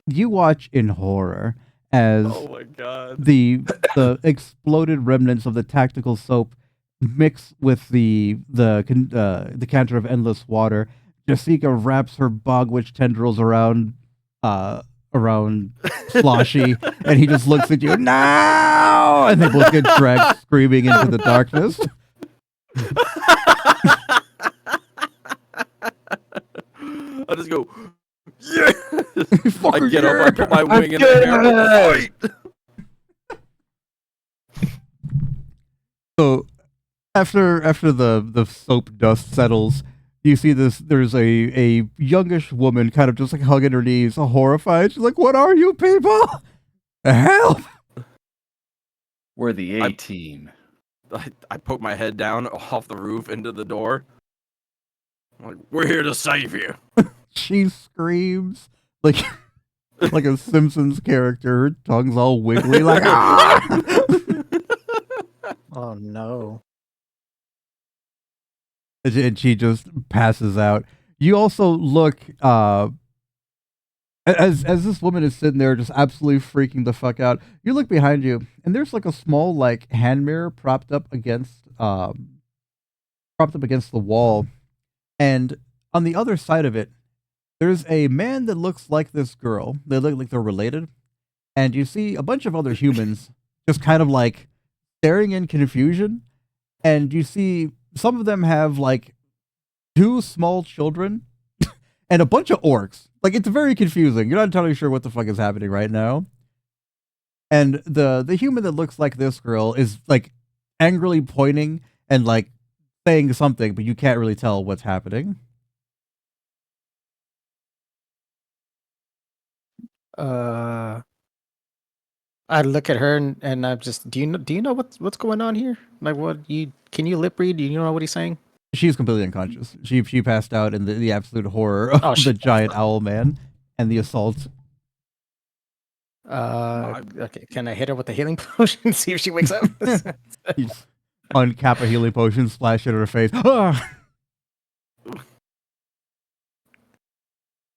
you watch in horror as Oh my god! the exploded remnants of the tactical soap mix with the decanter of endless water. Jessica wraps her bog witch tendrils around Sloshy, and he just looks at you. No! And they both get dragged screaming into the darkness. I just go, yeah! I get up, I put my wing in the air. Fight! So after the soap dust settles, you see there's a youngish woman kind of just like hugging her knees, horrified. She's like, "What are you people?" Help! We're the I- A-team. I poke my head down off the roof into the door. I'm like, we're here to save you. She screams like like a Simpsons character. Her tongue's all wiggly, like ah! Oh no. And she just passes out. You also look as this woman is sitting there just absolutely freaking the fuck out. You look behind you, and there's like a small like hand mirror propped up against the wall, and on the other side of it, there's a man that looks like this girl. They look like they're related, and you see a bunch of other humans just kind of like staring in confusion, and you see some of them have like 2 small children and a bunch of orcs. Like, it's very confusing. You're not entirely sure what the fuck is happening right now. And the human that looks like this girl is like angrily pointing and like saying something, but you can't really tell what's happening. I look at her and I'm just, do you know what's going on here? Like, can you lip read? Do you know what he's saying? She's completely unconscious. She passed out in the absolute horror of the shit. giant owl man and the assault. Okay, can I hit her with the healing potion, see if she wakes up? You just uncap a healing potion, splash it in her face. Ah!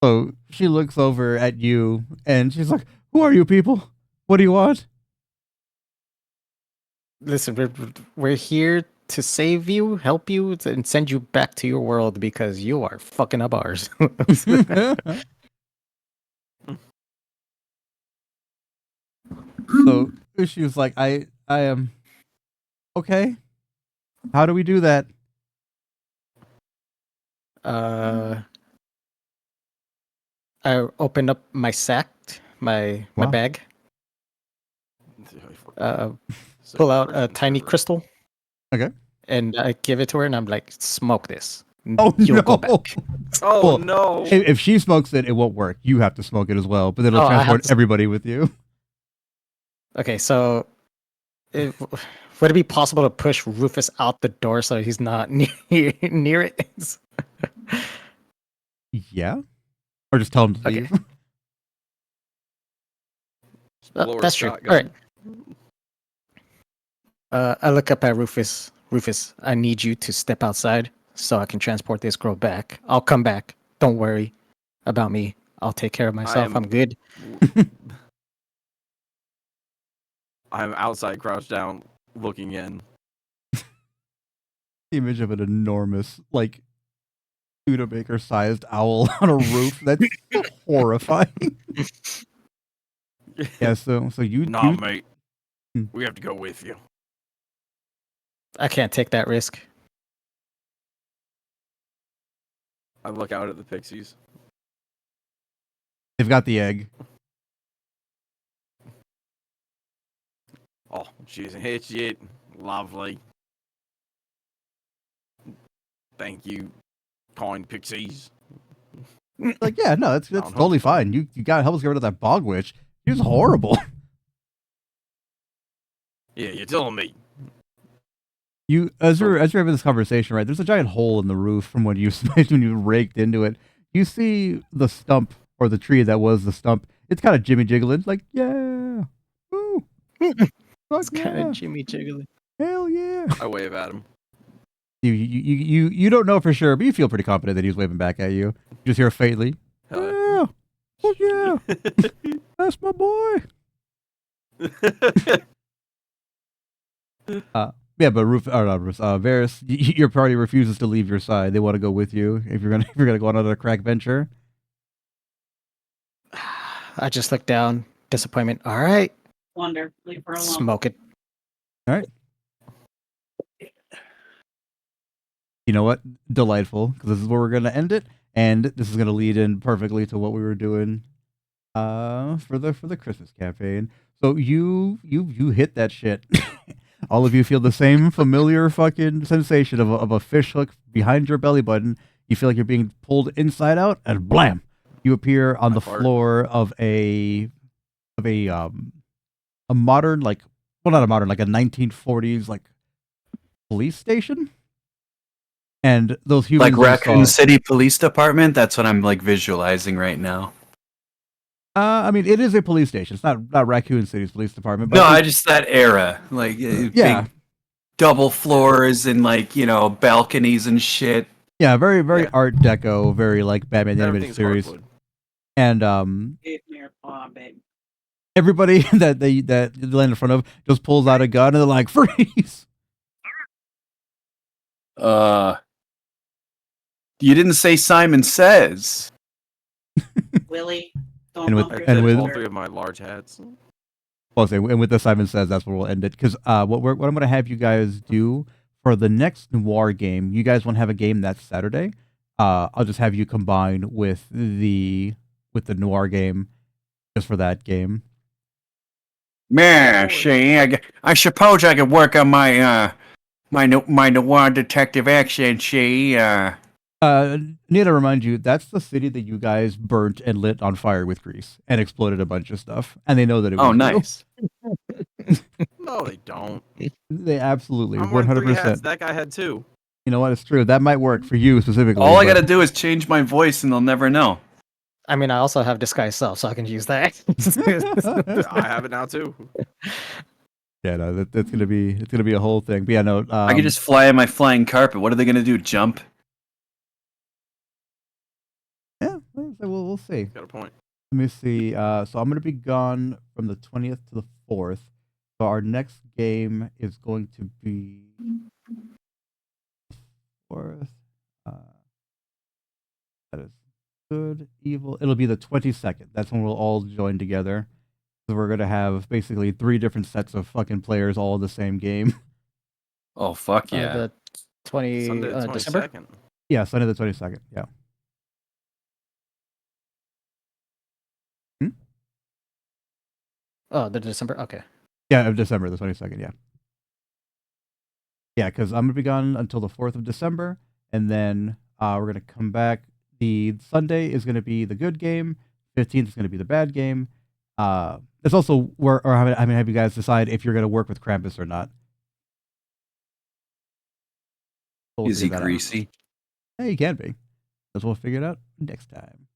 So she looks over at you and she's like, "Who are you people? What do you want?" Listen, we're here to save you, help you, and send you back to your world because you are fucking up ours. So she was like, I am okay. How do we do that? I opened up my sack, my Wow. bag, pull out a tiny crystal. Okay. And I give it to her, and I'm like, "Smoke this. Oh You'll no! go back." Oh Well, no! If she smokes it, it won't work. You have to smoke it as well, but it'll Oh, I have transport to- everybody with you. Okay, so would it be possible to push Rufus out the door so he's not near it? Yeah, or just tell him to Okay. leave. Blow her That's true. shotgun. All right. I look up at Rufus. Rufus, I need you to step outside so I can transport this girl back. I'll come back. Don't worry about me. I'll take care of myself. I'm good. I'm outside, crouched down, looking in. The image of an enormous, like, Studebaker-sized owl on a roof. That's horrifying. Yeah, so you... Nah, you mate. We have to go with you. I can't take that risk. I look out at the pixies. they've got the egg. Oh, she's hit it. Lovely. Thank you, kind pixies. Like, yeah, no, that's know. totally fine. You gotta help us get rid of that bog witch. She was horrible. Yeah, you're telling me. As you're having this conversation, right? There's a giant hole in the roof from when you raked into it. You see the stump or the tree that was the stump. It's kind of jimmy jiggling, like yeah, woo, It's kind of Jimmy Jiggly. hell yeah. I wave at him. You don't know for sure, but you feel pretty confident that he's waving back at you. You just hear faintly, yeah, oh yeah, that's my boy. Yeah, but Varys, your party refuses to leave your side. They want to go with you if you're gonna go on another crack venture. I just look down, disappointment. All right, Wonder, leave her alone. smoke it. All right. You know what? Delightful, because this is where we're gonna end it, and this is gonna lead in perfectly to what we were doing, for the Christmas campaign. So you hit that shit. All of you feel the same familiar fucking sensation of a fish hook behind your belly button. You feel like you're being pulled inside out, and blam, you appear on the fart. floor of a a modern, like, well, not a modern, like a 1940s like police station, and those Like humans you Raccoon saw. City Police Department. That's what I'm like visualizing right now. I mean, it is a police station. It's not Raccoon City's police department, but No, I I think, just that era, like yeah, big double floors and like balconies and shit. yeah, very very Yeah. Art Deco, very like Batman the Animated Everything's Series, hardwood. and everybody that they land in front of just pulls out a gun and they're like, freeze. You didn't say Simon Says. Willie, And don't with- bump and your with- all shoulder. three of my large hats. Well, say, and with this, Simon Says, that's where we'll end it. Because what I'm going to have you guys do for the next noir game, you guys want to have a game that's Saturday. I'll just have you combine with the noir game, just for that game. Man, see, I suppose I could work on my my noir detective accent. See, Need to remind you, that's the city that you guys burnt and lit on fire with grease and exploded a bunch of stuff, and they know that it was oh, you. nice. No, they don't. They absolutely I'm wearing 3 hats. 100%. That guy had 2. You know what? It's true. That might work for you specifically. All I but- gotta do is change my voice, and they'll never know. I mean, I also have disguise self, so I can use that. I have it now too. Yeah, no, that's gonna be a whole thing. But yeah, no, I could just fly on my flying carpet. What are they gonna do? Jump? yeah. We'll see. Got a point. Let me see. So I'm gonna be gone from the 20th to the 4th. So our next game is going to be 4th. That is good, evil. It'll be the 22nd. That's when we'll all join together. So we're gonna have basically 3 different sets of fucking players all in the same game. Oh fuck yeah! The 20 Sunday the December. 22nd. Yeah, Sunday the 22nd. Yeah. Oh, the December. Okay. Yeah, of December the 22nd. Yeah. Yeah, because I'm gonna be gone until the 4th of December, and then we're gonna come back. The Sunday is gonna be the good game. 15th is gonna be the bad game. It's also where, or I mean, have you guys decide if you're gonna work with Krampus or not? We'll Is he figure that out. greasy? Yeah, he can be. As we'll figure it out next time.